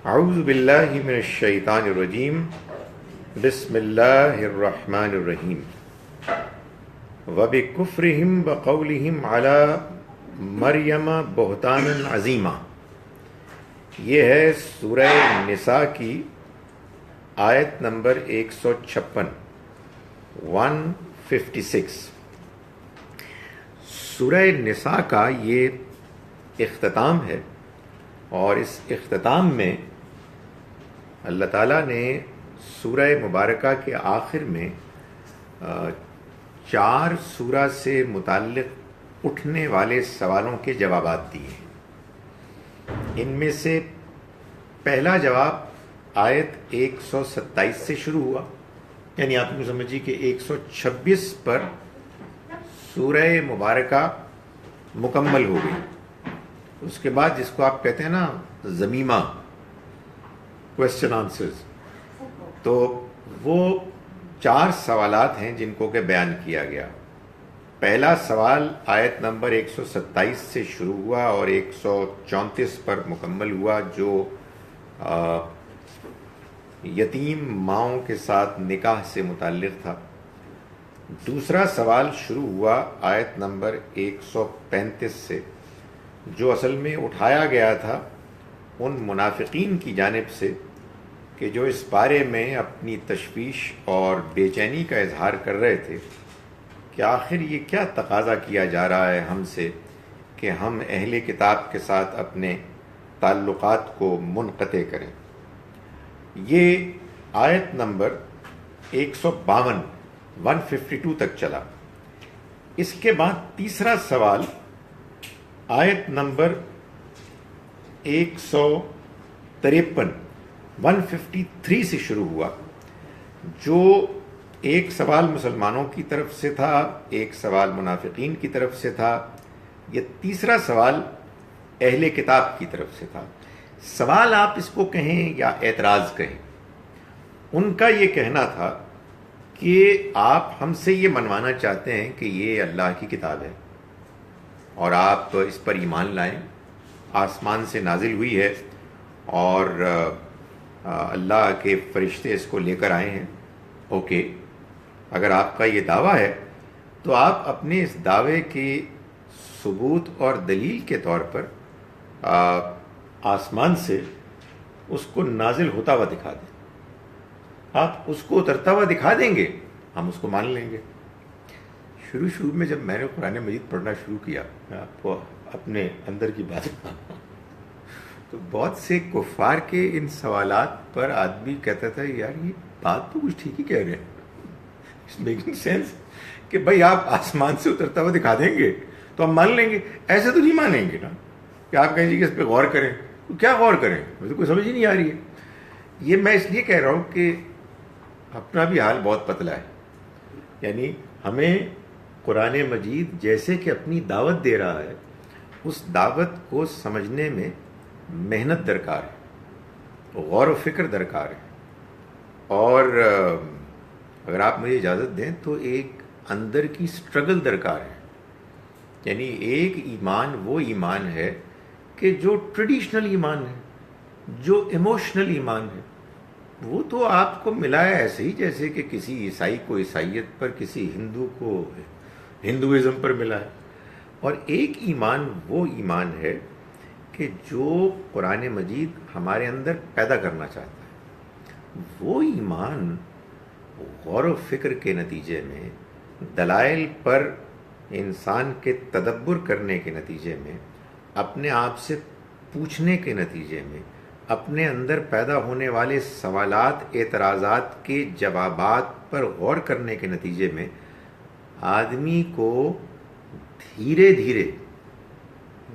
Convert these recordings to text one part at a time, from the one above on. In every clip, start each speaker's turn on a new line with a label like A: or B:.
A: اعوذ باللہ من الشیطان الرجیم بسم اللہ الرحمن الرحیم وبکفرہم وقولہم علی مریم بہتانا عظیما. یہ ہے سورہ نساء کی آیت نمبر 156 156. سورہ نساء کا یہ اختتام ہے، اور اس اختتام میں اللہ تعالیٰ نے سورہ مبارکہ کے آخر میں 4 سورہ سے متعلق اٹھنے والے سوالوں کے جوابات دیے. ان میں سے پہلا جواب آیت 127 سے شروع ہوا، یعنی آپ کو سمجھیے کہ 126 پر سورہ مبارکہ مکمل ہو گئی. اس کے بعد جس کو آپ کہتے ہیں نا ضمیمہ، کویسچن آنسرز، تو وہ 4 سوالات ہیں جن کو کہ بیان کیا گیا. پہلا سوال آیت نمبر 127 سے شروع ہوا اور 134 پر مکمل ہوا، جو یتیم ماؤں کے ساتھ نکاح سے متعلق تھا. دوسرا سوال شروع ہوا آیت نمبر 135 سے، جو اصل میں اٹھایا گیا تھا ان منافقین کی جانب سے کہ جو اس بارے میں اپنی تشویش اور بے چینی کا اظہار کر رہے تھے کہ آخر یہ کیا تقاضا کیا جا رہا ہے ہم سے کہ ہم اہل کتاب کے ساتھ اپنے تعلقات کو منقطع کریں. یہ آیت نمبر 152 152 تک چلا. اس کے بعد تیسرا سوال آیت نمبر 153 153 سے شروع ہوا، جو ایک سوال مسلمانوں کی طرف سے تھا، ایک سوال منافقین کی طرف سے تھا. یہ تیسرا سوال اہل کتاب کی طرف سے تھا. سوال آپ اس کو کہیں یا اعتراض کہیں، ان کا یہ کہنا تھا کہ آپ ہم سے یہ منوانا چاہتے ہیں کہ یہ اللہ کی کتاب ہے اور آپ اس پر ایمان لائیں، آسمان سے نازل ہوئی ہے اور اللہ کے فرشتے اس کو لے کر آئے ہیں. اوکے، اگر آپ کا یہ دعویٰ ہے تو آپ اپنے اس دعوے کے ثبوت اور دلیل کے طور پر آسمان سے اس کو نازل ہوتا ہوا دکھا دیں. آپ اس کو اترتا ہوا دکھا دیں گے، ہم اس کو مان لیں گے. شروع میں جب میں نے قرآن مجید پڑھنا شروع کیا، میں آپ کو اپنے اندر کی بات تو بہت سے کفار کے ان سوالات پر آدمی کہتا تھا یار یہ بات تو کچھ ٹھیک ہی کہہ رہے ہیں، اٹس میکنگ سینس کہ بھائی آپ آسمان سے اترتا ہوا دکھا دیں گے تو ہم مان لیں گے. ایسے تو نہیں مانیں گے نا کہ آپ کہیں کہ اس پہ غور کریں. کیا غور کریں؟ مجھے کوئی سمجھ ہی نہیں آ رہی ہے. یہ میں اس لیے کہہ رہا ہوں کہ اپنا بھی حال بہت پتلا ہے. یعنی ہمیں قرآن مجید جیسے کہ اپنی دعوت دے رہا ہے، اس دعوت کو سمجھنے میں محنت درکار ہے، غور و فکر درکار ہے. اور اگر آپ مجھے اجازت دیں تو ایک اندر کی سٹرگل درکار ہے. یعنی ایک ایمان وہ ایمان ہے کہ جو ٹریڈیشنل ایمان ہے، جو ایموشنل ایمان ہے، وہ تو آپ کو ملا ہے ایسے ہی جیسے کہ کسی عیسائی کو عیسائیت پر، کسی ہندو کو ہندوازم پر ملا ہے. اور ایک ایمان وہ ایمان ہے کہ جو قرآن مجید ہمارے اندر پیدا کرنا چاہتا ہے. وہ ایمان غور و فکر کے نتیجے میں، دلائل پر انسان کے تدبر کرنے کے نتیجے میں، اپنے آپ سے پوچھنے کے نتیجے میں، اپنے اندر پیدا ہونے والے سوالات اعتراضات کے جوابات پر غور کرنے کے نتیجے میں آدمی کو دھیرے دھیرے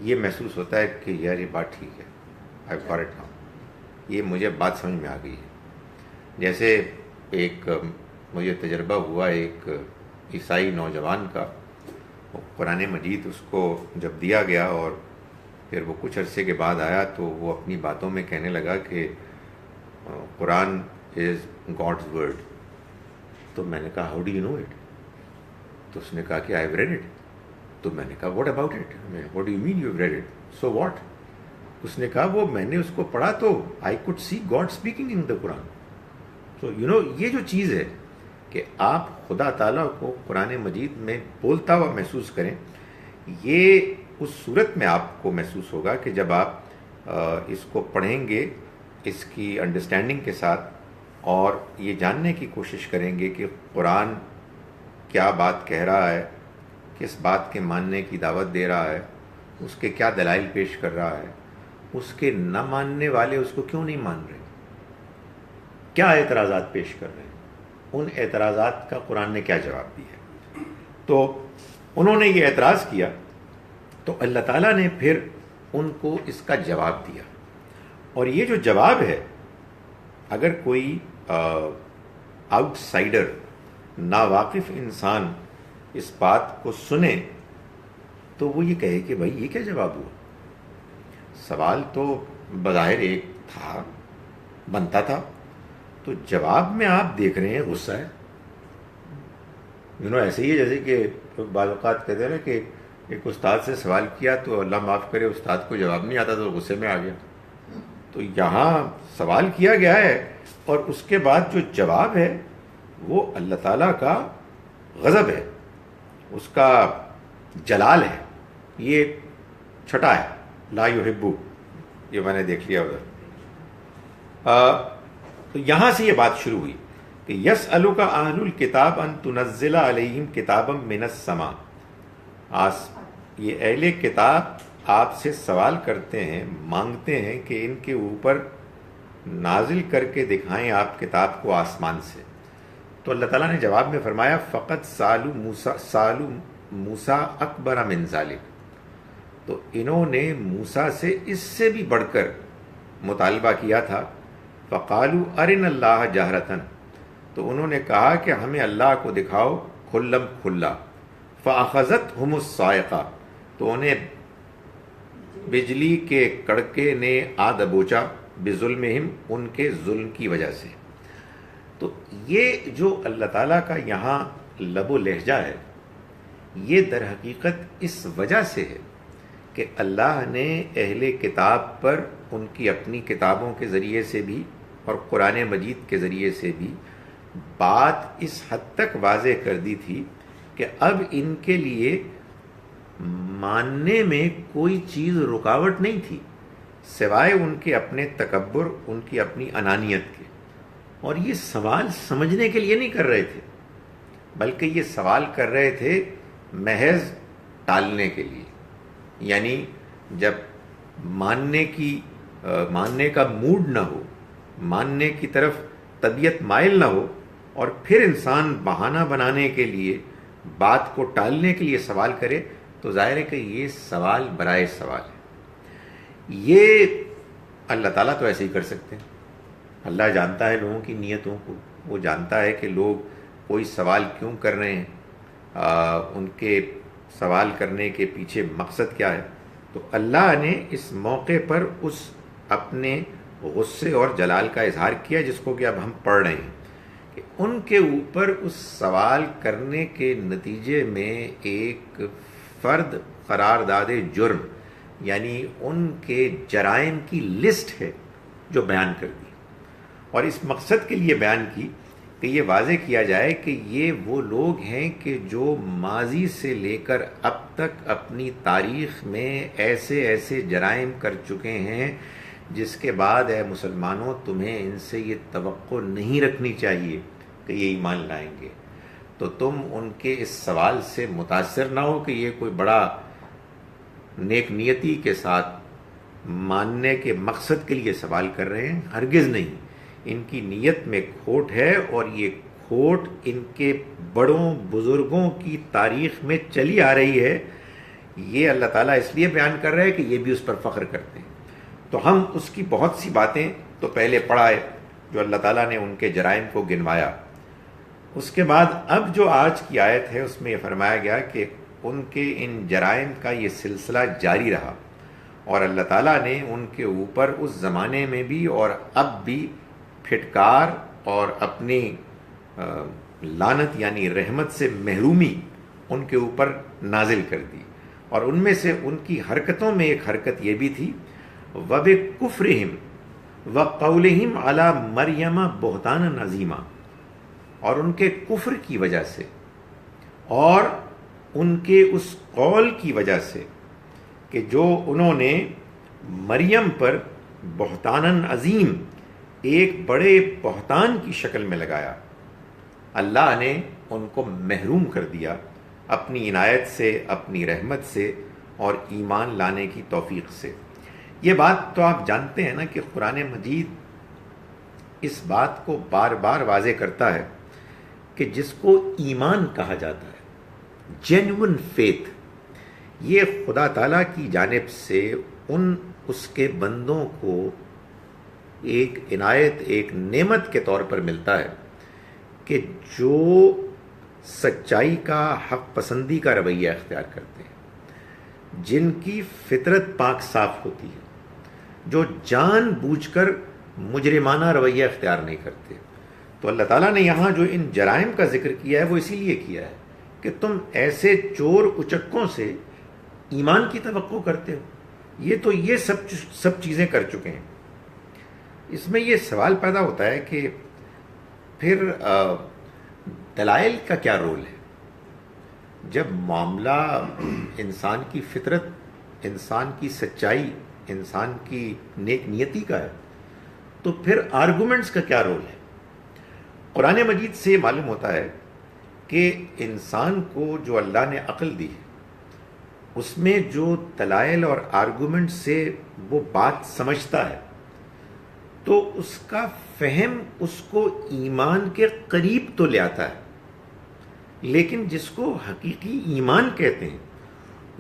A: یہ محسوس ہوتا ہے کہ یار یہ بات ٹھیک ہے، آئی گاٹ اٹ ناؤ، یہ مجھے بات سمجھ میں آ گئی ہے. جیسے ایک مجھے تجربہ ہوا ایک عیسائی نوجوان کا. قرآن مجید اس کو جب دیا گیا اور پھر وہ کچھ عرصے کے بعد آیا تو وہ اپنی باتوں میں کہنے لگا کہ قرآن از گاڈز ورڈ. تو میں نے کہا how do you know it? تو اس نے کہا کہ آئی ہیو ریڈ اٹ. تو میں نے کہا what about it? What do you mean you have read it? So what? اس نے کہا وہ میں نے اس کو پڑھا تو I could see God speaking in the Quran. So یہ جو چیز ہے کہ آپ خدا تعالیٰ کو قرآن مجید میں بولتا ہوا محسوس کریں، یہ اس صورت میں آپ کو محسوس ہوگا کہ جب آپ اس کو پڑھیں گے اس کی انڈرسٹینڈنگ کے ساتھ، اور یہ جاننے کی کوشش کریں گے کہ قرآن کیا بات کہہ رہا ہے، کس بات کے ماننے کی دعوت دے رہا ہے، اس کے کیا دلائل پیش کر رہا ہے، اس کے نہ ماننے والے اس کو کیوں نہیں مان رہے، کیا اعتراضات پیش کر رہے ہیں، ان اعتراضات کا قرآن نے کیا جواب دیا ہے. تو انہوں نے یہ اعتراض کیا تو اللہ تعالیٰ نے پھر ان کو اس کا جواب دیا. اور یہ جو جواب ہے، اگر کوئی آؤٹ سائڈر، ناواقف انسان اس بات کو سنے تو وہ یہ کہے کہ بھائی یہ کیا جواب ہوا، سوال تو بظاہر ایک تھا، بنتا تھا، تو جواب میں آپ دیکھ رہے ہیں غصہ ہے. ایسے ہی ہے جیسے کہ بعض اوقات کہتے ہیں نا کہ ایک استاد سے سوال کیا تو اللہ معاف کرے استاد کو جواب نہیں آتا تو غصے میں آ گیا. تو یہاں سوال کیا گیا ہے اور اس کے بعد جو جواب ہے وہ اللہ تعالیٰ کا غضب ہے، اس کا جلال ہے، یہ چھٹا ہے، لا یحبو، یہ میں نے دیکھ لیا ادھر. تو یہاں سے یہ بات شروع ہوئی کہ یسألک اہل الکتاب ان تنزل علیہم کتابا من السماء. یہ اہل کتاب آپ سے سوال کرتے ہیں، مانگتے ہیں کہ ان کے اوپر نازل کر کے دکھائیں آپ کتاب کو آسمان سے. تو اللہ تعالیٰ نے جواب میں فرمایا فقط سالو موسیٰ اکبر من ذالک. تو انہوں نے موسیٰ سے اس سے بھی بڑھ کر مطالبہ کیا تھا. فقالوا ارنا اللہ جہرتن، تو انہوں نے کہا کہ ہمیں اللہ کو دکھاؤ کھلم کھلا. فاخذتہم الصاعقہ، تو انہیں بجلی کے کڑکے نے آ دبوچا، بظلمہم، ان کے ظلم کی وجہ سے. تو یہ جو اللہ تعالیٰ کا یہاں لب و لہجہ ہے، یہ در حقیقت اس وجہ سے ہے کہ اللہ نے اہل کتاب پر ان کی اپنی کتابوں کے ذریعے سے بھی اور قرآن مجید کے ذریعے سے بھی بات اس حد تک واضح کر دی تھی کہ اب ان کے لیے ماننے میں کوئی چیز رکاوٹ نہیں تھی سوائے ان کے اپنے تکبر، ان کی اپنی انانیت کے. اور یہ سوال سمجھنے کے لیے نہیں کر رہے تھے، بلکہ یہ سوال کر رہے تھے محض ٹالنے کے لیے. یعنی جب ماننے کا موڈ نہ ہو، ماننے کی طرف طبیعت مائل نہ ہو، اور پھر انسان بہانہ بنانے کے لیے، بات کو ٹالنے کے لیے سوال کرے، تو ظاہر ہے کہ یہ سوال برائے سوال ہے. یہ اللہ تعالیٰ تو ایسے ہی کر سکتے ہیں. اللہ جانتا ہے لوگوں کی نیتوں کو، وہ جانتا ہے کہ لوگ کوئی سوال کیوں کر رہے ہیں، ان کے سوال کرنے کے پیچھے مقصد کیا ہے. تو اللہ نے اس موقع پر اس اپنے غصے اور جلال کا اظہار کیا جس کو کہ اب ہم پڑھ رہے ہیں، کہ ان کے اوپر اس سوال کرنے کے نتیجے میں ایک فرد قرارداد جرم، یعنی ان کے جرائم کی لسٹ ہے جو بیان کر دی. اور اس مقصد کے لیے بیان کی کہ یہ واضح کیا جائے کہ یہ وہ لوگ ہیں کہ جو ماضی سے لے کر اب تک اپنی تاریخ میں ایسے ایسے جرائم کر چکے ہیں جس کے بعد اے مسلمانوں تمہیں ان سے یہ توقع نہیں رکھنی چاہیے کہ یہ ایمان لائیں گے. تو تم ان کے اس سوال سے متاثر نہ ہو کہ یہ کوئی بڑا نیک نیتی کے ساتھ ماننے کے مقصد کے لیے سوال کر رہے ہیں. ہرگز نہیں، ان کی نیت میں کھوٹ ہے، اور یہ کھوٹ ان کے بڑوں بزرگوں کی تاریخ میں چلی آ رہی ہے. یہ اللہ تعالیٰ اس لیے بیان کر رہے ہیں کہ یہ بھی اس پر فخر کرتے ہیں. تو ہم اس کی بہت سی باتیں تو پہلے پڑھائے جو اللہ تعالیٰ نے ان کے جرائم کو گنوایا. اس کے بعد اب جو آج کی آیت ہے اس میں یہ فرمایا گیا کہ ان کے ان جرائم کا یہ سلسلہ جاری رہا، اور اللہ تعالیٰ نے ان کے اوپر اس زمانے میں بھی اور اب بھی پھٹکار اور اپنی لعنت یعنی رحمت سے محرومی ان کے اوپر نازل کر دی. اور ان میں سے ان کی حرکتوں میں ایک حرکت یہ بھی تھی وبکفرہم وقولہم علی مریم بہتانا عظیما، اور ان کے کفر کی وجہ سے اور ان کے اس قول کی وجہ سے کہ جو انہوں نے مریم پر بہتانن عظیم، ایک بڑے بہتان کی شکل میں لگایا، اللہ نے ان کو محروم کر دیا اپنی عنایت سے، اپنی رحمت سے اور ایمان لانے کی توفیق سے۔ یہ بات تو آپ جانتے ہیں نا کہ قرآن مجید اس بات کو بار بار واضح کرتا ہے کہ جس کو ایمان کہا جاتا ہے، جینون فیتھ، یہ خدا تعالیٰ کی جانب سے اس کے بندوں کو ایک عنایت، ایک نعمت کے طور پر ملتا ہے کہ جو سچائی کا، حق پسندی کا رویہ اختیار کرتے ہیں، جن کی فطرت پاک صاف ہوتی ہے، جو جان بوجھ کر مجرمانہ رویہ اختیار نہیں کرتے۔ تو اللہ تعالیٰ نے یہاں جو ان جرائم کا ذکر کیا ہے وہ اسی لیے کیا ہے کہ تم ایسے چور اچکوں سے ایمان کی توقع کرتے ہو، یہ تو یہ سب چیزیں کر چکے ہیں۔ اس میں یہ سوال پیدا ہوتا ہے کہ پھر دلائل کا کیا رول ہے؟ جب معاملہ انسان کی فطرت، انسان کی سچائی، انسان کی نیک نیتی کا ہے، تو پھر آرگومنٹس کا کیا رول ہے؟ قرآن مجید سے معلوم ہوتا ہے کہ انسان کو جو اللہ نے عقل دی ہے، اس میں جو دلائل اور آرگومنٹ سے وہ بات سمجھتا ہے تو اس کا فہم اس کو ایمان کے قریب تو لے آتا ہے، لیکن جس کو حقیقی ایمان کہتے ہیں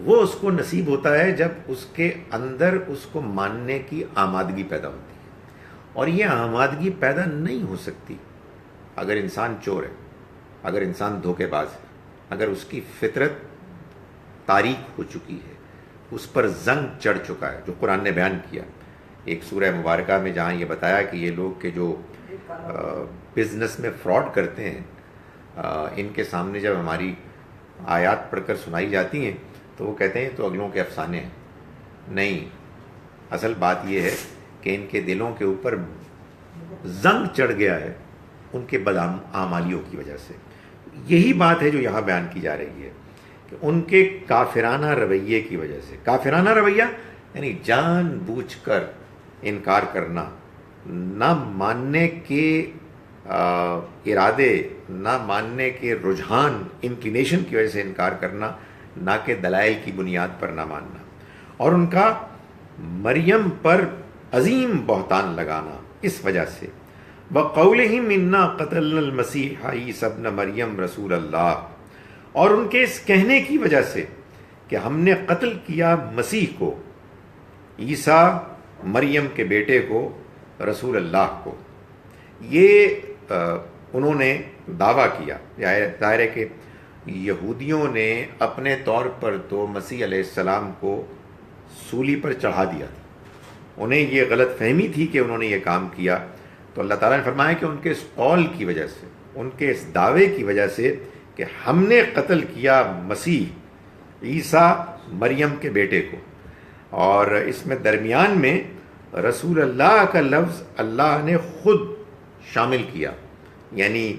A: وہ اس کو نصیب ہوتا ہے جب اس کے اندر اس کو ماننے کی آمادگی پیدا ہوتی ہے، اور یہ آمادگی پیدا نہیں ہو سکتی اگر انسان چور ہے، اگر انسان دھوکے باز ہے، اگر اس کی فطرت تاریک ہو چکی ہے، اس پر زنگ چڑھ چکا ہے، جو قرآن نے بیان کیا ایک سورہ مبارکہ میں، جہاں یہ بتایا کہ یہ لوگ کہ جو بزنس میں فراڈ کرتے ہیں، ان کے سامنے جب ہماری آیات پڑھ کر سنائی جاتی ہیں تو وہ کہتے ہیں تو اگلوں کے افسانے ہیں۔ نہیں، اصل بات یہ ہے کہ ان کے دلوں کے اوپر زنگ چڑھ گیا ہے ان کے بدعمالیوں کی وجہ سے۔ یہی بات ہے جو یہاں بیان کی جا رہی ہے کہ ان کے کافرانہ رویے کی وجہ سے۔ کافرانہ رویہ یعنی جان بوجھ کر انکار کرنا، نہ ماننے کے ارادے، نہ ماننے کے رجحان، انکلینیشن کی وجہ سے انکار کرنا، نہ کہ دلائل کی بنیاد پر نہ ماننا، اور ان کا مریم پر عظیم بہتان لگانا اس وجہ سے۔ وَقَوْلِهِمْ إِنَّا قَتَلْنَا الْمَسِيحَ عِيسَى ابْنَ مَرْيَمَ رسول اللہ، اور ان کے اس کہنے کی وجہ سے کہ ہم نے قتل کیا مسیح کو، عیسیٰ مریم کے بیٹے کو، رسول اللہ کو۔ یہ انہوں نے دعویٰ کیا۔ ظاہر ہے کہ یہودیوں نے اپنے طور پر تو مسیح علیہ السلام کو سولی پر چڑھا دیا تھا، انہیں یہ غلط فہمی تھی کہ انہوں نے یہ کام کیا، تو اللہ تعالیٰ نے فرمایا کہ ان کے اس قول کی وجہ سے، ان کے اس دعوے کی وجہ سے کہ ہم نے قتل کیا مسیح عیسیٰ مریم کے بیٹے کو، اور اس میں درمیان میں رسول اللہ کا لفظ اللہ نے خود شامل کیا، یعنی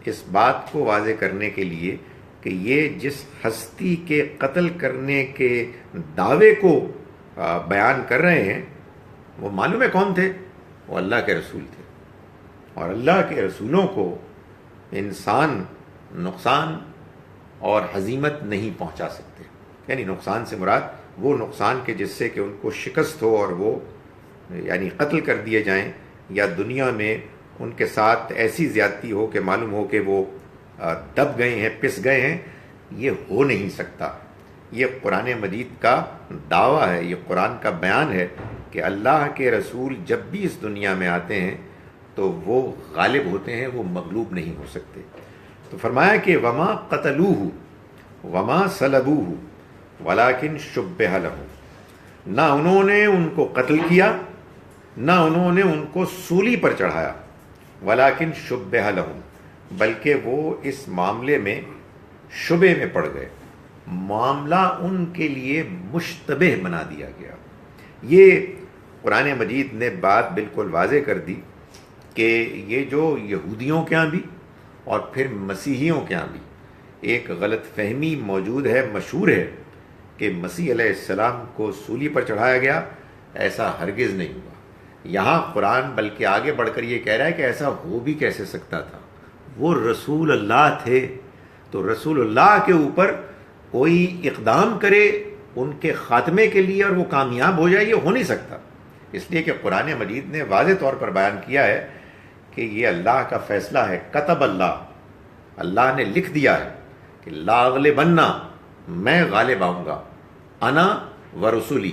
A: اس بات کو واضح کرنے کے لیے کہ یہ جس ہستی کے قتل کرنے کے دعوے کو بیان کر رہے ہیں وہ معلوم ہے کون تھے؟ وہ اللہ کے رسول تھے، اور اللہ کے رسولوں کو انسان نقصان اور ہزیمت نہیں پہنچا سکتے۔ یعنی نقصان سے مراد وہ نقصان کے جس سے کہ ان کو شکست ہو اور وہ یعنی قتل کر دیے جائیں، یا دنیا میں ان کے ساتھ ایسی زیادتی ہو کہ معلوم ہو کہ وہ دب گئے ہیں، پس گئے ہیں، یہ ہو نہیں سکتا۔ یہ قرآن مجید کا دعویٰ ہے، یہ قرآن کا بیان ہے کہ اللہ کے رسول جب بھی اس دنیا میں آتے ہیں تو وہ غالب ہوتے ہیں، وہ مغلوب نہیں ہو سکتے۔ تو فرمایا کہ وما قتلوہ وما صلبوہ ولکن شبہ لہم، نہ انہوں نے ان کو قتل کیا، نہ انہوں نے ان کو سولی پر چڑھایا، ولکن شبہ لہم، بلکہ وہ اس معاملے میں شبے میں پڑ گئے، معاملہ ان کے لیے مشتبہ بنا دیا گیا۔ یہ قرآن مجید نے بات بالکل واضح کر دی کہ یہ جو یہودیوں کے ہاں بھی اور پھر مسیحیوں کے ہاں بھی ایک غلط فہمی موجود ہے، مشہور ہے کہ مسیح علیہ السلام کو سولی پر چڑھایا گیا، ایسا ہرگز نہیں ہوا۔ یہاں قرآن بلکہ آگے بڑھ کر یہ کہہ رہا ہے کہ ایسا ہو بھی کیسے سکتا تھا، وہ رسول اللہ تھے، تو رسول اللہ کے اوپر کوئی اقدام کرے ان کے خاتمے کے لیے اور وہ کامیاب ہو جائے، یہ ہو نہیں سکتا۔ اس لیے کہ قرآن مجید نے واضح طور پر بیان کیا ہے کہ یہ اللہ کا فیصلہ ہے، کتب اللہ نے لکھ دیا ہے کہ لاغلبن، میں غالب آؤں گا، انا و رسولی،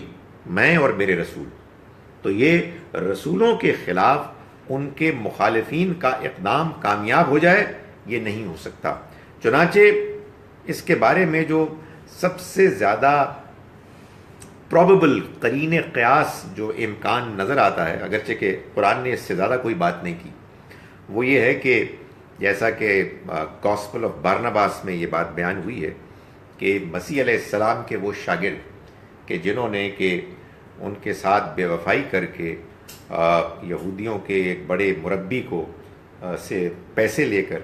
A: میں اور میرے رسول۔ تو یہ رسولوں کے خلاف ان کے مخالفین کا اقدام کامیاب ہو جائے، یہ نہیں ہو سکتا۔ چنانچہ اس کے بارے میں جو سب سے زیادہ پروبیبل قرین قیاس جو امکان نظر آتا ہے، اگرچہ کہ قرآن نے اس سے زیادہ کوئی بات نہیں کی، وہ یہ ہے کہ جیسا کہ گاسپل آف بارناباس میں یہ بات بیان ہوئی ہے کہ مسیح علیہ السلام کے وہ شاگرد کہ جنہوں نے کہ ان کے ساتھ بے وفائی کر کے یہودیوں کے ایک بڑے مربی کو سے پیسے لے کر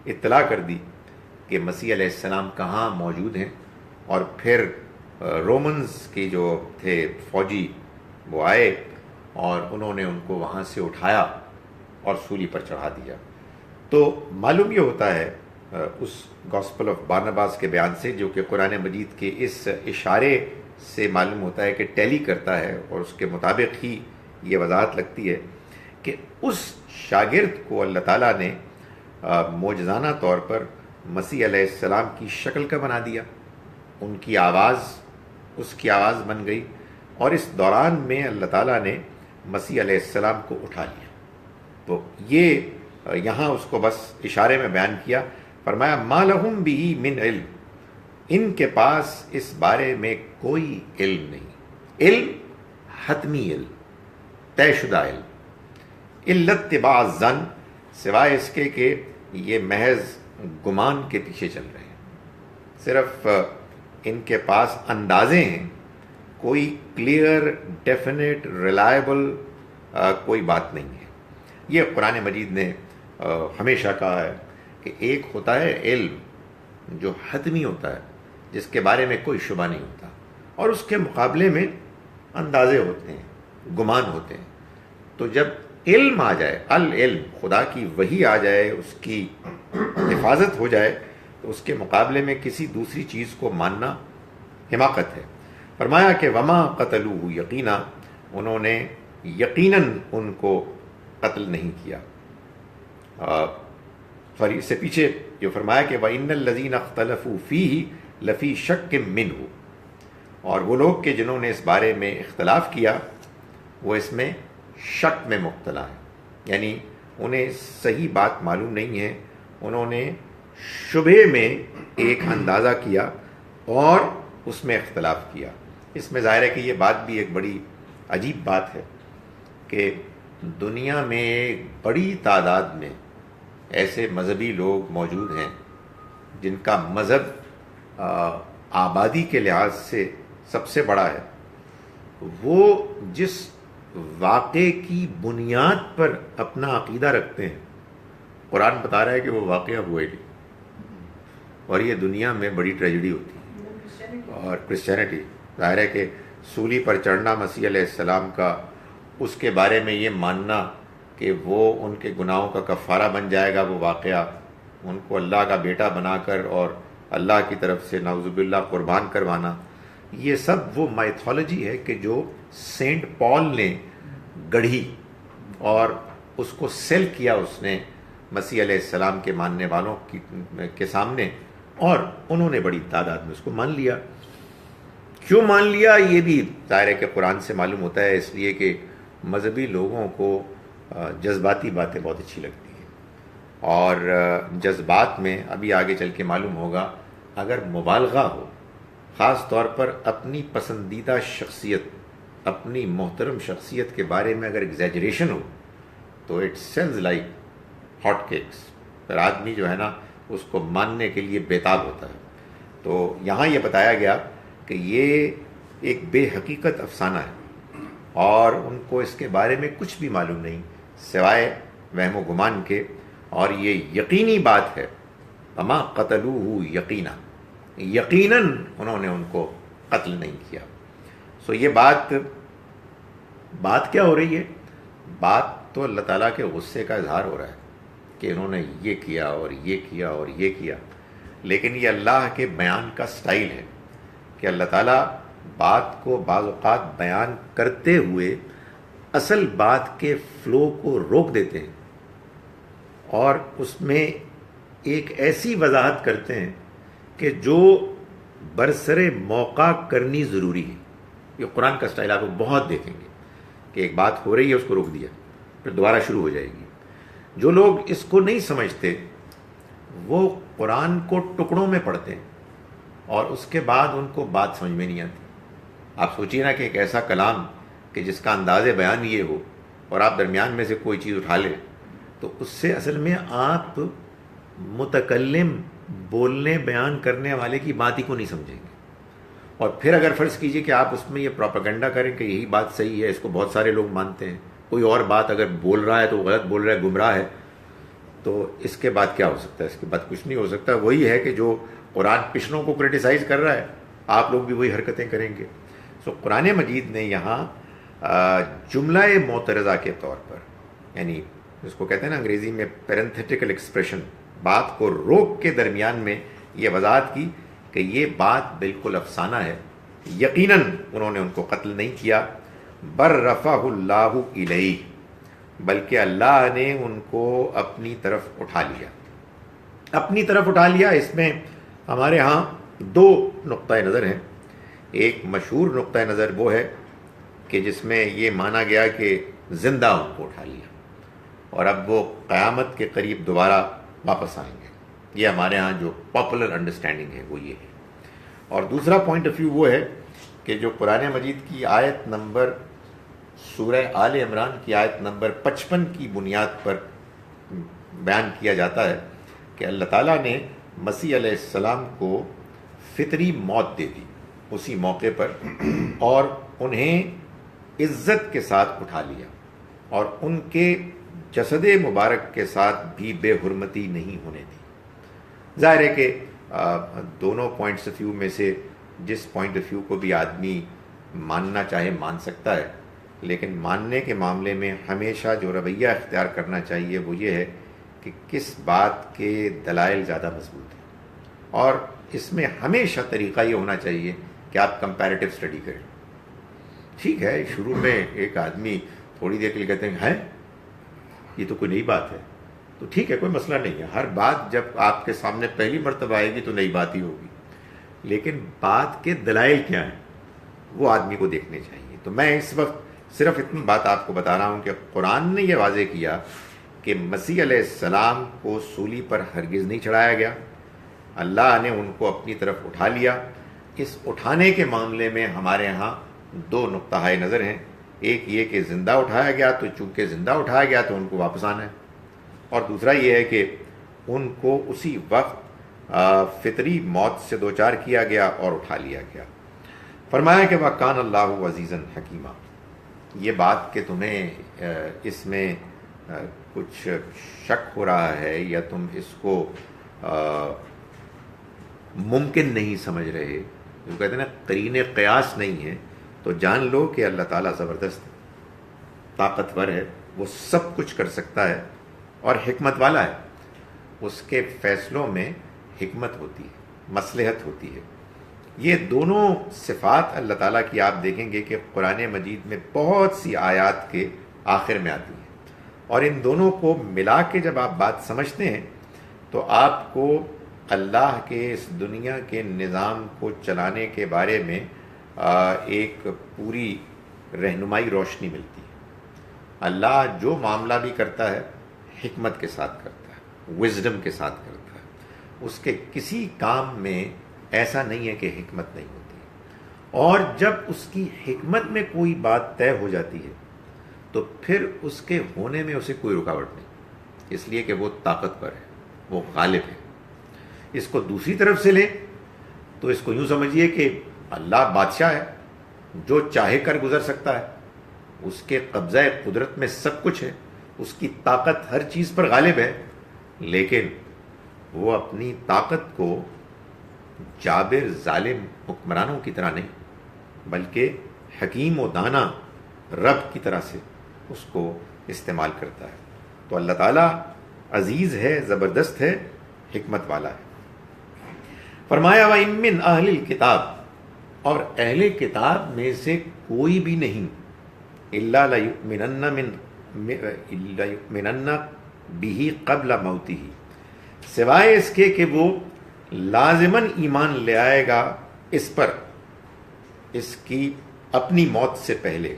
A: اطلاع کر دی کہ مسیح علیہ السلام کہاں موجود ہیں، اور پھر رومنز کے جو تھے فوجی وہ آئے اور انہوں نے ان کو وہاں سے اٹھایا اور سولی پر چڑھا دیا۔ تو معلوم یہ ہوتا ہے اس گاسپل آف بارناباس کے بیان سے، جو کہ قرآن مجید کے اس اشارے سے معلوم ہوتا ہے کہ ٹیلی کرتا ہے، اور اس کے مطابق ہی یہ وضاحت لگتی ہے کہ اس شاگرد کو اللہ تعالیٰ نے معجزانہ طور پر مسیح علیہ السلام کی شکل کا بنا دیا، ان کی آواز اس کی آواز بن گئی، اور اس دوران میں اللہ تعالیٰ نے مسیح علیہ السلام کو اٹھا لیا۔ تو یہ یہاں اس کو بس اشارے میں بیان کیا، فرمایا ما لہم بہ من علم، ان کے پاس اس بارے میں کوئی علم نہیں، علم حتمی علم، طے شدہ علم، الا اتباع الظن، سوائے اس کے کہ یہ محض گمان کے پیچھے چل رہے ہیں، صرف ان کے پاس اندازے ہیں، کوئی کلیئر ڈیفینٹ ریلائبل کوئی بات نہیں ہے۔ یہ قرآن مجید نے ہمیشہ کہا ہے کہ ایک ہوتا ہے علم جو حتمی ہوتا ہے، جس کے بارے میں کوئی شبہ نہیں ہوتا، اور اس کے مقابلے میں اندازے ہوتے ہیں، گمان ہوتے ہیں۔ تو جب علم آ جائے، العلم، خدا کی وحی آ جائے، اس کی حفاظت ہو جائے، تو اس کے مقابلے میں کسی دوسری چیز کو ماننا حماقت ہے۔ فرمایا کہ وما قتلوہ یقینا، انہوں نے یقیناً ان کو قتل نہیں کیا۔ اس سے پیچھے جو فرمایا کہ وَإِنَّ الَّذِينَ اخْتَلَفُوا فِيهِ لَفِي شَكٍّ مِّنْهُ، اور وہ لوگ کہ جنہوں نے اس بارے میں اختلاف کیا وہ اس میں شک میں مبتلا ہیں، یعنی انہیں صحیح بات معلوم نہیں ہے، انہوں نے شبہ میں ایک اندازہ کیا اور اس میں اختلاف کیا۔ اس میں ظاہر ہے کہ یہ بات بھی ایک بڑی عجیب بات ہے کہ دنیا میں ایک بڑی تعداد میں ایسے مذہبی لوگ موجود ہیں جن کا مذہب آبادی کے لحاظ سے سب سے بڑا ہے، وہ جس واقعے کی بنیاد پر اپنا عقیدہ رکھتے ہیں، قرآن بتا رہا ہے کہ وہ واقعہ ہوئے نہیں، اور یہ دنیا میں بڑی ٹریجڈی ہوتی ہے۔ اور کرسچینٹی، ظاہر ہے کہ سولی پر چڑھنا مسیح علیہ السلام کا، اس کے بارے میں یہ ماننا کہ وہ ان کے گناہوں کا کفارہ بن جائے گا، وہ واقعہ ان کو اللہ کا بیٹا بنا کر اور اللہ کی طرف سے نعوذ باللہ قربان کروانا، یہ سب وہ مائتھولوجی ہے کہ جو سینٹ پال نے گڑھی اور اس کو سیل کیا اس نے مسیح علیہ السلام کے ماننے والوں کے سامنے، اور انہوں نے بڑی تعداد میں اس کو مان لیا۔ کیوں مان لیا یہ بھی ظاہر ہے کہ قرآن سے معلوم ہوتا ہے، اس لیے کہ مذہبی لوگوں کو جذباتی باتیں بہت اچھی لگتی ہیں، اور جذبات میں ابھی آگے چل کے معلوم ہوگا اگر مبالغہ ہو، خاص طور پر اپنی پسندیدہ شخصیت، اپنی محترم شخصیت کے بارے میں اگر ایگزیجریشن ہو تو it sells like hot cakes, پھر آدمی جو ہے نا اس کو ماننے کے لیے بےتاب ہوتا ہے۔ تو یہاں یہ بتایا گیا کہ یہ ایک بے حقیقت افسانہ ہے، اور ان کو اس کے بارے میں کچھ بھی معلوم نہیں سوائے وہم و گمان کے، اور یہ یقینی بات ہے وما قتلوہ یقینا، یقیناً انہوں نے ان کو قتل نہیں کیا۔ سو یہ بات کیا ہو رہی ہے؟ بات تو اللہ تعالیٰ کے غصے کا اظہار ہو رہا ہے کہ انہوں نے یہ کیا اور یہ کیا اور یہ کیا، لیکن یہ اللہ کے بیان کا سٹائل ہے کہ اللہ تعالیٰ بات کو بعض اوقات بیان کرتے ہوئے اصل بات کے فلو کو روک دیتے ہیں اور اس میں ایک ایسی وضاحت کرتے ہیں کہ جو برسر موقع کرنی ضروری ہے۔ یہ قرآن کا سٹائل آپ بہت دیکھیں گے کہ ایک بات ہو رہی ہے، اس کو روک دیا، پھر دوبارہ شروع ہو جائے گی۔ جو لوگ اس کو نہیں سمجھتے وہ قرآن کو ٹکڑوں میں پڑھتے ہیں اور اس کے بعد ان کو بات سمجھ میں نہیں آتی۔ آپ سوچیے نا کہ ایک ایسا کلام کہ جس کا انداز بیان یہ ہو اور آپ درمیان میں سے کوئی چیز اٹھا لیں تو اس سے اصل میں آپ متکلم بولنے بیان کرنے والے کی بات ہی کو نہیں سمجھیں گے۔ اور پھر اگر فرض کیجئے کہ آپ اس میں یہ پروپیگنڈا کریں کہ یہی بات صحیح ہے، اس کو بہت سارے لوگ مانتے ہیں، کوئی اور بات اگر بول رہا ہے تو غلط بول رہا ہے، گمراہ ہے، تو اس کے بعد کیا ہو سکتا ہے؟ اس کے بعد کچھ نہیں ہو سکتا۔ وہی ہے کہ جو قرآن پچھلوں کو کرٹیسائز کر رہا ہے، آپ لوگ بھی وہی حرکتیں کریں گے۔ سو قرآن مجید نے یہاں جملہ معترضہ کے طور پر، یعنی جس کو کہتے ہیں نا انگریزی میں پیرنتھیٹیکل ایکسپریشن، بات کو روک کے درمیان میں یہ وضاحت کی کہ یہ بات بالکل افسانہ ہے، یقیناً انہوں نے ان کو قتل نہیں کیا، بر رفعہ اللہ الیہ، بلکہ اللہ نے ان کو اپنی طرف اٹھا لیا۔ اپنی طرف اٹھا لیا، اس میں ہمارے ہاں دو نقطۂ نظر ہیں۔ ایک مشہور نقطۂ نظر وہ ہے کہ جس میں یہ مانا گیا کہ زندہ ان کو اٹھا لیا اور اب وہ قیامت کے قریب دوبارہ واپس آئیں گے۔ یہ ہمارے ہاں جو پاپولر انڈرسٹینڈنگ ہے وہ یہ ہے۔ اور دوسرا پوائنٹ آف ویو وہ ہے کہ جو قرآن مجید کی آیت نمبر سورہ آل عمران کی آیت نمبر 55 کی بنیاد پر بیان کیا جاتا ہے کہ اللہ تعالیٰ نے مسیح علیہ السلام کو فطری موت دے دی اسی موقع پر، اور انہیں عزت کے ساتھ اٹھا لیا اور ان کے جسد مبارک کے ساتھ بھی بے حرمتی نہیں ہونے دی۔ ظاہر ہے کہ دونوں پوائنٹس آف ویو میں سے جس پوائنٹ آف ویو کو بھی آدمی ماننا چاہے مان سکتا ہے، لیکن ماننے کے معاملے میں ہمیشہ جو رویہ اختیار کرنا چاہیے وہ یہ ہے کہ کس بات کے دلائل زیادہ مضبوط ہیں، اور اس میں ہمیشہ طریقہ یہ ہونا چاہیے کہ آپ کمپیریٹیو اسٹڈی کریں۔ ٹھیک ہے، شروع میں ایک آدمی تھوڑی دیر کے لیے کہتے ہیں یہ تو کوئی نئی بات ہے، تو ٹھیک ہے، کوئی مسئلہ نہیں ہے۔ ہر بات جب آپ کے سامنے پہلی مرتبہ آئے گی تو نئی بات ہی ہوگی، لیکن بات کے دلائل کیا ہیں وہ آدمی کو دیکھنے چاہیے۔ تو میں اس وقت صرف اتنی بات آپ کو بتا رہا ہوں کہ قرآن نے یہ واضح کیا کہ مسیح علیہ السلام کو سولی پر ہرگز نہیں چڑھایا گیا، اللہ نے ان کو اپنی طرف اٹھا لیا۔ اس اٹھانے کے معاملے میں ہمارے ہاں دو نقطۂ نظر ہیں۔ ایک یہ کہ زندہ اٹھایا گیا تو چونکہ زندہ اٹھایا گیا تو ان کو واپس آنا ہے، اور دوسرا یہ ہے کہ ان کو اسی وقت فطری موت سے دوچار کیا گیا اور اٹھا لیا گیا۔ فرمایا کہ وَكَانَ اللَّهُ عَزِيزًا حَكِيمًا۔ یہ بات کہ تمہیں اس میں کچھ شک ہو رہا ہے یا تم اس کو ممکن نہیں سمجھ رہے، جو کہتے ہیں نا قرین قیاس نہیں ہے، تو جان لو کہ اللہ تعالیٰ زبردست طاقتور ہے، وہ سب کچھ کر سکتا ہے اور حکمت والا ہے۔ اس کے فیصلوں میں حکمت ہوتی ہے، مصلحت ہوتی ہے۔ یہ دونوں صفات اللہ تعالیٰ کی آپ دیکھیں گے کہ قرآن مجید میں بہت سی آیات کے آخر میں آتی ہیں، اور ان دونوں کو ملا کے جب آپ بات سمجھتے ہیں تو آپ کو اللہ کے اس دنیا کے نظام کو چلانے کے بارے میں ایک پوری رہنمائی روشنی ملتی ہے۔ اللہ جو معاملہ بھی کرتا ہے حکمت کے ساتھ کرتا ہے، وزڈم کے ساتھ کرتا ہے۔ اس کے کسی کام میں ایسا نہیں ہے کہ حکمت نہیں ہوتی، اور جب اس کی حکمت میں کوئی بات طے ہو جاتی ہے تو پھر اس کے ہونے میں اسے کوئی رکاوٹ نہیں، اس لیے کہ وہ طاقتور ہے، وہ غالب ہے۔ اس کو دوسری طرف سے لیں تو اس کو یوں سمجھیے کہ اللہ بادشاہ ہے، جو چاہے کر گزر سکتا ہے، اس کے قبضہ قدرت میں سب کچھ ہے، اس کی طاقت ہر چیز پر غالب ہے، لیکن وہ اپنی طاقت کو جابر ظالم حکمرانوں کی طرح نہیں، بلکہ حکیم و دانا رب کی طرح سے اس کو استعمال کرتا ہے۔ تو اللہ تعالیٰ عزیز ہے، زبردست ہے، حکمت والا ہے۔ فرمایا وَإِن مِّنْ أَهْلِ الْكِتَابِ، اور اہل کتاب میں سے کوئی بھی نہیں، إِلَّا لَيُؤْمِنَنَّ بِهِ قَبْلَ مَوْتِهِ، سوائے اس کے کہ وہ لازماً ایمان لے آئے گا اس پر، اس کی اپنی موت سے پہلے۔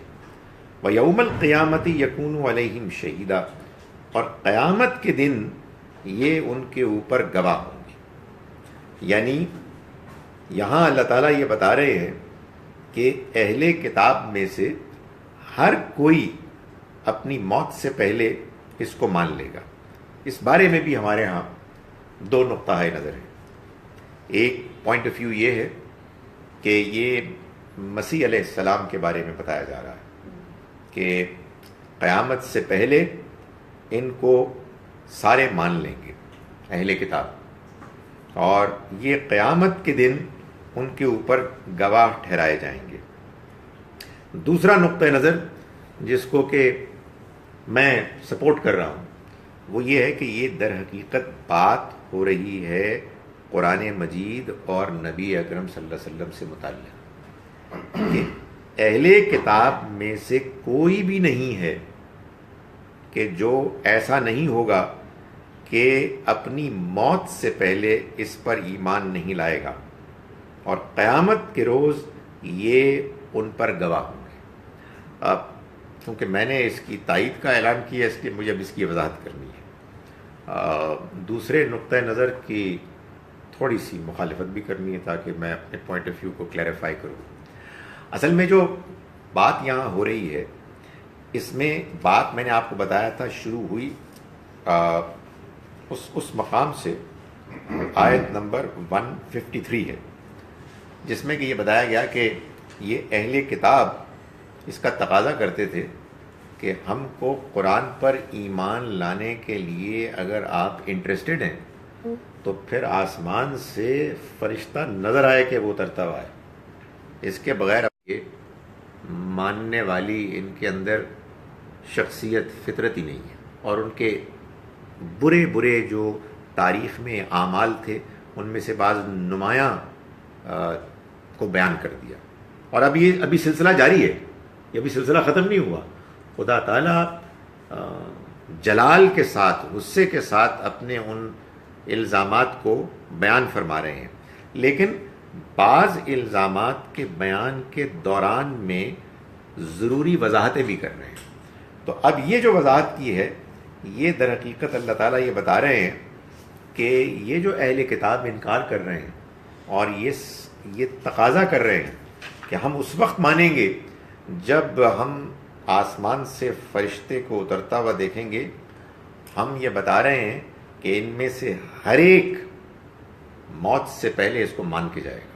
A: وَيَوْمَ الْقِيَامَةِ يَكُونُ عَلَيْهِمْ شَهِيدًا، اور قیامت کے دن یہ ان کے اوپر گواہ ہوں گے۔ یعنی یہاں اللہ تعالیٰ یہ بتا رہے ہیں کہ اہل کتاب میں سے ہر کوئی اپنی موت سے پہلے اس کو مان لے گا۔ اس بارے میں بھی ہمارے ہاں دو نقطہ نظر ہیں۔ ایک پوائنٹ آف ویو یہ ہے کہ یہ مسیح علیہ السلام کے بارے میں بتایا جا رہا ہے کہ قیامت سے پہلے ان کو سارے مان لیں گے اہل کتاب، اور یہ قیامت کے دن ان کے اوپر گواہ ٹھہرائے جائیں گے۔ دوسرا نقطہ نظر جس کو کہ میں سپورٹ کر رہا ہوں وہ یہ ہے کہ یہ در حقیقت بات ہو رہی ہے قرآن مجید اور نبی اکرم صلی اللہ علیہ وسلم سے متعلق، کہ اہل کتاب میں سے کوئی بھی نہیں ہے کہ جو ایسا نہیں ہوگا کہ اپنی موت سے پہلے اس پر ایمان نہیں لائے گا، اور قیامت کے روز یہ ان پر گواہ ہوں گے۔ اب کیونکہ میں نے اس کی تائید کا اعلان کیا، اس لیے مجھے اب اس کی وضاحت کرنی ہے۔ دوسرے نقطہ نظر کی تھوڑی سی مخالفت بھی کرنی ہے تاکہ میں اپنے پوائنٹ آف ویو کو کلیریفائی کروں۔ اصل میں جو بات یہاں ہو رہی ہے، اس میں بات میں نے آپ کو بتایا تھا شروع ہوئی اس مقام سے، آیت نمبر 153 ہے، جس میں کہ یہ بتایا گیا کہ یہ اہل کتاب اس کا تقاضا کرتے تھے کہ ہم کو قرآن پر ایمان لانے کے لیے اگر آپ انٹرسٹڈ ہیں تو پھر آسمان سے فرشتہ نظر آئے کہ وہ اترتا ہوا ہے، اس کے بغیر یہ ماننے والی ان کے اندر شخصیت فطرت ہی نہیں ہے۔ اور ان کے برے برے جو تاریخ میں اعمال تھے ان میں سے بعض نمایاں کو بیان کر دیا، اور ابھی سلسلہ جاری ہے، یہ ابھی سلسلہ ختم نہیں ہوا۔ خدا تعالیٰ جلال کے ساتھ، غصے کے ساتھ اپنے ان الزامات کو بیان فرما رہے ہیں، لیکن بعض الزامات کے بیان کے دوران میں ضروری وضاحتیں بھی کر رہے ہیں۔ تو اب یہ جو وضاحت کی ہے، یہ در حقیقت اللہ تعالیٰ یہ بتا رہے ہیں کہ یہ جو اہل کتاب انکار کر رہے ہیں اور یہ تقاضا کر رہے ہیں کہ ہم اس وقت مانیں گے جب ہم آسمان سے فرشتے کو اترتا ہوا دیکھیں گے، ہم یہ بتا رہے ہیں کہ ان میں سے ہر ایک موت سے پہلے اس کو مان کے جائے گا،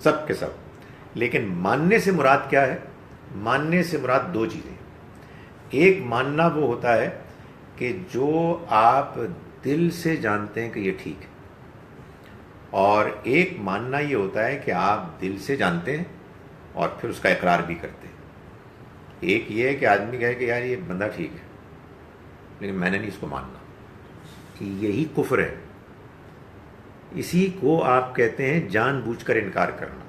A: سب کے سب۔ لیکن ماننے سے مراد کیا ہے؟ ماننے سے مراد دو چیزیں۔ ایک ماننا وہ ہوتا ہے کہ جو آپ دل سے جانتے ہیں کہ یہ ٹھیک ہے، اور ایک ماننا یہ ہوتا ہے کہ آپ دل سے جانتے ہیں اور پھر اس کا اقرار بھی کرتے ہیں۔ ایک یہ ہے کہ آدمی کہے کہ یار یہ بندہ ٹھیک ہے لیکن میں نے نہیں اس کو ماننا، یہی کفر ہے۔ اسی کو آپ کہتے ہیں جان بوجھ کر انکار کرنا۔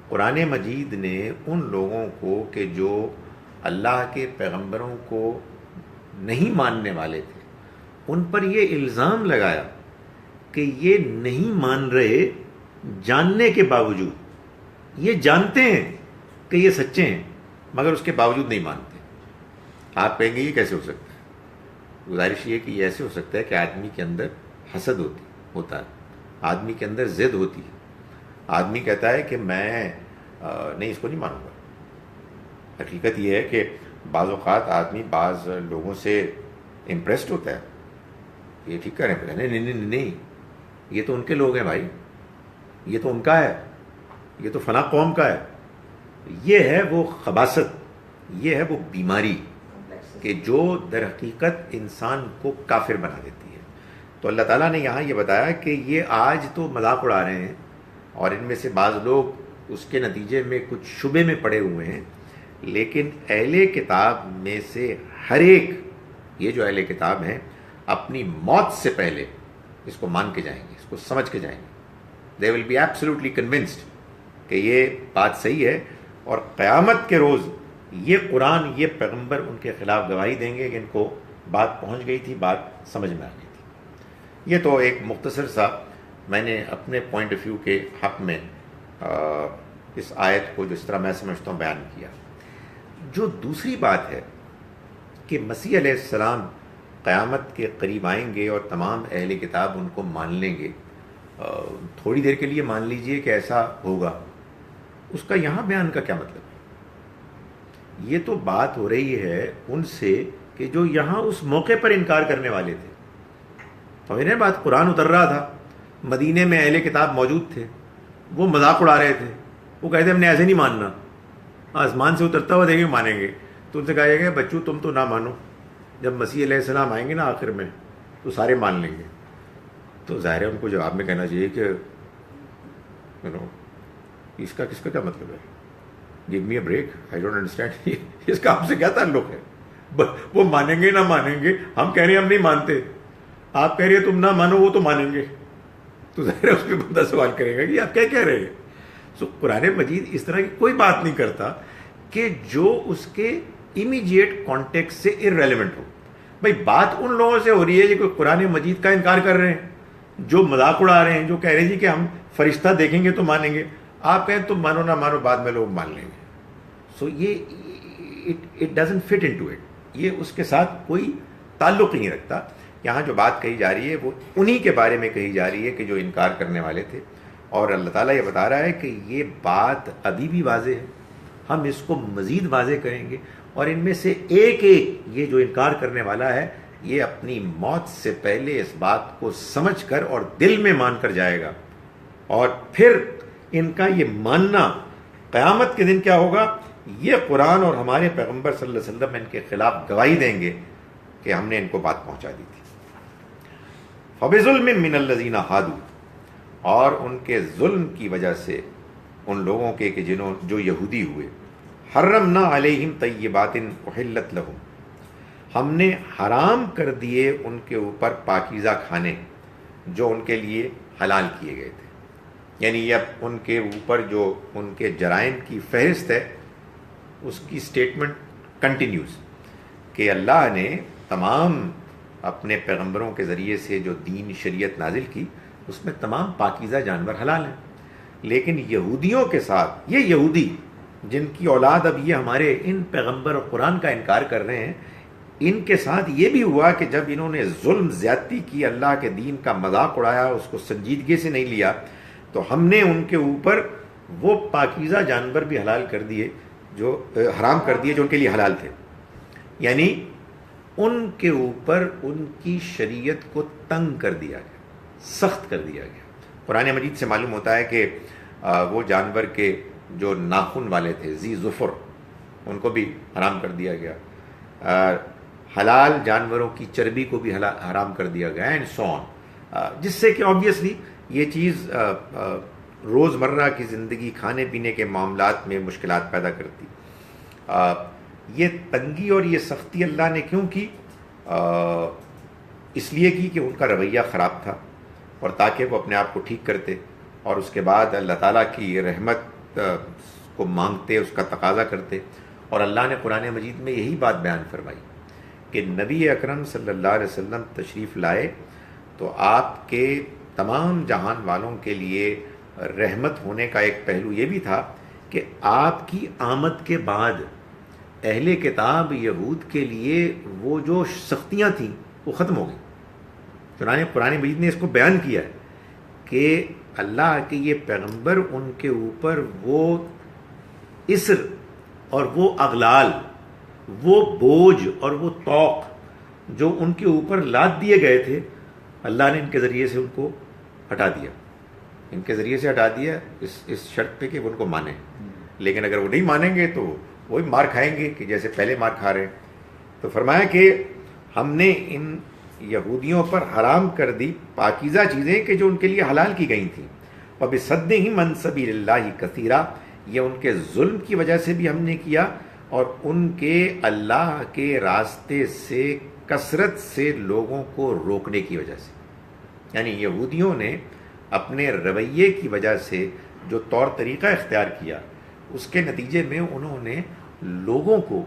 A: قرآن مجید نے ان لوگوں کو کہ جو اللہ کے پیغمبروں کو نہیں ماننے والے تھے ان پر یہ الزام لگایا کہ یہ نہیں مان رہے جاننے کے باوجود، یہ جانتے ہیں کہ یہ سچے ہیں مگر اس کے باوجود نہیں مانتے۔ آپ کہیں گے یہ کیسے ہو سکتا ہے؟ گزارش یہ کہ یہ ایسے ہو سکتا ہے کہ آدمی کے اندر حسد ہوتا ہے، آدمی کے اندر ضد ہوتی ہے، آدمی کہتا ہے کہ میں نہیں اس کو نہیں مانوں گا۔ حقیقت یہ ہے کہ بعض اوقات آدمی بعض لوگوں سے امپریسڈ ہوتا ہے، یہ ٹھیک کر رہے ہیں، نہیں یہ تو ان کے لوگ ہیں بھائی، یہ تو ان کا ہے، یہ تو فلاں قوم کا ہے، یہ ہے وہ خباثت، یہ ہے وہ بیماری کہ جو در حقیقت انسان کو کافر بنا دیتی ہے۔ تو اللہ تعالیٰ نے یہاں یہ بتایا کہ یہ آج تو مذاق اڑا رہے ہیں، اور ان میں سے بعض لوگ اس کے نتیجے میں کچھ شبے میں پڑے ہوئے ہیں، لیکن اہل کتاب میں سے ہر ایک، یہ جو اہل کتاب ہیں، اپنی موت سے پہلے اس کو مان کے جائیں گے، اس کو سمجھ کے جائیں گے۔ دے ول بی ایبسلیوٹلی کنونسڈ کہ یہ بات صحیح ہے، اور قیامت کے روز یہ قرآن، یہ پیغمبر ان کے خلاف گواہی دیں گے کہ ان کو بات پہنچ گئی تھی، بات سمجھ میں آ گئی تھی۔ یہ تو ایک مختصر سا میں نے اپنے پوائنٹ آف ویو کے حق میں اس آیت کو جس طرح میں سمجھتا ہوں بیان کیا۔ جو دوسری بات ہے کہ مسیح علیہ السلام قیامت کے قریب آئیں گے اور تمام اہل کتاب ان کو مان لیں گے، تھوڑی دیر کے لیے مان لیجئے کہ ایسا ہوگا، اس کا یہاں بیان کا کیا مطلب ہے؟ یہ تو بات ہو رہی ہے ان سے کہ جو یہاں اس موقع پر انکار کرنے والے تھے۔ تو انہیں بات قرآن اتر رہا تھا، مدینے میں اہل کتاب موجود تھے، وہ مذاق اڑا رہے تھے، وہ کہتے ہم نے ایسے نہیں ماننا، آسمان سے اترتا ہوا دیکھیں مانیں گے۔ تو ان سے کہا گیا بچوں تم تو نہ مانو، جب مسیح علیہ السلام آئیں گے نا آخر میں تو سارے مان لیں گے۔ تو ظاہر ہے ان کو جواب میں کہنا چاہیے کہ اس کا کس کا کیا مطلب ہے؟ Give me a break, I don't understand, اس کا آپ سے کیا تعلق ہے؟ وہ مانیں گے نہ مانیں گے، ہم کہہ رہے ہیں ہم نہیں مانتے، آپ کہہ رہے ہیں تم نہ مانو، وہ تو مانیں گے۔ تو ظاہر ہے اس پہ بندہ سوال کرے گا کہ آپ کیا کہہ رہے ہیں؟ سو قرآن مجید اس طرح کی کوئی بات نہیں کرتا کہ جو اس کے امیجیٹ کانٹیکس سے ارریلیونٹ ہو۔ بھائی بات ان لوگوں سے ہو رہی ہے جو قرآن مجید کا انکار کر رہے ہیں، جو مذاق اڑا رہے ہیں، جو کہہ رہے ہیں جی کہ ہم فرشتہ دیکھیں گے تو مانیں گے، آپ کہیں تم مانو نہ مانو بعد میں لوگ مان لیں گے۔ سو یہ it doesn't fit into it, یہ اس کے ساتھ کوئی تعلق ہی نہیں رکھتا۔ یہاں جو بات کہی جا رہی ہے وہ انہی کے بارے میں کہی جا رہی ہے کہ جو انکار کرنے والے تھے، اور اللہ تعالیٰ یہ بتا رہا ہے کہ یہ بات ابھی بھی واضح ہے، ہم اس کو مزید واضح کریں گے، اور ان میں سے ایک یہ جو انکار کرنے والا ہے یہ اپنی موت سے پہلے اس بات کو سمجھ کر اور دل میں مان کر جائے گا، اور پھر ان کا یہ ماننا قیامت کے دن کیا ہوگا، یہ قرآن اور ہمارے پیغمبر صلی اللہ علیہ وسلم ان کے خلاف گواہی دیں گے کہ ہم نے ان کو بات پہنچا دی تھی۔ فَبِظُلْمٍ مِّنَ الَّذِينَ هَادُوا، اور ان کے ظلم کی وجہ سے ان لوگوں کے کہ جو یہودی ہوئے، حرمنا علیہم طیبات احلت لہم، ہم نے حرام کر دیے ان کے اوپر پاکیزہ کھانے جو ان کے لیے حلال کیے گئے تھے۔ یعنی اب ان کے اوپر جو ان کے جرائم کی فہرست ہے اس کی سٹیٹمنٹ کنٹینیوز کہ اللہ نے تمام اپنے پیغمبروں کے ذریعے سے جو دین شریعت نازل کی اس میں تمام پاکیزہ جانور حلال ہیں، لیکن یہودیوں کے ساتھ، یہ یہودی جن کی اولاد اب یہ ہمارے ان پیغمبر اور قرآن کا انکار کر رہے ہیں، ان کے ساتھ یہ بھی ہوا کہ جب انہوں نے ظلم زیادتی کی، اللہ کے دین کا مذاق اڑایا، اس کو سنجیدگی سے نہیں لیا، تو ہم نے ان کے اوپر وہ پاکیزہ جانور بھی حلال کر دیے جو حرام کر دیے جو ان کے لیے حلال تھے۔ یعنی ان کے اوپر ان کی شریعت کو تنگ کر دیا گیا، سخت کر دیا گیا۔ قرآن مجید سے معلوم ہوتا ہے کہ وہ جانور کے جو ناخن والے تھے، ذی ظفر، ان کو بھی حرام کر دیا گیا، حلال جانوروں کی چربی کو بھی حرام کر دیا گیا، اینڈ سو آن، جس سے کہ آبویسلی یہ چیز روزمرہ کی زندگی، کھانے پینے کے معاملات میں مشکلات پیدا کرتی۔ یہ تنگی اور یہ سختی اللہ نے کیوں کی؟ اس لیے کی کہ ان کا رویہ خراب تھا، اور تاکہ وہ اپنے آپ کو ٹھیک کرتے اور اس کے بعد اللہ تعالیٰ کی رحمت کو مانگتے، اس کا تقاضا کرتے۔ اور اللہ نے قرآن مجید میں یہی بات بیان فرمائی کہ نبی اکرم صلی اللہ علیہ وسلم تشریف لائے تو آپ کے تمام جہان والوں کے لیے رحمت ہونے کا ایک پہلو یہ بھی تھا کہ آپ کی آمد کے بعد اہل کتاب یہود کے لیے وہ جو سختیاں تھیں وہ ختم ہو گئی۔ چنانچہ قرآن مجید نے اس کو بیان کیا ہے کہ اللہ کے یہ پیغمبر، ان کے اوپر وہ اسر اور وہ اغلال، وہ بوجھ اور وہ طوق جو ان کے اوپر لاد دیے گئے تھے، اللہ نے ان کے ذریعے سے ان کو ہٹا دیا، ان کے ذریعے سے ہٹا دیا، اس شرط پہ کہ وہ ان کو مانیں۔ لیکن اگر وہ نہیں مانیں گے تو وہی مار کھائیں گے کہ جیسے پہلے مار کھا رہے ہیں. تو فرمایا کہ ہم نے ان یہودیوں پر حرام کر دی پاکیزہ چیزیں کہ جو ان کے لیے حلال کی گئی تھیں. وَبِصَدِّهِمْ عَنْ سَبِيلِ اللَّهِ كَثِيرًا، یہ ان کے ظلم کی وجہ سے بھی ہم نے کیا اور ان کے اللہ کے راستے سے کثرت سے لوگوں کو روکنے کی وجہ سے. یعنی یہودیوں نے اپنے رویے کی وجہ سے جو طور طریقہ اختیار کیا اس کے نتیجے میں انہوں نے لوگوں کو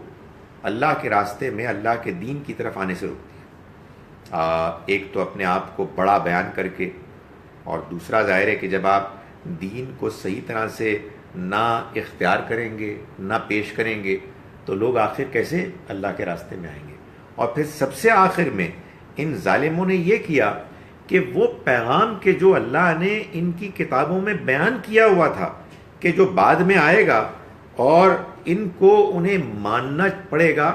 A: اللہ کے راستے میں اللہ کے دین کی طرف آنے سے روک دیا. ایک تو اپنے آپ کو بڑا بیان کر کے، اور دوسرا ظاہر ہے کہ جب آپ دین کو صحیح طرح سے نہ اختیار کریں گے نہ پیش کریں گے تو لوگ آخر کیسے اللہ کے راستے میں آئیں گے. اور پھر سب سے آخر میں ان ظالموں نے یہ کیا کہ وہ پیغام کہ جو اللہ نے ان کی کتابوں میں بیان کیا ہوا تھا کہ جو بعد میں آئے گا اور ان کو انہیں ماننا پڑے گا،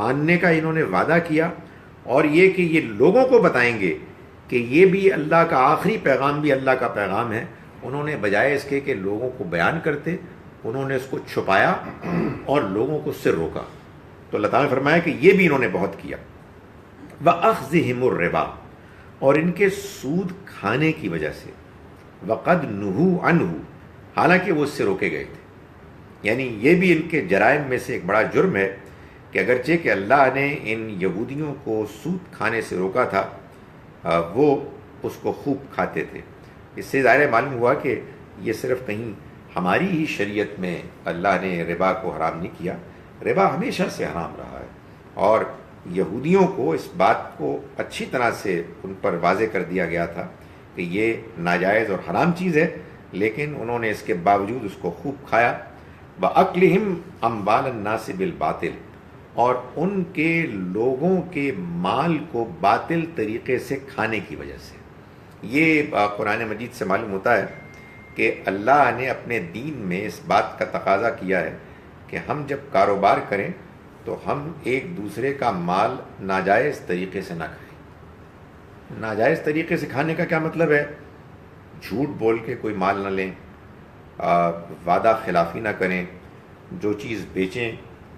A: ماننے کا انہوں نے وعدہ کیا، اور یہ کہ یہ لوگوں کو بتائیں گے کہ یہ بھی اللہ کا آخری پیغام بھی اللہ کا پیغام ہے، انہوں نے بجائے اس کے کہ لوگوں کو بیان کرتے انہوں نے اس کو چھپایا اور لوگوں کو اس سے روکا. تو اللہ تعالیٰ نے فرمایا کہ یہ بھی انہوں نے بہت کیا. وَأَخْذِهِمُ الرِّبَا، اور ان کے سود کھانے کی وجہ سے، وَقَدْ نُهُوا عَنْهُ، حالانکہ وہ اس سے روکے گئے تھے. یعنی یہ بھی ان کے جرائم میں سے ایک بڑا جرم ہے کہ اگرچہ کہ اللہ نے ان یہودیوں کو سود کھانے سے روکا تھا، وہ اس کو خوب کھاتے تھے. اس سے ظاہر معلوم ہوا کہ یہ صرف کہیں ہماری ہی شریعت میں اللہ نے ربا کو حرام نہیں کیا، ربا ہمیشہ سے حرام رہا ہے. اور یہودیوں کو اس بات کو اچھی طرح سے ان پر واضح کر دیا گیا تھا کہ یہ ناجائز اور حرام چیز ہے، لیکن انہوں نے اس کے باوجود اس کو خوب کھایا. وَأَكْلِهِمْ أَمْوَالَ النَّاسِ بِالْبَاطِلِ، اور ان کے لوگوں کے مال کو باطل طریقے سے کھانے کی وجہ سے. یہ قرآن مجید سے معلوم ہوتا ہے کہ اللہ نے اپنے دین میں اس بات کا تقاضا کیا ہے کہ ہم جب کاروبار کریں تو ہم ایک دوسرے کا مال ناجائز طریقے سے نہ کھائیں. ناجائز طریقے سے کھانے کا کیا مطلب ہے؟ جھوٹ بول کے کوئی مال نہ لیں، وعدہ خلافی نہ کریں، جو چیز بیچیں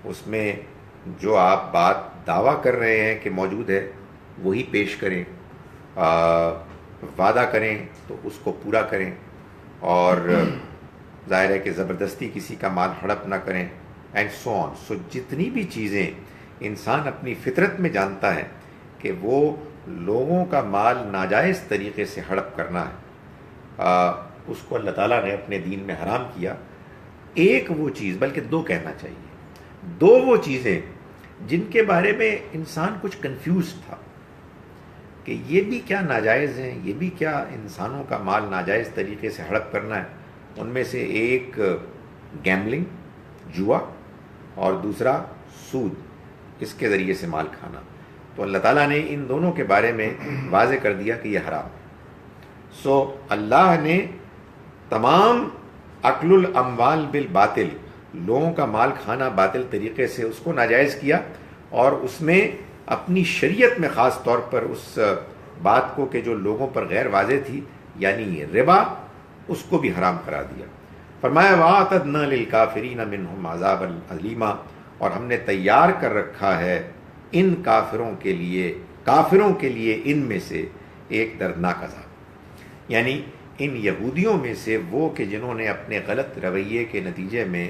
A: اس میں جو آپ بات دعویٰ کر رہے ہیں کہ موجود ہے وہی پیش کریں، وعدہ کریں تو اس کو پورا کریں، اور ظاہر ہے کہ زبردستی کسی کا مال ہڑپ نہ کریں، اینڈ سو آن. سو جتنی بھی چیزیں انسان اپنی فطرت میں جانتا ہے کہ وہ لوگوں کا مال ناجائز طریقے سے ہڑپ کرنا ہے، اس کو اللہ تعالیٰ نے اپنے دین میں حرام کیا. ایک وہ چیز، بلکہ دو کہنا چاہیے، دو وہ چیزیں جن کے بارے میں انسان کچھ کنفیوز تھا کہ یہ بھی کیا ناجائز ہیں، یہ بھی کیا انسانوں کا مال ناجائز طریقے سے ہڑپ کرنا ہے. ان میں سے ایک گیملنگ، جوا، اور دوسرا سود، اس کے ذریعے سے مال کھانا. تو اللہ تعالیٰ نے ان دونوں کے بارے میں واضح کر دیا کہ یہ حرام ہے. سو اللہ نے تمام اکل الاموال بالباطل، لوگوں کا مال کھانا باطل طریقے سے، اس کو ناجائز کیا، اور اس میں اپنی شریعت میں خاص طور پر اس بات کو کہ جو لوگوں پر غیر واضح تھی یعنی ربا، اس کو بھی حرام قرار دیا. فرمایا وَأَعْتَدْنَا لِلْكَافِرِينَ مِنْهُمْ عَذَابًا أَلِيمًا، اور ہم نے تیار کر رکھا ہے ان کافروں کے لیے ان میں سے ایک دردناک عذاب. یعنی ان یہودیوں میں سے وہ کہ جنہوں نے اپنے غلط رویے کے نتیجے میں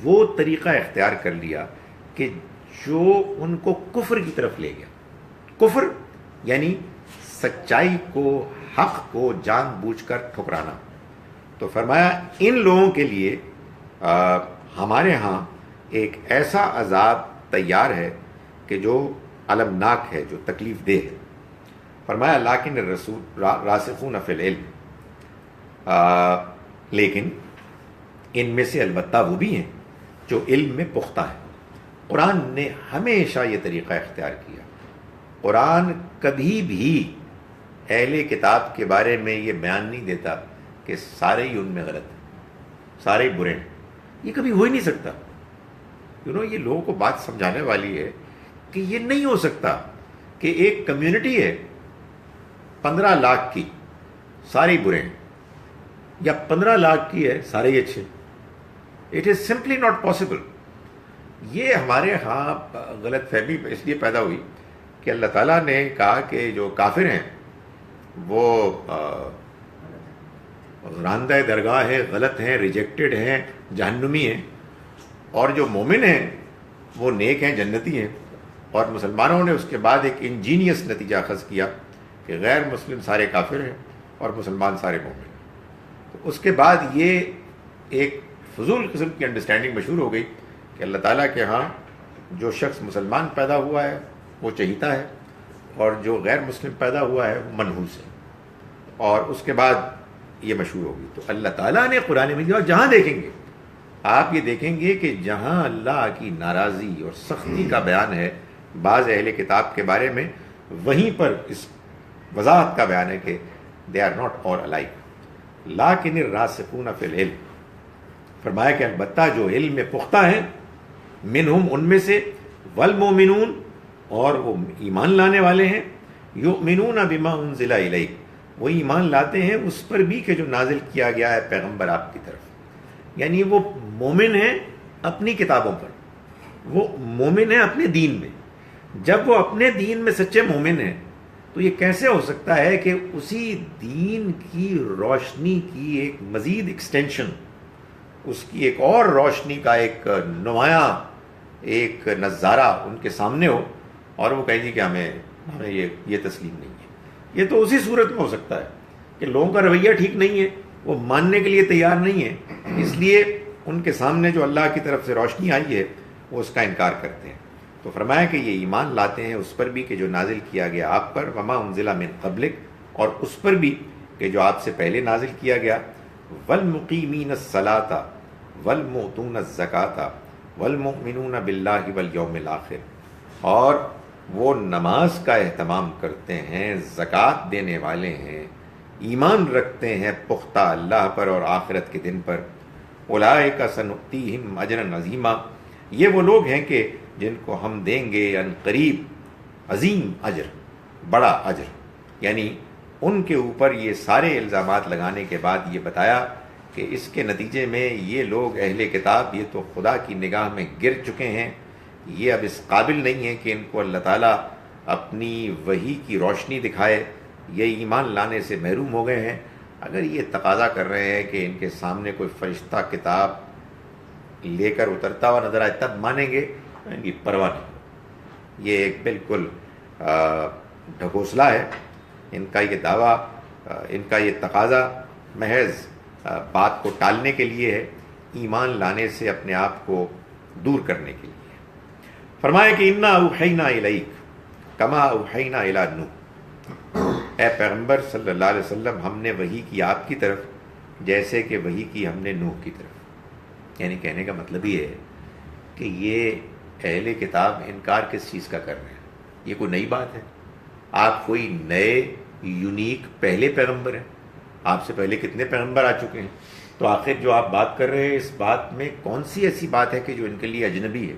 A: وہ طریقہ اختیار کر لیا کہ جو ان کو کفر کی طرف لے گیا. کفر یعنی سچائی کو، حق کو جان بوجھ کر ٹھکرانا. تو فرمایا ان لوگوں کے لیے ہمارے ہاں ایک ایسا عذاب تیار ہے کہ جو المناک ہے، جو تکلیف دہ ہے. فرمایا لیکن الرسول راسخون فی العلم، لیکن ان میں سے البتہ وہ بھی ہیں جو علم میں پختہ ہیں. قرآن نے ہمیشہ یہ طریقہ اختیار کیا. قرآن کبھی بھی اہل کتاب کے بارے میں یہ بیان نہیں دیتا کہ سارے ہی ان میں غلط ہیں، سارے ہی برے ہیں. یہ کبھی ہو ہی نہیں سکتا. یہ لوگوں کو بات سمجھانے والی ہے کہ یہ نہیں ہو سکتا کہ ایک کمیونٹی ہے 15 لاکھ کی، سارے ہی برے ہیں، یا 15 لاکھ کی ہے، سارے ہی اچھے. It is simply not possible. یہ ہمارے ہاں غلط فہمی اس لیے پیدا ہوئی کہ اللہ تعالیٰ نے کہا کہ جو کافر ہیں وہ راندہ درگاہ ہیں، غلط ہیں، ریجیکٹڈ ہیں، جہنمی ہیں، اور جو مومن ہیں وہ نیک ہیں، جنتی ہیں. اور مسلمانوں نے اس کے بعد ایک انجینئس نتیجہ اخذ کیا کہ غیر مسلم سارے کافر ہیں اور مسلمان سارے مومن ہیں. تو اس کے بعد یہ ایک فضول قسم کی انڈرسٹینڈنگ مشہور ہو گئی کہ اللہ تعالیٰ کے ہاں جو شخص مسلمان پیدا ہوا ہے وہ چہیتا ہے، اور جو غیر مسلم پیدا ہوا ہے وہ منحوس ہے. اور اس کے بعد یہ مشہور ہوگی. تو اللہ تعالیٰ نے قرآن مجید، اور جہاں دیکھیں گے آپ یہ دیکھیں گے کہ جہاں اللہ کی ناراضی اور سختی کا بیان ہے بعض اہل کتاب کے بارے میں، وہیں پر اس وضاحت کا بیان ہے کہ they are not all alike لیکن الراسخون فی العلم. فرمایا کہ البتہ جو علم میں پختہ ہیں، منہم ان میں سے، والمومنون اور وہ ایمان لانے والے ہیں، یؤمنون بما انزل الیک وہ ایمان لاتے ہیں اس پر بھی کہ جو نازل کیا گیا ہے پیغمبر آپ کی طرف. یعنی وہ مومن ہیں اپنی کتابوں پر، وہ مومن ہیں اپنے دین میں. جب وہ اپنے دین میں سچے مومن ہیں تو یہ کیسے ہو سکتا ہے کہ اسی دین کی روشنی کی ایک مزید ایکسٹینشن، اس کی ایک اور روشنی کا ایک نمایاں ایک نظارہ ان کے سامنے ہو اور وہ کہیں گے کہ ہمیں یہ تسلیم نہیں ہے. یہ تو اسی صورت میں ہو سکتا ہے کہ لوگوں کا رویہ ٹھیک نہیں ہے، وہ ماننے کے لیے تیار نہیں ہے، اس لیے ان کے سامنے جو اللہ کی طرف سے روشنی آئی ہے وہ اس کا انکار کرتے ہیں. تو فرمایا کہ یہ ایمان لاتے ہیں اس پر بھی کہ جو نازل کیا گیا آپ پر، وما انزل من قبلک اور اس پر بھی کہ جو آپ سے پہلے نازل کیا گیا، والمقیمین الصلاۃ والمؤتون الزکاۃ والمؤمنون باللہ والیوم الآخر، اور وہ نماز کا اہتمام کرتے ہیں، زکوٰۃ دینے والے ہیں، ایمان رکھتے ہیں پختہ اللہ پر اور آخرت کے دن پر. اولئک سنؤتیہم اجرا عظیما، یہ وہ لوگ ہیں کہ جن کو ہم دیں گے ان قریب عظیم اجر، بڑا اجر. یعنی ان کے اوپر یہ سارے الزامات لگانے کے بعد یہ بتایا کہ اس کے نتیجے میں یہ لوگ اہل کتاب یہ تو خدا کی نگاہ میں گر چکے ہیں، یہ اب اس قابل نہیں ہے کہ ان کو اللہ تعالیٰ اپنی وحی کی روشنی دکھائے، یہ ایمان لانے سے محروم ہو گئے ہیں. اگر یہ تقاضا کر رہے ہیں کہ ان کے سامنے کوئی فرشتہ کتاب لے کر اترتا ہوا نظر آئے تب مانیں گے، ان کی پرواہ نہیں. یہ ایک بالکل ڈھکوسلا ہے ان کا یہ دعویٰ، ان کا یہ تقاضا محض بات کو ٹالنے کے لیے ہے، ایمان لانے سے اپنے آپ کو دور کرنے کے لیے. فرمایا کہ انا اوحینا الیک کما اوحینا الی نوح، اے پیغمبر صلی اللہ علیہ وسلم ہم نے وحی کی آپ کی طرف جیسے کہ وحی کی ہم نے نوح کی طرف. یعنی کہنے کا مطلب یہ ہے کہ یہ اہل کتاب انکار کس چیز کا کر رہے ہیں؟ یہ کوئی نئی بات ہے؟ آپ کوئی نئے یونیک پہلے پیغمبر ہیں؟ آپ سے پہلے کتنے پیغمبر آ چکے ہیں. تو آخر جو آپ بات کر رہے ہیں اس بات میں کون سی ایسی بات ہے کہ جو ان کے لیے اجنبی ہے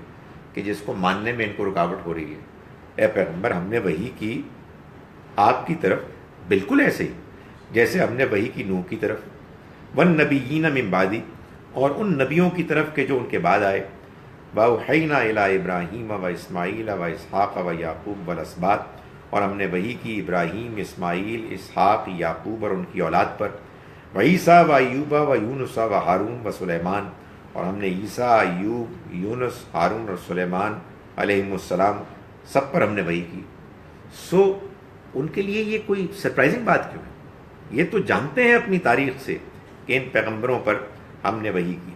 A: کہ جس کو ماننے میں ان کو رکاوٹ ہو رہی ہے؟ اے پیغمبر ہم نے وحی کی آپ کی طرف بالکل ایسے ہی جیسے ہم نے وحی کی نوح کی طرف، والنبیین من بعدی اور ان نبیوں کی طرف کہ جو ان کے بعد آئے، وَأَوْحَيْنَا إِلَىٰ إِبْرَاهِيمَ وَإِسْمَاعِيلَ وَإِسْحَاقَ وَيَعْقُوبَ وَالْأَسْبَاط، اور ہم نے وحی کی ابراہیم، اسماعیل، اسحاق، یعقوب اور ان کی اولاد پر، وعیسیٰ وایوب ویونس وہارون وسلیمان، اور ہم نے عیسیٰ، ایوب، یونس، ہارون اور سلیمان علیہم السلام سب پر ہم نے وحی کی. سو ان کے لیے یہ کوئی سرپرائزنگ بات کیوں ہے؟ یہ تو جانتے ہیں اپنی تاریخ سے کہ ان پیغمبروں پر ہم نے وحی کی.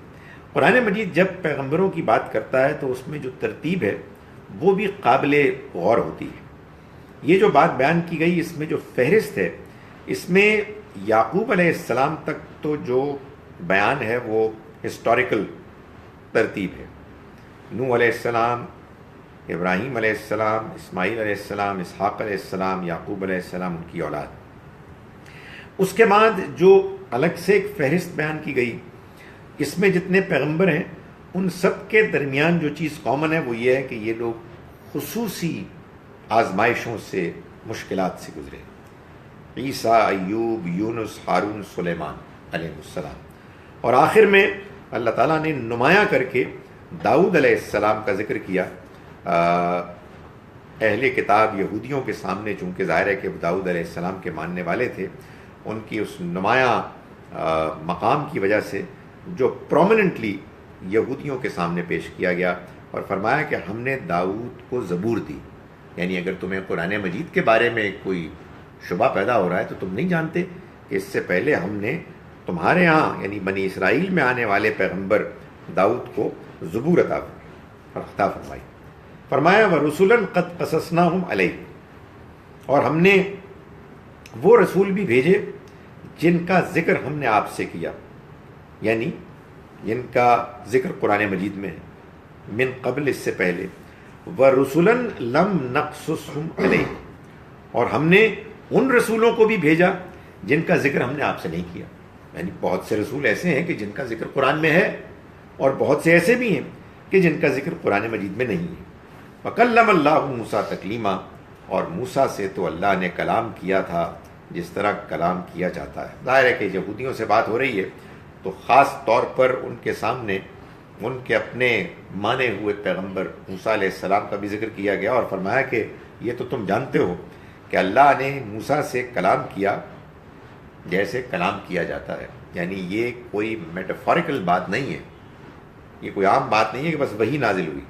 A: قرآن مجید جب پیغمبروں کی بات کرتا ہے تو اس میں جو ترتیب ہے وہ بھی قابل غور ہوتی ہے. یہ جو بات بیان کی گئی اس میں جو فہرست ہے اس میں یعقوب علیہ السلام تک تو جو بیان ہے وہ ہسٹوریکل ترتیب ہے. نوح علیہ السلام، ابراہیم علیہ السلام، اسماعیل علیہ السلام، اسحاق علیہ السلام، یعقوب علیہ السلام، ان کی اولاد. اس کے بعد جو الگ سے ایک فہرست بیان کی گئی اس میں جتنے پیغمبر ہیں ان سب کے درمیان جو چیز کامن ہے وہ یہ ہے کہ یہ لوگ خصوصی آزمائشوں سے، مشکلات سے گزرے. عیسیٰ، ایوب، یونس، ہارون، سلیمان علیہ السلام، اور آخر میں اللہ تعالیٰ نے نمایاں کر کے داؤد علیہ السلام کا ذکر کیا. اہل کتاب یہودیوں کے سامنے، چونکہ ظاہر ہے کہ داؤد علیہ السلام کے ماننے والے تھے، ان کی اس نمایاں مقام کی وجہ سے جو پرومیننٹلی یہودیوں کے سامنے پیش کیا گیا، اور فرمایا کہ ہم نے داؤد کو زبور دی. یعنی اگر تمہیں قرآن مجید کے بارے میں کوئی شبہ پیدا ہو رہا ہے تو تم نہیں جانتے کہ اس سے پہلے ہم نے تمہارے ہاں یعنی بنی اسرائیل میں آنے والے پیغمبر داؤد کو زبور عطا فرمائی. فرمایا وَرُسُلًا قَدْ قَصَصْنَاهُمْ عَلَيْكَ، اور ہم نے وہ رسول بھی بھیجے جن کا ذکر ہم نے آپ سے کیا، یعنی جن کا ذکر قرآن مجید میں ہے، من قبل، اس سے پہلے. وَرُسُلًا لَمْ نَقْصُصْهُمْ عَلَيْكَ، اور ہم نے ان رسولوں کو بھی بھیجا جن کا ذکر ہم نے آپ سے نہیں کیا. یعنی بہت سے رسول ایسے ہیں کہ جن کا ذکر قرآن میں ہے، اور بہت سے ایسے بھی ہیں کہ جن کا ذکر قرآن مجید میں نہیں ہے. وَكَلَّمَ اللَّهُ مُوسَىٰ تَكْلِيمًا، اور موسیٰ سے تو اللہ نے کلام کیا تھا جس طرح کلام کیا جاتا ہے. ظاہر ہے کہ یہودیوں سے بات ہو رہی ہے تو خاص طور پر ان کے سامنے ان کے اپنے مانے ہوئے پیغمبر موسیٰ علیہ السلام کا بھی ذکر کیا گیا، اور فرمایا کہ یہ تو تم جانتے ہو کہ اللہ نے موسیٰ سے کلام کیا جیسے کلام کیا جاتا ہے. یعنی یہ کوئی میٹافوریکل بات نہیں ہے، یہ کوئی عام بات نہیں ہے کہ بس وہی نازل ہوئی،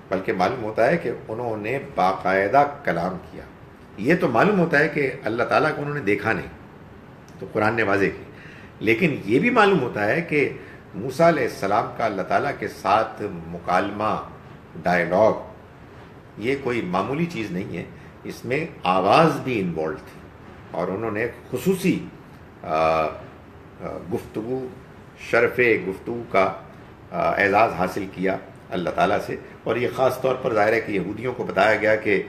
A: بلکہ معلوم ہوتا ہے کہ انہوں نے باقاعدہ کلام کیا. یہ تو معلوم ہوتا ہے کہ اللہ تعالیٰ کو انہوں نے دیکھا نہیں، تو قرآن نے واضح کی. لیکن یہ بھی معلوم ہوتا ہے کہ موسیٰ علیہ السلام کا اللہ تعالیٰ کے ساتھ مکالمہ، ڈائلاگ، یہ کوئی معمولی چیز نہیں ہے. اس میں آواز بھی انوالوڈ تھی، اور انہوں نے خصوصی گفتگو، شرف گفتگو کا اعزاز حاصل کیا اللہ تعالیٰ سے. اور یہ خاص طور پر ظاہر ہے کہ یہودیوں کو بتایا گیا کہ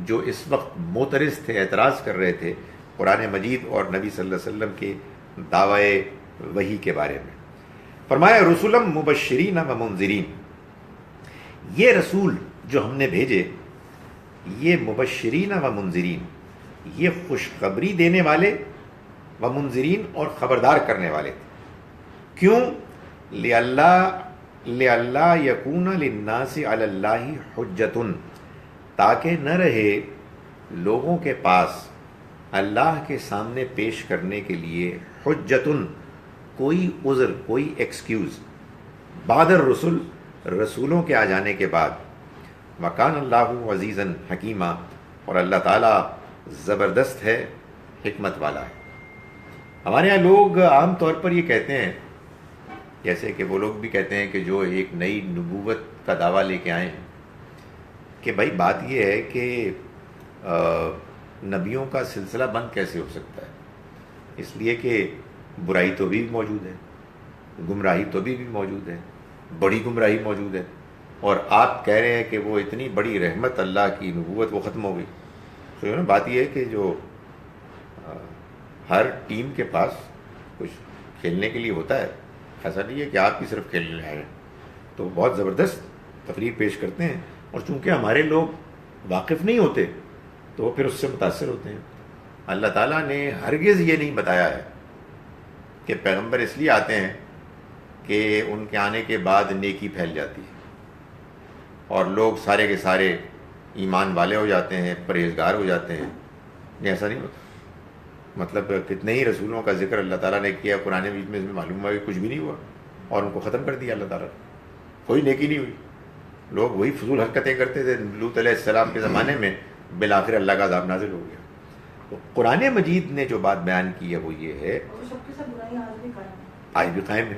A: جو اس وقت معترض تھے، اعتراض کر رہے تھے قرآن مجید اور نبی صلی اللہ علیہ وسلم کے دعوی وحی کے بارے میں. فرمایا رسولا مبشرین و منذرین، یہ رسول جو ہم نے بھیجے یہ مبشرین و منذرین، یہ خوشخبری دینے والے، و منذرین، اور خبردار کرنے والے تھے. کیوں؟ لِأَلَّا يَكُونَ لِلنَّاسِ عَلَى اللَّهِ حُجَّةٌ، تاکہ نہ رہے لوگوں کے پاس اللہ کے سامنے پیش کرنے کے لیے حجتن، کوئی عذر، کوئی ایکسکیوز، بعد الرسل، رسولوں کے آ جانے کے بعد. وَكَانَ اللَّهُ عَزِيزًا حَكِيمًا، اور اللہ تعالیٰ زبردست ہے، حکمت والا ہے. ہمارے یہاں لوگ عام طور پر یہ کہتے ہیں، جیسے کہ وہ لوگ بھی کہتے ہیں کہ جو ایک نئی نبوت کا دعویٰ لے کے آئے ہیں، کہ بھائی بات یہ ہے کہ نبیوں کا سلسلہ بند کیسے ہو سکتا ہے؟ اس لیے کہ برائی تو بھی موجود ہے، گمراہی تو بھی موجود ہے، بڑی گمراہی موجود ہے، اور آپ کہہ رہے ہیں کہ وہ اتنی بڑی رحمت اللہ کی نبوت وہ ختم ہو گئی. تو بات یہ ہے کہ جو ہر ٹیم کے پاس کچھ کھیلنے کے لیے ہوتا ہے، ایسا نہیں ہے کہ آپ بھی صرف کھیلنے آئے ہیں. تو بہت زبردست تقریر پیش کرتے ہیں، اور چونکہ ہمارے لوگ واقف نہیں ہوتے تو وہ پھر اس سے متاثر ہوتے ہیں. اللہ تعالیٰ نے ہرگز یہ نہیں بتایا ہے کہ پیغمبر اس لیے آتے ہیں کہ ان کے آنے کے بعد نیکی پھیل جاتی ہے اور لوگ سارے کے سارے ایمان والے ہو جاتے ہیں، پرہیزگار ہو جاتے ہیں. یہ ایسا نہیں ہوتا. مطلب کتنے ہی رسولوں کا ذکر اللہ تعالیٰ نے کیا قرآن مجید میں، اس میں معلوم ہوا کہ کچھ بھی نہیں ہوا اور ان کو ختم کر دیا اللہ تعالیٰ نے. کوئی نیکی نہیں ہوئی. لوگ وہی فضول حرکتیں کرتے تھے. لوط علیہ السلام کے زمانے میں بالآخر اللہ کا عذاب نازل ہو گیا. تو قرآن مجید نے جو بات بیان کی ہے وہ یہ ہے، آج بھی قائم ہے.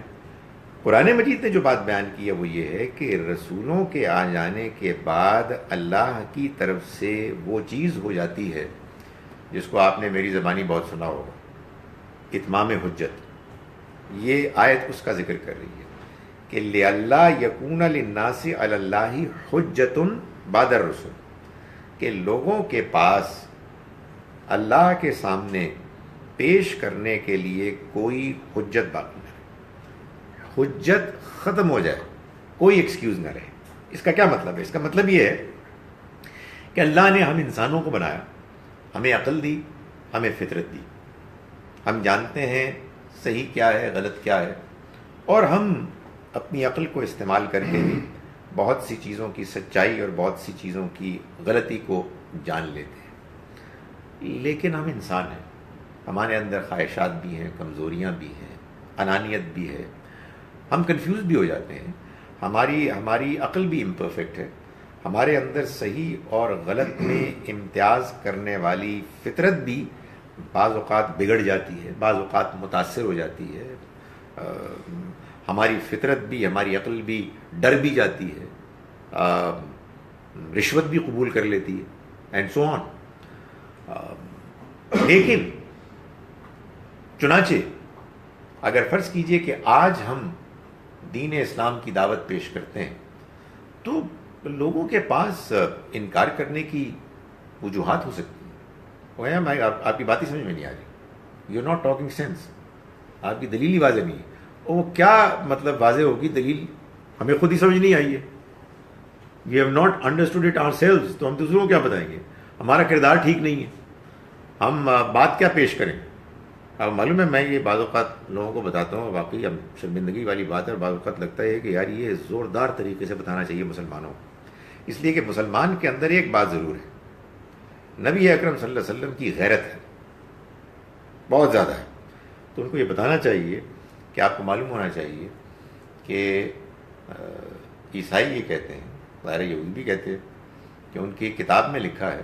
A: قرآن مجید نے جو بات بیان کی ہے وہ یہ ہے کہ رسولوں کے آ جانے کے بعد اللہ کی طرف سے وہ چیز ہو جاتی ہے جس کو آپ نے میری زبانی بہت سنا ہوگا، اتمام حجت. یہ آیت اس کا ذکر کر رہی ہے کہ لِأَلَّا يَكُونَ لِلنَّاسِ عَلَى اللَّهِ حُجَّةٌ بَعْدَ الرُّسُلِ، کہ لوگوں کے پاس اللہ کے سامنے پیش کرنے کے لیے کوئی حجت باقی نہ رہے، حجت ختم ہو جائے، کوئی ایکسکیوز نہ رہے. اس کا کیا مطلب ہے؟ اس کا مطلب یہ ہے کہ اللہ نے ہم انسانوں کو بنایا، ہمیں عقل دی، ہمیں فطرت دی، ہم جانتے ہیں صحیح کیا ہے غلط کیا ہے، اور ہم اپنی عقل کو استعمال کر کے بھی بہت سی چیزوں کی سچائی اور بہت سی چیزوں کی غلطی کو جان لیتے ہیں، لیکن ہم انسان ہیں، ہمارے اندر خواہشات بھی ہیں، کمزوریاں بھی ہیں، انانیت بھی ہے، ہم کنفیوز بھی ہو جاتے ہیں، ہماری عقل بھی امپرفیکٹ ہے، ہمارے اندر صحیح اور غلط میں امتیاز کرنے والی فطرت بھی بعض اوقات بگڑ جاتی ہے، بعض اوقات متاثر ہو جاتی ہے، ہماری فطرت بھی، ہماری عقل بھی ڈر بھی جاتی ہے، رشوت بھی قبول کر لیتی ہے، اینڈ سو آن. لیکن چنانچہ اگر فرض کیجئے کہ آج ہم دین اسلام کی دعوت پیش کرتے ہیں تو لوگوں کے پاس انکار کرنے کی وجوہات ہو سکتی ہیں. میں آپ کی بات ہی سمجھ میں نہیں آ رہی. You are not talking sense. آپ کی دلیل ہی واضح نہیں ہے. وہ کیا مطلب واضح ہوگی دلیل؟ ہمیں خود ہی سمجھ نہیں آئی ہے. We have not understood it ourselves. تو ہم دوسروں کو کیا بتائیں گے؟ ہمارا کردار ٹھیک نہیں ہے، ہم بات کیا پیش کریں؟ اب معلوم ہے، میں یہ بعض اوقات لوگوں کو بتاتا ہوں، واقعی اب شرمندگی والی بات ہے، اور بعض اوقات لگتا ہے کہ یار یہ زوردار طریقے سے بتانا چاہیے مسلمانوں کو، اس لیے کہ مسلمان کے اندر ایک بات ضرور ہے، نبی اکرم صلی اللہ علیہ وسلم کی غیرت ہے، بہت زیادہ ہے. تو ان کو یہ بتانا چاہیے کہ آپ کو معلوم ہونا چاہیے کہ عیسائی یہ کہتے ہیں، ظاہر یہودی بھی کہتے ہیں کہ ان کی کتاب میں لکھا ہے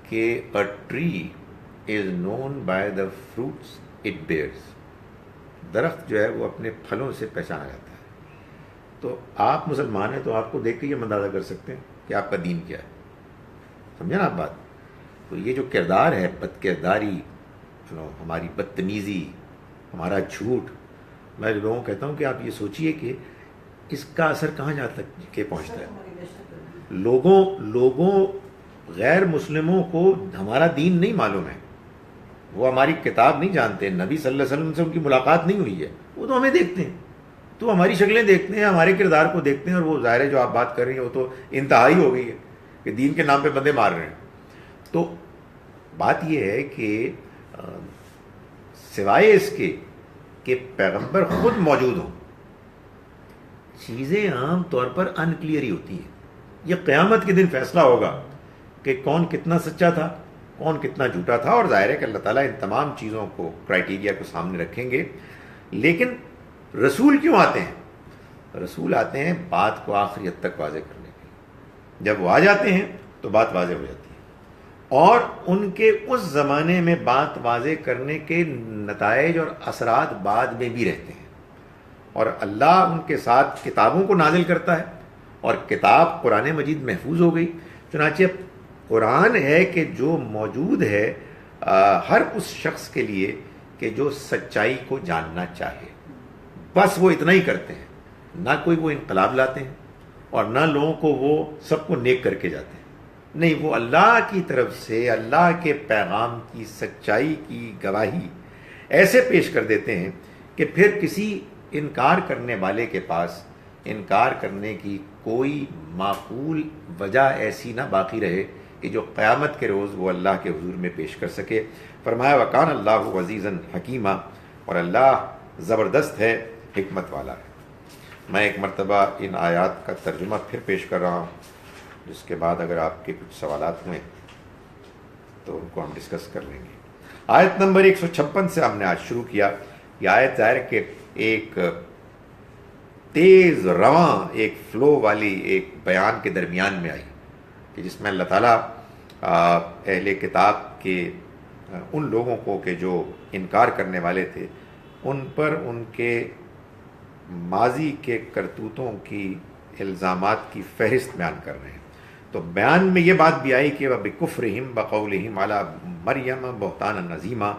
A: کہ a tree is known by the fruits it bears. درخت جو ہے وہ اپنے پھلوں سے پہچانا جاتا ہے. تو آپ مسلمان ہیں تو آپ کو دیکھ کے یہ اندازہ کر سکتے ہیں کہ آپ کا دین کیا ہے. سمجھا نا آپ بات؟ تو یہ جو کردار ہے، بد کرداری، ہماری بدتمیزی، ہمارا جھوٹ، میں لوگوں کو کہتا ہوں کہ آپ یہ سوچئے کہ اس کا اثر کہاں جا تک کے پہنچتا ہے. لوگوں غیر مسلموں کو ہمارا دین نہیں معلوم ہے، وہ ہماری کتاب نہیں جانتے، نبی صلی اللہ علیہ وسلم سے ان کی ملاقات نہیں ہوئی ہے، وہ تو ہمیں دیکھتے ہیں، تو ہماری شکلیں دیکھتے ہیں، ہمارے کردار کو دیکھتے ہیں، اور وہ ظاہر ہے جو آپ بات کر رہی ہیں وہ تو انتہائی ہو گئی ہے کہ دین کے نام پہ بندے مار رہے ہیں. تو بات یہ ہے کہ سوائے اس کے کہ پیغمبر خود موجود ہوں، چیزیں عام طور پر ان کلیئر ہی ہوتی ہیں. یہ قیامت کے دن فیصلہ ہوگا کہ کون کتنا سچا تھا، کون کتنا جھوٹا تھا، اور ظاہر ہے کہ اللہ تعالیٰ ان تمام چیزوں کو، کرائٹیریا کو سامنے رکھیں گے. لیکن رسول کیوں آتے ہیں؟ رسول آتے ہیں بات کو آخری حد تک واضح کرنے کے لیے. جب وہ آ جاتے ہیں تو بات واضح ہو جاتی ہے، اور ان کے اس زمانے میں بات واضح کرنے کے نتائج اور اثرات بعد میں بھی رہتے ہیں. اور اللہ ان کے ساتھ کتابوں کو نازل کرتا ہے، اور کتاب قرآن مجید محفوظ ہو گئی. چنانچہ قرآن ہے کہ جو موجود ہے ہر اس شخص کے لیے کہ جو سچائی کو جاننا چاہے. بس وہ اتنا ہی کرتے ہیں، نہ کوئی وہ انقلاب لاتے ہیں، اور نہ لوگوں کو وہ سب کو نیک کر کے جاتے ہیں. نہیں، وہ اللہ کی طرف سے اللہ کے پیغام کی سچائی کی گواہی ایسے پیش کر دیتے ہیں کہ پھر کسی انکار کرنے والے کے پاس انکار کرنے کی کوئی معقول وجہ ایسی نہ باقی رہے کہ جو قیامت کے روز وہ اللہ کے حضور میں پیش کر سکے. فرمایا وکان اللہ عزیزا حکیما، اور اللہ زبردست ہے، حکمت والا ہے. میں ایک مرتبہ ان آیات کا ترجمہ پھر پیش کر رہا ہوں، جس کے بعد اگر آپ کے کچھ سوالات ہوئے تو ان کو ہم ڈسکس کر لیں گے. آیت نمبر 156 سے ہم نے آج شروع کیا. یہ آیت ظاہر کہ ایک تیز رواں، ایک فلو والی ایک بیان کے درمیان میں آئی، کہ جس میں اللہ تعالیٰ اہل کتاب کے ان لوگوں کو کہ جو انکار کرنے والے تھے ان پر ان کے ماضی کے کرتوتوں کی الزامات کی فہرست بیان کر رہے ہیں. تو بیان میں یہ بات بھی آئی کہ بِكُفْرِهِمْ بِقَوْلِهِمْ عَلَى مَرْيَمَ بُهْتَانًا عَظِيمًا،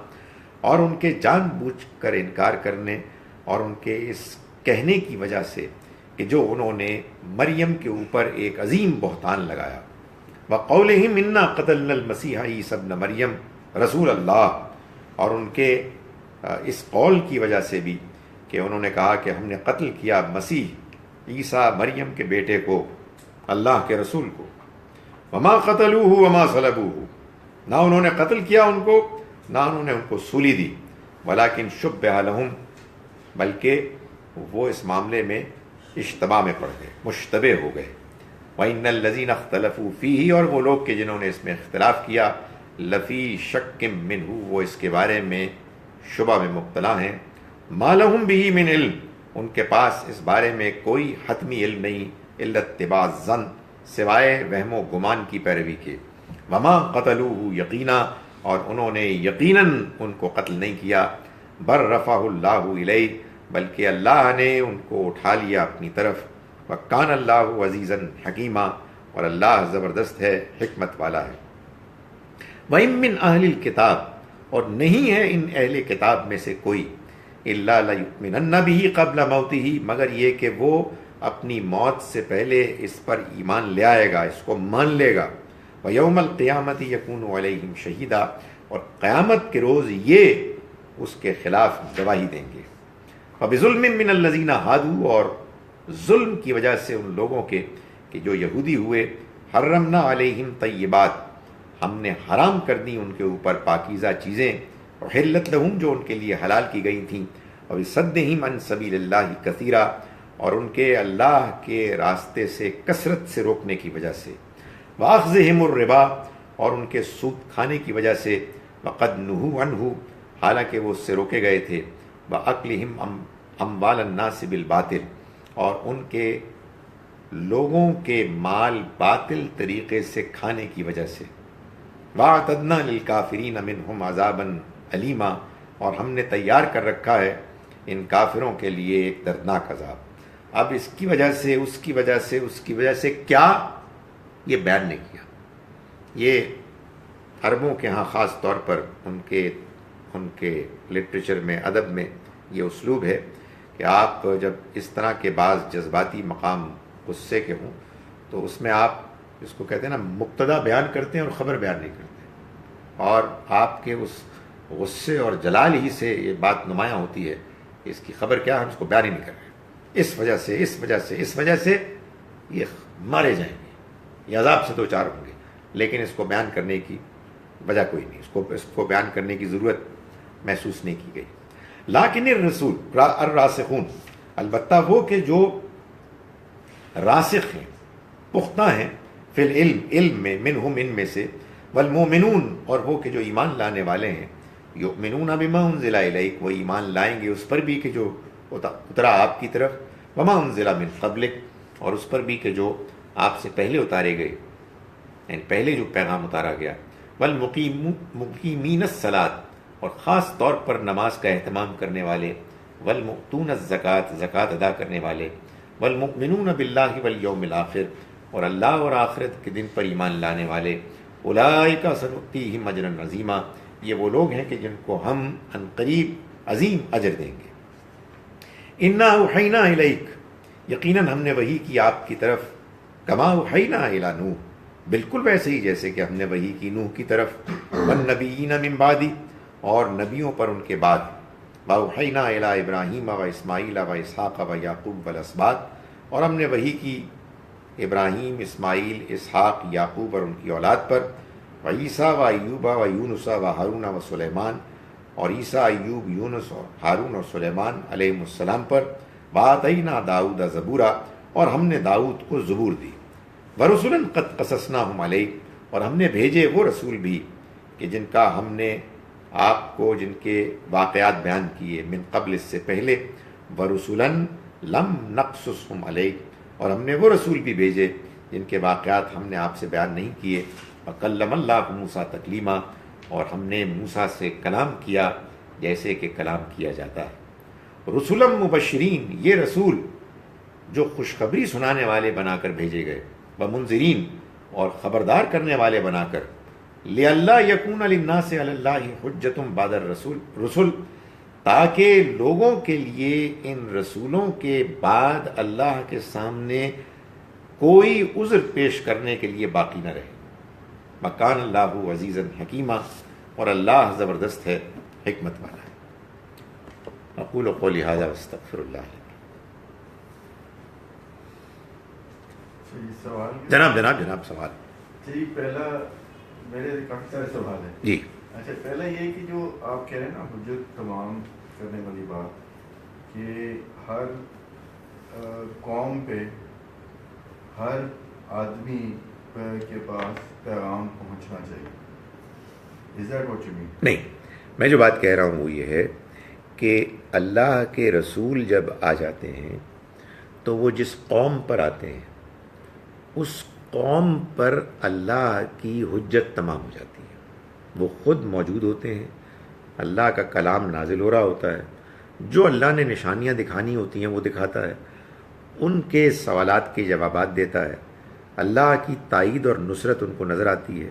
A: اور ان کے جان بوجھ کر انکار کرنے اور ان کے اس کہنے کی وجہ سے کہ جو انہوں نے مریم کے اوپر ایک عظیم بہتان لگایا. وَقَوْلِهِمْ إِنَّا قَتَلْنَا الْمَسِيحَ عِيسَى ابْنَ مَرْيَمَ رسول اللہ، اور ان کے اس قول کی وجہ سے بھی کہ انہوں نے کہا کہ ہم نے قتل کیا مسیح عیسیٰ مریم کے بیٹے کو، اللہ کے رسول کو. وما قتلوه وما صلبوه، نہ انہوں نے قتل کیا ان کو، نہ انہوں نے ان کو سولی دی. ولکن شبہ لہم، بلکہ وہ اس معاملے میں اشتباہ میں پڑ گئے، مشتبہ ہو گئے۔ وَإِنَّ الَّذِينَ اخْتَلَفُوا فِيهِ، اور وہ لوگ کہ جنہوں نے اس میں اختلاف کیا، لفی شک منہ، وہ اس کے بارے میں شبہ میں مبتلا ہیں۔ ما لہم بہ من علم، ان کے پاس اس بارے میں کوئی حتمی علم نہیں، الا اتباع الظن، سوائے وہم و گمان کی پیروی کے۔ وما قتلوہ یقینا، اور انہوں نے یقیناً ان کو قتل نہیں کیا، بر رفعہ اللہ الیہ، بلکہ اللہ نے ان کو اٹھا لیا اپنی طرف۔ وکان اللہ عزیزا حکیما، اور اللہ زبردست ہے، حکمت والا ہے۔ وَإِن مِّنْ أَهْلِ الْكِتَابِ، اور نہیں ہے ان اہل کتاب میں سے کوئی، إِلَّا لَيُؤْمِنَنَّ بِهِ قَبْلَ مَوْتِهِ، مگر یہ کہ وہ اپنی موت سے پہلے اس پر ایمان لے آئے گا، اس کو مان لے گا۔ وَيَوْمَ الْقِيَامَةِ يَكُونُ عَلَيْهِمْ شَهِيدًا، اور قیامت کے روز یہ اس کے خلاف گواہی دیں گے۔ وَبِظُلْمٍ مِّنَ الَّذِينَ هَادُوا، اور ظلم کی وجہ سے ان لوگوں کے کہ جو یہودی ہوئے، حرمنا علیہم طیبات، ہم نے حرام کر دی ان کے اوپر پاکیزہ چیزیں، وحلت لہم، جو ان کے لیے حلال کی گئی تھیں، وبصدہم عن سبیل اللہ کثیرا، اور ان کے اللہ کے راستے سے کثرت سے روکنے کی وجہ سے، واخذہم الربا، اور ان کے سود کھانے کی وجہ سے، وقد نہوا عنہ، حالانکہ وہ اس سے روکے گئے تھے، واکلہم اموال الناس بالباطل، اور ان کے لوگوں کے مال باطل طریقے سے کھانے کی وجہ سے، وَأَعْتَدْنَا لِلْكَافِرِينَ مِنْهُمْ عَذَابًا أَلِيمًا، اور ہم نے تیار کر رکھا ہے ان کافروں کے لیے ایک دردناک عذاب۔ اب اس کی وجہ سے، اس کی وجہ سے، اس کی وجہ سے کیا، یہ بیان نہیں کیا۔ یہ عربوں کے ہاں خاص طور پر ان کے لٹریچر میں، ادب میں یہ اسلوب ہے کہ آپ جب اس طرح کے بعض جذباتی مقام غصے کے ہوں تو اس میں آپ اس کو کہتے ہیں نا مبتدا بیان کرتے ہیں اور خبر بیان نہیں کرتے، اور آپ کے اس غصے اور جلال ہی سے یہ بات نمایاں ہوتی ہے کہ اس کی خبر کیا، ہم اس کو بیان ہی نہیں کر رہے، اس وجہ سے، اس وجہ سے، اس وجہ سے یہ مارے جائیں گے، یہ عذاب سے دو چار ہوں گے، لیکن اس کو بیان کرنے کی وجہ کوئی نہیں، اس کو بیان کرنے کی ضرورت محسوس نہیں کی گئی۔ لیکن الرسول الراسخون، البتہ وہ کہ جو راسخ ہیں، پختہ ہیں، فی العلم، علم میں، منہم، ان میں سے، والمومنون، اور وہ کہ جو ایمان لانے والے ہیں، یؤمنون بما انزل الیک، وہ ایمان لائیں گے اس پر بھی کہ جو اترا آپ کی طرف، وما انزل من قبلک، اور اس پر بھی کہ جو آپ سے پہلے اتارے گئے، یعنی پہلے جو پیغام اتارا گیا، والمقیمین الصلاۃ، اور خاص طور پر نماز کا اہتمام کرنے والے، والمؤتون الزکوٰۃ، زکوٰۃ ادا کرنے والے، والمؤمنون باللہ والیوم الآخر، اور اللہ اور آخرت کے دن پر ایمان لانے والے، اولئک سنؤتیہم اجرا عظیما، یہ وہ لوگ ہیں کہ جن کو ہم عن قریب عظیم اجر دیں گے۔ انا اوحینا الیک، یقیناً ہم نے وحی کی آپ کی طرف، کما اوحینا الی نوح، بالکل ویسے ہی جیسے کہ ہم نے وحی کی نوح کی طرف، والنبیین من بعدی، اور نبیوں پر ان کے بعد، واوحینا الی ابراہیم و اسماعیل و اسحاق و یعقوب والاسباط، اور ہم نے وحی کی ابراہیم، اسماعیل، اسحاق، یعقوب اور ان کی اولاد پر، و عیسیٰ و ایوب و یونس و ہارون و سلیمان، اور عیسیٰ، ایوب، یونس اور ہارون اور سلیمان علیہ السلام پر، وآتینا داؤد زبورا، اور ہم نے داؤد کو زبور دی، ورسلا قد قصصناہم علیک، اور ہم نے بھیجے وہ رسول بھی کہ جن کا ہم نے آپ کو جن کے واقعات بیان کیے، من قبل، اس سے پہلے، ورسلا لم نقصصہم علیک، اور ہم نے وہ رسول بھی بھیجے جن کے واقعات ہم نے آپ سے بیان نہیں کیے، وکلم اللہ موسیٰ تکلیما، اور ہم نے موسیٰ سے کلام کیا جیسے کہ کلام کیا جاتا ہے۔ رسولا مبشرین، یہ رسول جو خوشخبری سنانے والے بنا کر بھیجے گئے، ومنذرین، اور خبردار کرنے والے بنا کر، لئلا یکون للناس علی اللہ حجۃ بعد الرسل، تاکہ لوگوں کے لیے ان رسولوں کے بعد اللہ کے سامنے کوئی عذر پیش کرنے کے لیے باقی نہ رہے۔ مکان اللہ عزیزا حکیما، اور اللہ زبردست ہے، حکمت والا ہے۔ اقول قولی ھذا واستغفر اللہ۔ جناب سوال
B: جی، پہلا میرے کافی سارے سوال ہیں
A: جی۔
B: اچھا، پہلا یہ کہ جو آپ کہہ رہے ہیں نا حجت تمام کرنے والی بات، کہ ہر قوم پہ ہر آدمی کے پاس پیغام پہنچنا چاہیے. Is that what you mean?
A: نہیں، میں جو بات کہہ رہا ہوں وہ یہ ہے کہ اللہ کے رسول جب آ جاتے ہیں تو وہ جس قوم پر آتے ہیں اس قوم پر اللہ کی حجت تمام ہو جاتی ہے. وہ خود موجود ہوتے ہیں، اللہ کا کلام نازل ہو رہا ہوتا ہے، جو اللہ نے نشانیاں دکھانی ہوتی ہیں وہ دکھاتا ہے، ان کے سوالات کے جوابات دیتا ہے، اللہ کی تائید اور نصرت ان کو نظر آتی ہے،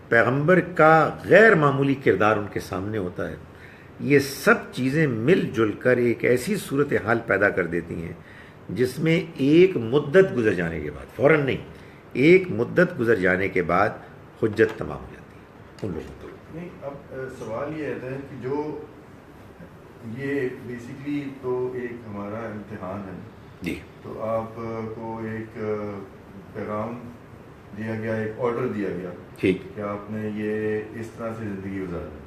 A: پیغمبر کا غیر معمولی کردار ان کے سامنے ہوتا ہے. یہ سب چیزیں مل جل کر ایک ایسی صورتحال پیدا کر دیتی ہیں جس میں ایک مدت گزر جانے کے بعد، فوراً نہیں، ایک مدت گزر جانے کے بعد حجت تمام ہو جاتی ہے ان لوگوں کو.
B: نہیں، اب سوال یہ ہے کہ جو یہ بیسیکلی تو ایک ہمارا امتحان ہے
A: جی،
B: تو آپ کو ایک پیغام دیا گیا، ایک آرڈر دیا گیا
A: ٹھیک،
B: کہ آپ نے یہ اس طرح سے زندگی گزارنا،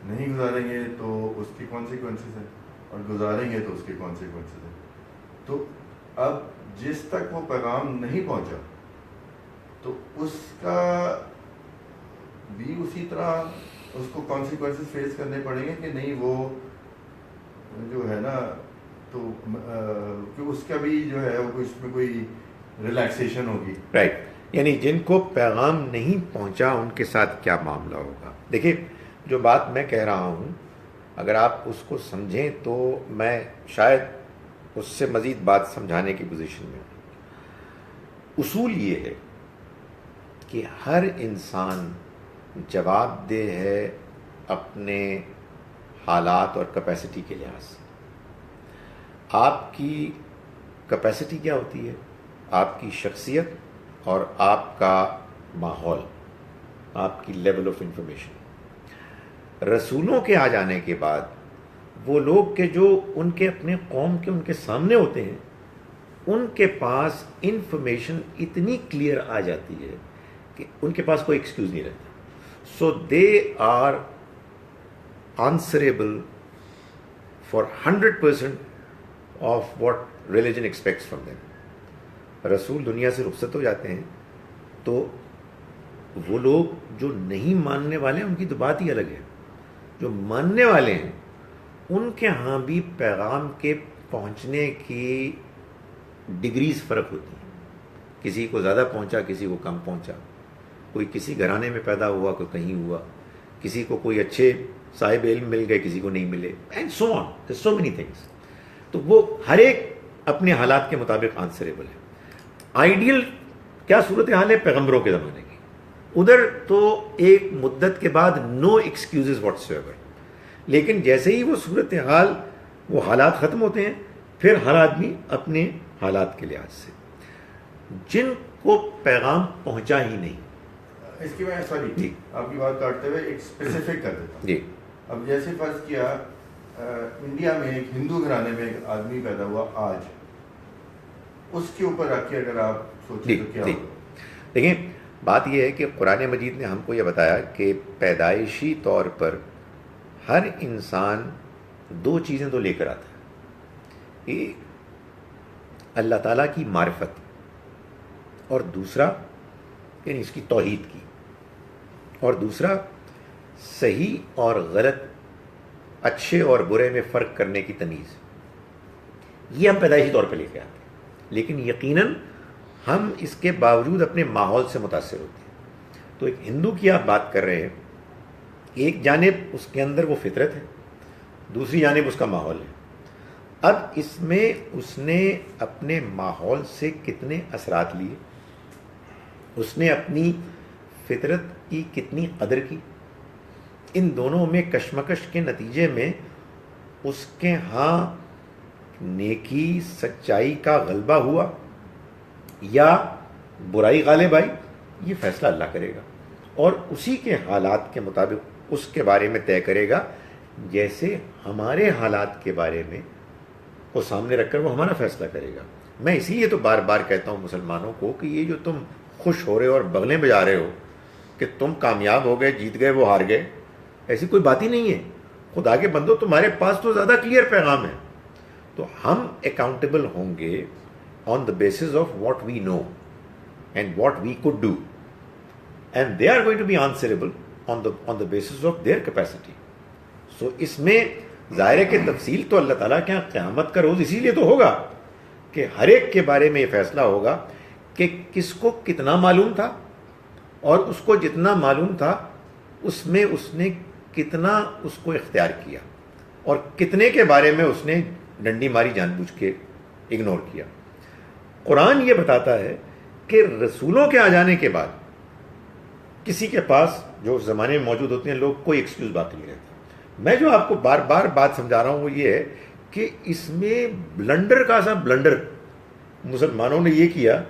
B: نہیں گزاریں گے تو اس کے کانسیکوینسز ہیں، اور گزاریں گے تو اس کے کانسیکوینسز ہیں. تو اب جس تک وہ پیغام نہیں پہنچا تو اس کا بھی اسی طرح اس کو کانسیکوینسز فیس کرنے پڑیں گے کہ نہیں، وہ جو ہے نا تو کہ اس کا بھی جو ہے وہ اس میں کوئی ریلیکسیشن ہوگی.
A: رائٹ. یعنی جن کو پیغام نہیں پہنچا ان کے ساتھ کیا معاملہ ہوگا. دیکھیے، جو بات میں کہہ رہا ہوں اگر آپ اس کو سمجھیں تو میں شاید اس سے مزید بات سمجھانے کی پوزیشن میں ہوں. اصول یہ ہے کہ ہر انسان جواب دہ ہے اپنے حالات اور کیپیسٹی کے لحاظ سے. آپ کی کیپیسٹی کیا ہوتی ہے؟ آپ کی شخصیت اور آپ کا ماحول، آپ کی لیول آف انفارمیشن. رسولوں کے آ جانے کے بعد وہ لوگ کہ جو ان کے اپنے قوم کے ان کے سامنے ہوتے ہیں ان کے پاس انفارمیشن اتنی کلیئر آ جاتی ہے کہ ان کے پاس کوئی ایکسکیوز نہیں رہتا. So they are answerable for 100% of what religion expects from them. رسول دنیا سے رخصت ہو جاتے ہیں تو وہ لوگ جو نہیں ماننے والے ہیں ان کی تو بات ہی الگ ہے. جو ماننے والے ہیں ان کے ہاں بھی پیغام کے پہنچنے کی ڈگریز فرق ہوتی ہیں. کسی کو زیادہ پہنچا، کسی کو کم پہنچا، کوئی کسی گھرانے میں پیدا ہوا، کوئی کہیں ہوا، کسی کو کوئی اچھے صاحب علم مل گئے، کسی کو نہیں ملے، and so on, so many things. تو وہ ہر ایک اپنے حالات کے مطابق آنسریبل ہے. آئیڈیل کیا صورتحال ہے پیغمبروں کے زمانے کی؟ ادھر تو ایک مدت کے بعد نو ایکسکیوزز واٹس ایور. لیکن جیسے ہی وہ صورتحال، وہ حالات ختم ہوتے ہیں، پھر ہر آدمی اپنے حالات کے لحاظ سے. جن کو پیغام پہنچا ہی نہیں،
B: اس کی میں سوری
A: جی
B: آپ کی بات کاٹتے ہوئے ایک اسپیسیفک کر دیتا ہوں.
A: جی.
B: اب جیسے فرض کیا انڈیا میں ایک ہندو گھرانے میں ایک آدمی پیدا ہوا آج، اس کے اوپر رکھ کے اگر آپ سوچیں تو کیا ہوگا؟
A: دیکھیں، بات یہ ہے کہ قرآن مجید نے ہم کو یہ بتایا کہ پیدائشی طور پر ہر انسان دو چیزیں تو لے کر آتا ہے. ایک اللہ تعالیٰ کی معرفت، اور دوسرا یعنی اس کی توحید کی، اور دوسرا صحیح اور غلط، اچھے اور برے میں فرق کرنے کی تمیز. یہ ہم پیدائشی طور پہ لے کے آتے ہیں. لیکن یقیناً ہم اس کے باوجود اپنے ماحول سے متاثر ہوتے ہیں. تو ایک ہندو کی آپ بات کر رہے ہیں، ایک جانب اس کے اندر وہ فطرت ہے، دوسری جانب اس کا ماحول ہے. اب اس میں اس نے اپنے ماحول سے کتنے اثرات لیے، اس نے اپنی فطرت کی کتنی قدر کی، ان دونوں میں کشمکش کے نتیجے میں اس کے ہاں نیکی سچائی کا غلبہ ہوا یا برائی غالب آئی، یہ فیصلہ اللہ کرے گا، اور اسی کے حالات کے مطابق اس کے بارے میں طے کرے گا، جیسے ہمارے حالات کے بارے میں وہ سامنے رکھ کر وہ ہمارا فیصلہ کرے گا. میں اسی لیے تو بار بار کہتا ہوں مسلمانوں کو کہ یہ جو تم خوش ہو رہے ہو اور بغلیں بجا رہے ہو کہ تم کامیاب ہو گئے، جیت گئے، وہ ہار گئے، ایسی کوئی بات ہی نہیں ہے. خدا کے بندو، تمہارے پاس تو زیادہ کلیئر پیغام ہے. تو ہم اکاؤنٹیبل ہوں گے on the basis of what we know and what we could do, and they are going to be answerable on the basis of their capacity. So اس میں ظاہر ہے کہ تفصیل تو اللہ تعالیٰ کے یہاں قیامت کا روز اسی لیے تو ہوگا کہ ہر ایک کے بارے میں یہ فیصلہ ہوگا کہ کس کو کتنا معلوم تھا، اور اس کو جتنا معلوم تھا اس میں اس نے کتنا اس کو اختیار کیا، اور کتنے کے بارے میں اس نے ڈنڈی ماری جان بوجھ کے اگنور کیا. قرآن یہ بتاتا ہے کہ رسولوں کے آ جانے کے بعد کسی کے پاس جو اس زمانے میں موجود ہوتے ہیں لوگ کوئی ایکسکیوز باقی نہیں رہتا. میں جو آپ کو بار بار بات سمجھا رہا ہوں وہ یہ ہے کہ اس میں بلنڈر کا سا بلنڈر مسلمانوں نے یہ کیا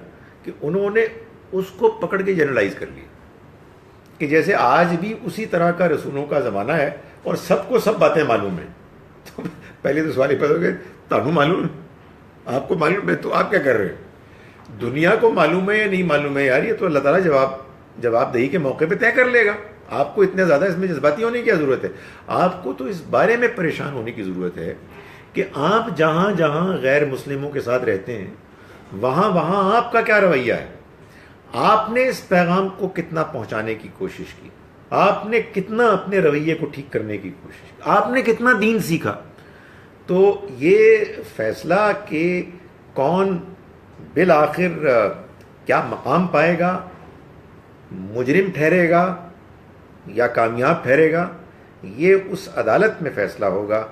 A: کہ انہوں نے اس کو پکڑ کے جنرلائز کر لیا کہ جیسے آج بھی اسی طرح کا رسولوں کا زمانہ ہے اور سب کو سب باتیں معلوم ہیں. تو پہلے تو سوال یہ پیدا ہو گیا تانوں معلوم ہے، آپ کو معلوم ہے تو آپ کیا کر رہے ہیں؟ دنیا کو معلوم ہے یا نہیں معلوم ہے یار، یہ تو اللہ تعالیٰ جواب دہی کے موقع پہ طے کر لے گا. آپ کو اتنے زیادہ اس میں جذباتی ہونے کی کیا ضرورت ہے؟ آپ کو تو اس بارے میں پریشان ہونے کی ضرورت ہے کہ آپ جہاں جہاں غیر مسلموں کے ساتھ رہتے ہیں وہاں وہاں آپ کا کیا رویہ ہے، آپ نے اس پیغام کو کتنا پہنچانے کی کوشش کی، آپ نے کتنا اپنے رویے کو ٹھیک کرنے کی کوشش کی، آپ نے کتنا دین سیکھا. تو یہ فیصلہ کہ کون بالآخر کیا مقام پائے گا، مجرم ٹھہرے گا یا کامیاب ٹھہرے گا، یہ اس عدالت میں فیصلہ ہوگا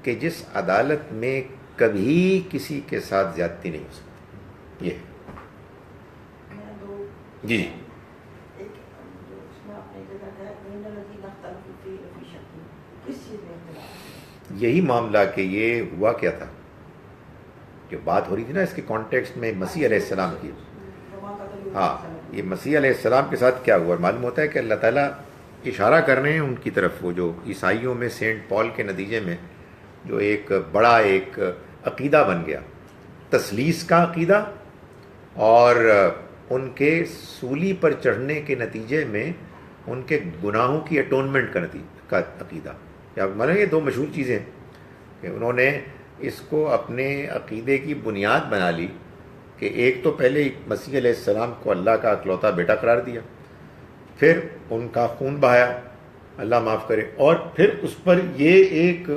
A: کہ جس عدالت میں کبھی کسی کے ساتھ زیادتی نہیں ہو سکتی. یہ جی یہی معاملہ کہ یہ ہوا کیا تھا، جو بات ہو رہی تھی نا اس کے کانٹیکسٹ میں مسیح علیہ السلام کی. ہاں یہ مسیح علیہ السلام کے ساتھ کیا ہوا، معلوم ہوتا ہے کہ اللہ تعالیٰ اشارہ کر رہے ہیں ان کی طرف، وہ جو عیسائیوں میں سینٹ پال کے نتیجے میں جو ایک بڑا ایک عقیدہ بن گیا، تثلیث کا عقیدہ، اور ان کے سولی پر چڑھنے کے نتیجے میں ان کے گناہوں کی اٹونمنٹ کا عقیدہ. کیا مانیں یہ دو مشہور چیزیں کہ انہوں نے اس کو اپنے عقیدے کی بنیاد بنا لی کہ ایک تو پہلے مسیح علیہ السلام کو اللہ کا اکلوتا بیٹا قرار دیا، پھر ان کا خون بہایا، اللہ معاف کرے، اور پھر اس پر یہ ایک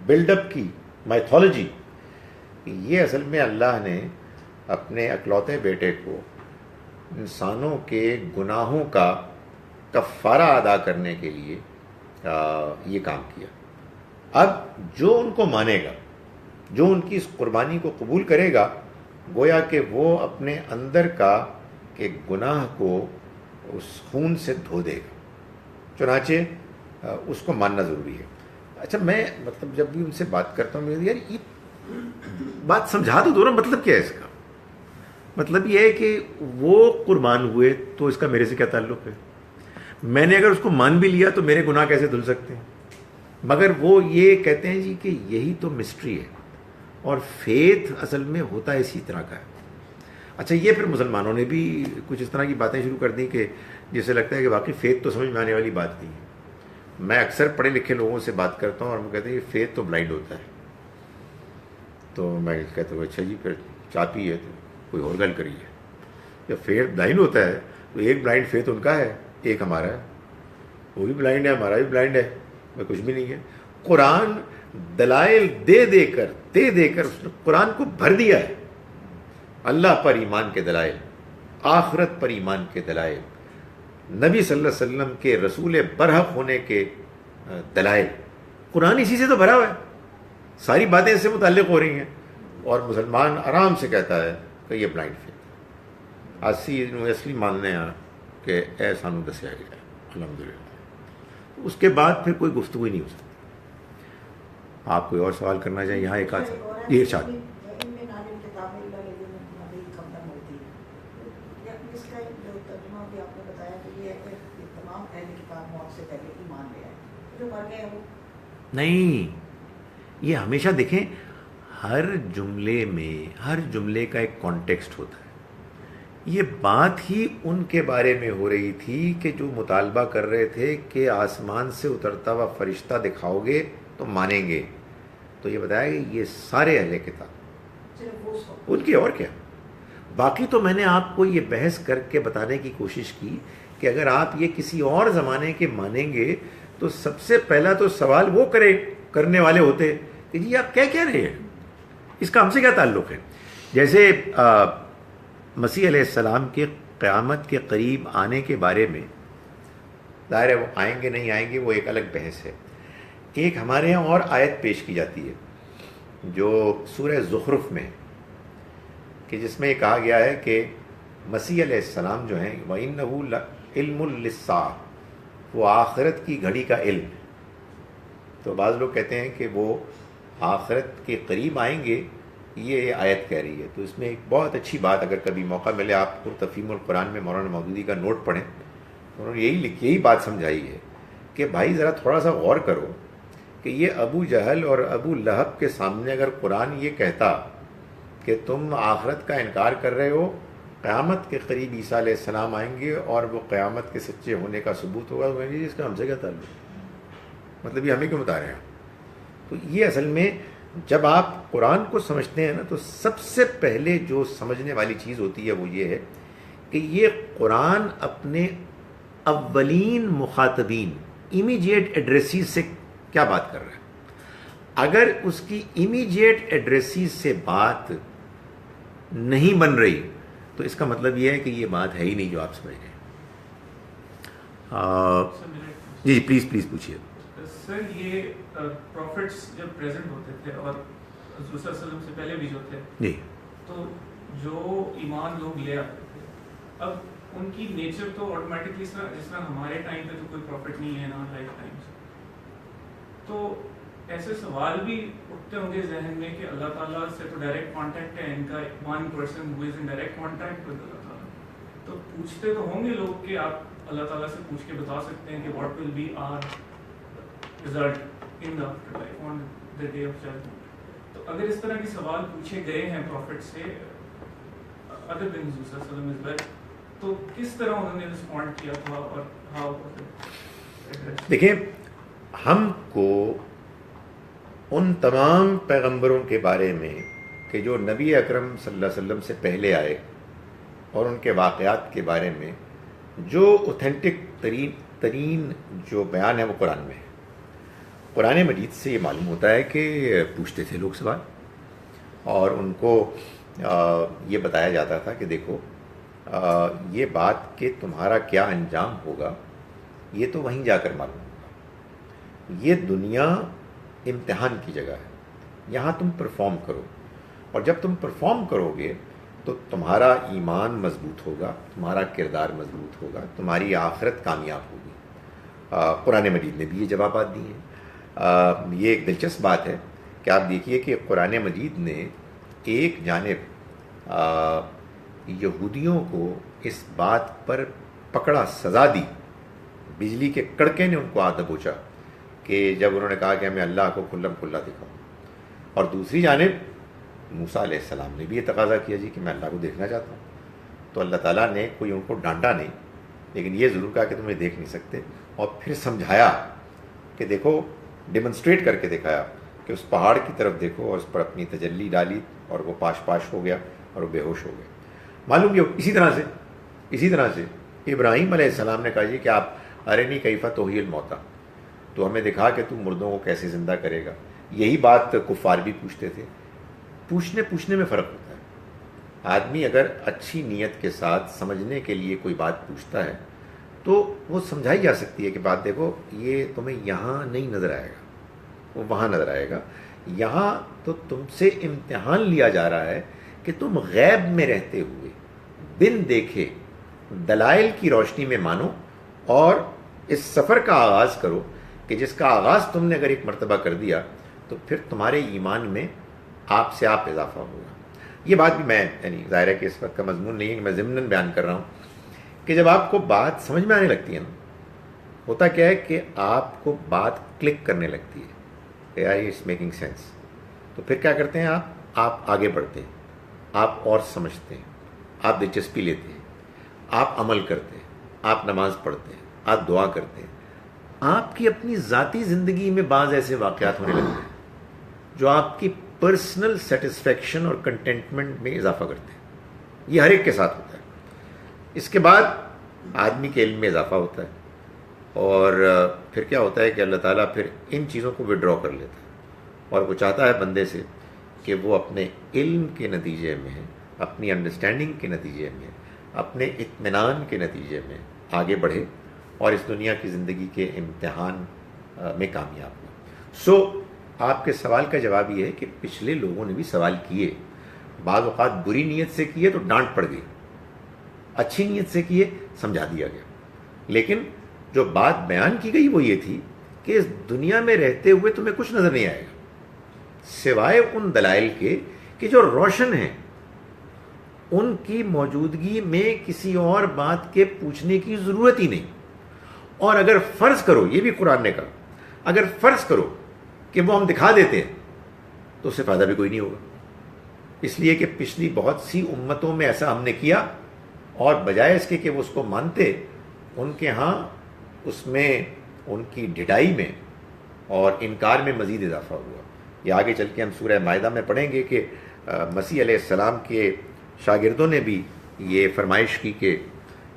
A: بلڈ اپ کی مائتھولوجی. یہ اصل میں اللہ نے اپنے اکلوتے بیٹے کو انسانوں کے گناہوں کا کفارہ ادا کرنے کے لیے یہ کام کیا. اب جو ان کو مانے گا، جو ان کی اس قربانی کو قبول کرے گا، گویا کہ وہ اپنے اندر کا ایک گناہ کو اس خون سے دھو دے گا. چنانچہ اس کو ماننا ضروری ہے. اچھا میں مطلب جب بھی ان سے بات کرتا ہوں یار یہ بات سمجھا تو دو نا، مطلب کیا ہے اس کا؟ مطلب یہ ہے کہ وہ قربان ہوئے تو اس کا میرے سے کیا تعلق ہے؟ میں نے اگر اس کو مان بھی لیا تو میرے گناہ کیسے دھل سکتے ہیں؟ مگر وہ یہ کہتے ہیں جی کہ یہی تو مسٹری ہے، اور فیتھ اصل میں ہوتا ہے اسی طرح کا ہے. اچھا یہ پھر مسلمانوں نے بھی کچھ اس طرح کی باتیں شروع کر دیں کہ جسے لگتا ہے کہ واقعی فیتھ تو سمجھ میں آنے والی بات نہیں ہے. میں اکثر پڑھے لکھے لوگوں سے بات کرتا ہوں اور وہ کہتے ہیں کہ فیتھ تو بلائنڈ ہوتا ہے. تو میں کہتا ہوں اچھا جی پھر چاپی ہے تو کوئی اور گل کریے. جب فیتھ بلائنڈ ہوتا ہے تو ایک بلائنڈ فیتھ ان کا ہے، ایک ہمارا ہے. وہ بھی بلائنڈ ہے، ہمارا بھی بلائنڈ ہے، میں کچھ بھی نہیں ہے. قرآن دلائل دے دے کر اس نے قرآن کو بھر دیا ہے. اللہ پر ایمان کے دلائل، آخرت پر ایمان کے دلائل، نبی صلی اللہ علیہ وسلم کے رسول برحق ہونے کے دلائل. قرآن اسی سے تو بھرا ہوا ہے، ساری باتیں اس سے متعلق ہو رہی ہیں، اور مسلمان آرام سے کہتا ہے کہ یہ بلائنڈ فیتھ اصلی ماننے ہیں کہ اے سانو دسیا گیا ہے. الحمدللہ. اس کے بعد پھر کوئی گفتگو ہی نہیں ہو سکتی. آپ کوئی اور سوال کرنا چاہیں؟ یہاں ایک آدھ یہ ارشاد. نہیں، یہ ہمیشہ دیکھیں ہر جملے کا ایک کانٹیکسٹ ہوتا ہے. یہ بات ہی ان کے بارے میں ہو رہی تھی کہ جو مطالبہ کر رہے تھے کہ آسمان سے اترتا ہوا فرشتہ دکھاؤ گے تو مانیں گے. تو یہ بتایا کہ یہ سارے اہل کتاب ان کی، اور کیا. باقی تو میں نے آپ کو یہ بحث کر کے بتانے کی کوشش کی کہ اگر آپ یہ کسی اور زمانے کے مانیں گے تو سب سے پہلا تو سوال وہ کرنے والے ہوتے کہ جی آپ کیا رہے ہیں، اس کا ہم سے کیا تعلق ہے. جیسے مسیح علیہ السلام کے قیامت کے قریب آنے کے بارے میں، ظاہر ہے وہ آئیں گے نہیں آئیں گے وہ ایک الگ بحث ہے. ایک ہمارے یہاں اور آیت پیش کی جاتی ہے جو سورہ زخرف میں، کہ جس میں یہ کہا گیا ہے کہ مسیح علیہ السلام جو ہیں وَإِنَّهُ لَعِلْمٌ لِلسَّاعَةِ، وہ آخرت کی گھڑی کا علم. تو بعض لوگ کہتے ہیں کہ وہ آخرت کے قریب آئیں گے، یہ آیت کہہ رہی ہے. تو اس میں ایک بہت اچھی بات، اگر کبھی موقع ملے آپ کو تفہیم القرآن میں مولانا مودودی کا نوٹ پڑھیں، انہوں نے یہی بات سمجھائی ہے کہ بھائی ذرا تھوڑا سا غور کرو کہ یہ ابو جہل اور ابو لہب کے سامنے اگر قرآن یہ کہتا کہ تم آخرت کا انکار کر رہے ہو، قیامت کے قریب عیسیٰ علیہ السلام آئیں گے اور وہ قیامت کے سچے ہونے کا ثبوت ہوگا، تو اس کا ہم سے کیا تعلق، مطلب یہ ہمیں کیوں بتا رہے ہیں. تو یہ اصل میں جب آپ قرآن کو سمجھتے ہیں نا، تو سب سے پہلے جو سمجھنے والی چیز ہوتی ہے وہ یہ ہے کہ یہ قرآن اپنے اولین مخاطبین، امیجیٹ ایڈریسیز سے کیا بات کر رہا ہے. اگر اس کی امیجیٹ ایڈریسیز سے بات نہیں بن رہی تو اس کا مطلب یہ ہے کہ یہ بات ہے ہی نہیں جو آپ سمجھ رہے ہیں. جی پلیز پوچھیے.
C: سر یہ پروفٹس جب پریزنٹ ہوتے تھے اور حضور صلی اللہ علیہ وسلم سے پہلے بھی جو تھے
A: جی،
C: تو جو ایمان لوگ لے آتے تھے، اب ان کی نیچر تو آٹومیٹکلی جس طرح ہمارے ٹائم پہ تو کوئی پروفٹ نہیں ہے نا لائف ٹائم سے، تو ایسے سوال بھی اٹھتے ہوں گے ذہن میں کہ اللہ تعالیٰ سے تو ڈائریکٹ کانٹیکٹ ہے ان کا، one person who is in direct contact with اللہ تعالیٰ، تو پوچھتے تو ہوں گے لوگ کہ آپ اللہ تعالیٰ سے پوچھ کے بتا سکتے ہیں کہ what will be our result in the afterlife on the day of judgment. تو اگر اس طرح کے سوال پوچھے گئے ہیں پروفٹ سے other than حضور صلی اللہ علیہ وسلم as well، تو کس طرح انہوں نے رسپونڈ کیا تھا اور how was it؟
A: دیکھیں، ہم کو ان تمام پیغمبروں کے بارے میں کہ جو نبی اکرم صلی اللہ علیہ وسلم سے پہلے آئے اور ان کے واقعات کے بارے میں جو اوتھینٹک ترین جو بیان ہے وہ قرآن میں ہے. قرآن مجید سے یہ معلوم ہوتا ہے کہ پوچھتے تھے لوگ سوال، اور ان کو یہ بتایا جاتا تھا کہ دیکھو یہ بات کہ تمہارا کیا انجام ہوگا یہ تو وہیں جا کر معلوم ہوگا. یہ دنیا امتحان کی جگہ ہے، یہاں تم پرفارم کرو، اور جب تم پرفارم کرو گے تو تمہارا ایمان مضبوط ہوگا، تمہارا کردار مضبوط ہوگا، تمہاری آخرت کامیاب ہوگی. قرآن مجید نے بھی یہ جوابات دیے ہیں. یہ ایک دلچسپ بات ہے کہ آپ دیکھیے کہ قرآن مجید نے ایک جانب یہودیوں کو اس بات پر پکڑا، سزا دی، بجلی کے کڑکے نے ان کو آ دبوچا کہ جب انہوں نے کہا کہ ہمیں اللہ کو کھلم کھلا دکھاؤ، اور دوسری جانب موسیٰ علیہ السلام نے بھی یہ تقاضا کیا جی کہ میں اللہ کو دیکھنا چاہتا ہوں. تو اللہ تعالیٰ نے کوئی ان کو ڈانٹا نہیں، لیکن یہ ضرور کہا کہ تمہیں دیکھ نہیں سکتے، اور پھر سمجھایا کہ دیکھو، ڈیمونسٹریٹ کر کے دکھایا کہ اس پہاڑ کی طرف دیکھو، اور اس پر اپنی تجلی ڈالی اور وہ پاش ہو گیا اور وہ بے ہوش ہو گیا. معلوم یہ اسی طرح سے ابراہیم علیہ السلام نے کہا جی کہ آپ ارنی کیف تحیی الموتیٰ، تو ہمیں دکھا کہ تم مردوں کو کیسے زندہ کرے گا. یہی بات کفار بھی پوچھتے تھے. پوچھنے میں فرق ہوتا ہے. آدمی اگر اچھی نیت کے ساتھ سمجھنے کے لیے کوئی بات پوچھتا ہے تو وہ سمجھائی جا سکتی ہے کہ بات دیکھو یہ تمہیں یہاں نہیں نظر آئے گا، وہ وہاں نظر آئے گا. یہاں تو تم سے امتحان لیا جا رہا ہے کہ تم غیب میں رہتے ہوئے بن دیکھے دلائل کی روشنی میں مانو اور اس سفر کا آغاز کرو کہ جس کا آغاز تم نے اگر ایک مرتبہ کر دیا تو پھر تمہارے ایمان میں آپ سے آپ اضافہ ہوگا. یہ بات بھی میں یعنی ظاہر ہے کہ اس وقت کا مضمون نہیں ہے کہ میں ضمناً بیان کر رہا ہوں کہ جب آپ کو بات سمجھ میں آنے لگتی ہے نا، ہوتا کیا ہے کہ آپ کو بات کلک کرنے لگتی ہے کہ یار اٹس میکنگ سینس. تو پھر کیا کرتے ہیں آپ آگے بڑھتے ہیں، آپ اور سمجھتے ہیں، آپ دلچسپی لیتے ہیں، آپ عمل کرتے ہیں، آپ نماز پڑھتے ہیں، آپ دعا کرتے ہیں. آپ کی اپنی ذاتی زندگی میں بعض ایسے واقعات ہونے لگتے ہیں جو آپ کی پرسنل سیٹسفیکشن اور کنٹینٹمنٹ میں اضافہ کرتے ہیں. یہ ہر ایک کے ساتھ ہوتا ہے. اس کے بعد آدمی کے علم میں اضافہ ہوتا ہے, اور پھر کیا ہوتا ہے کہ اللہ تعالیٰ پھر ان چیزوں کو وڈرا کر لیتا ہے, اور وہ چاہتا ہے بندے سے کہ وہ اپنے علم کے نتیجے میں, اپنی انڈرسٹینڈنگ کے نتیجے میں, اپنے اطمینان کے نتیجے میں آگے بڑھے اور اس دنیا کی زندگی کے امتحان میں کامیاب ہو. سو آپ کے سوال کا جواب یہ ہے کہ پچھلے لوگوں نے بھی سوال کیے, بعض اوقات بری نیت سے کیے تو ڈانٹ پڑ گئی, اچھی نیت سے کیے سمجھا دیا گیا. لیکن جو بات بیان کی گئی وہ یہ تھی کہ اس دنیا میں رہتے ہوئے تمہیں کچھ نظر نہیں آئے گا سوائے ان دلائل کے کہ جو روشن ہیں, ان کی موجودگی میں کسی اور بات کے پوچھنے کی ضرورت ہی نہیں. اور اگر فرض کرو, یہ بھی قرآن نے کہا, اگر فرض کرو کہ وہ ہم دکھا دیتے ہیں تو اس سے فائدہ بھی کوئی نہیں ہوگا, اس لیے کہ پچھلی بہت سی امتوں میں ایسا ہم نے کیا, اور بجائے اس کے کہ وہ اس کو مانتے, ان کے ہاں اس میں ان کی ڈھٹائی میں اور انکار میں مزید اضافہ ہوا. یہ آگے چل کے ہم سورہ مائدہ میں پڑھیں گے کہ مسیح علیہ السلام کے شاگردوں نے بھی یہ فرمائش کی کہ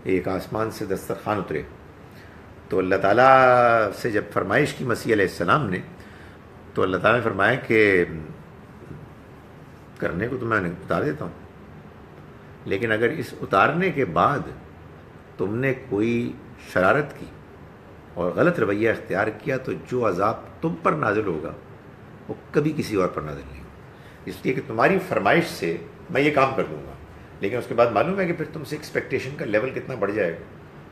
A: ایک آسمان سے دسترخوان اترے. تو اللہ تعالیٰ سے جب فرمائش کی مسیح علیہ السلام نے, تو اللہ تعالیٰ نے فرمایا کہ کرنے کو تو میں اتار دیتا ہوں, لیکن اگر اس اتارنے کے بعد تم نے کوئی شرارت کی اور غلط رویہ اختیار کیا تو جو عذاب تم پر نازل ہوگا وہ کبھی کسی اور پر نازل نہیں ہوگا. اس لیے کہ تمہاری فرمائش سے میں یہ کام کر دوں گا, لیکن اس کے بعد معلوم ہے کہ پھر تم سے ایکسپیکٹیشن کا لیول کتنا بڑھ جائے گا,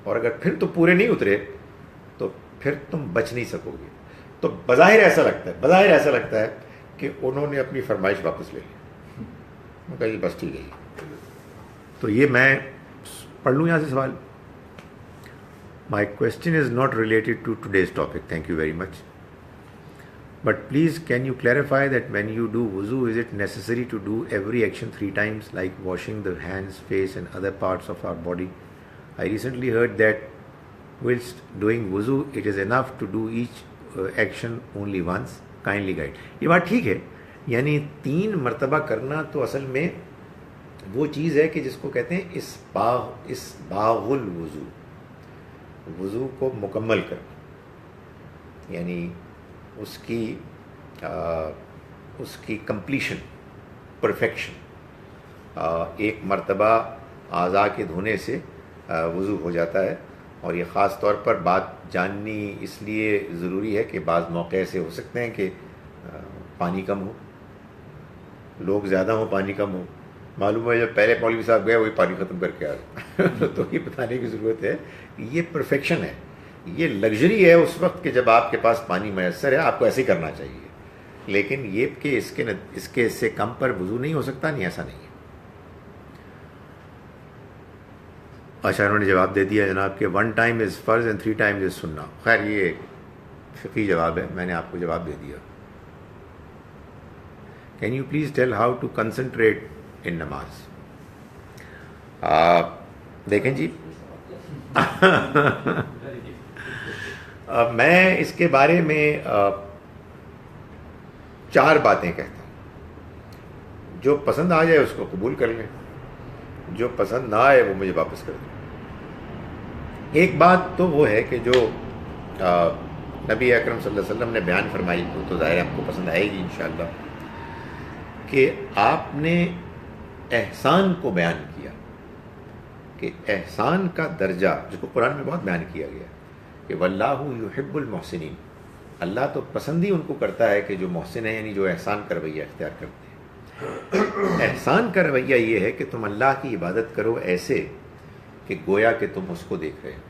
A: اور اگر پھر تو پورے نہیں اترے تو پھر تم بچ نہیں سکو گے. تو بظاہر ایسا لگتا ہے کہ انہوں نے اپنی فرمائش واپس لے لی. میں کہا بس ٹھیک ہے. تو یہ میں پڑھ لوں یہاں سے سوال. My question is not related to today's topic. Thank you very much. But please, can you clarify that when you do wuzu, is it necessary to do every action 3 times, like washing the hands, face and other parts of our body? I recently heard that whilst doing wuzu, it is enough to do each action only once. Kindly guide. یہ بات ٹھیک ہے, یعنی 3 مرتبہ کرنا تو اصل میں وہ چیز ہے کہ جس کو کہتے ہیں اسباغ الوضو, وضو کو مکمل کرنا, یعنی اس کی کمپلیشن, پرفیکشن. ایک مرتبہ اعضاء کے دھونے سے وضو ہو جاتا ہے, اور یہ خاص طور پر بات جاننی اس لیے ضروری ہے کہ بعض موقع ایسے ہو سکتے ہیں کہ پانی کم ہو, لوگ زیادہ ہوں, پانی کم ہو. معلوم ہے جب پہلے مولوی صاحب گئے وہی پانی ختم کر کے آ گئے. تو یہ بتانے کی ضرورت ہے یہ پرفیکشن ہے, یہ لگژری ہے اس وقت کہ جب آپ کے پاس پانی میسر ہے, آپ کو ایسے ہی کرنا چاہیے. لیکن یہ کہ اس کے اس سے کم پر وضو نہیں ہو سکتا, نہیں, ایسا نہیں ہے. اچھا, انہوں نے جواب دے دیا جناب کہ 1 time از فرض اینڈ 3 times از سنہ. خیر یہ فقہی جواب ہے, میں نے آپ کو جواب دے دیا. Can you please tell how to concentrate in نماز. دیکھیں جی, میں اس کے بارے میں 4 باتیں کہتا ہوں. جو پسند آ جائے اس کو قبول کر لیں, جو پسند نہ آئے وہ مجھے واپس کر دیں. ایک بات تو وہ ہے کہ جو نبی اکرم صلی اللہ علیہ وسلم نے بیان فرمائی, وہ تو ظاہر آپ کو پسند آئے گی انشاءاللہ, کہ آپ نے احسان کو بیان کیا, کہ احسان کا درجہ جس کو قرآن میں بہت بیان کیا گیا کہ واللہ یحب المحسنین, اللہ تو پسند ہی ان کو کرتا ہے کہ جو محسن ہیں, یعنی جو احسان کا رویہ اختیار کرتے ہیں. احسان کا رویہ یہ ہے کہ تم اللہ کی عبادت کرو ایسے کہ گویا کہ تم اس کو دیکھ رہے ہو,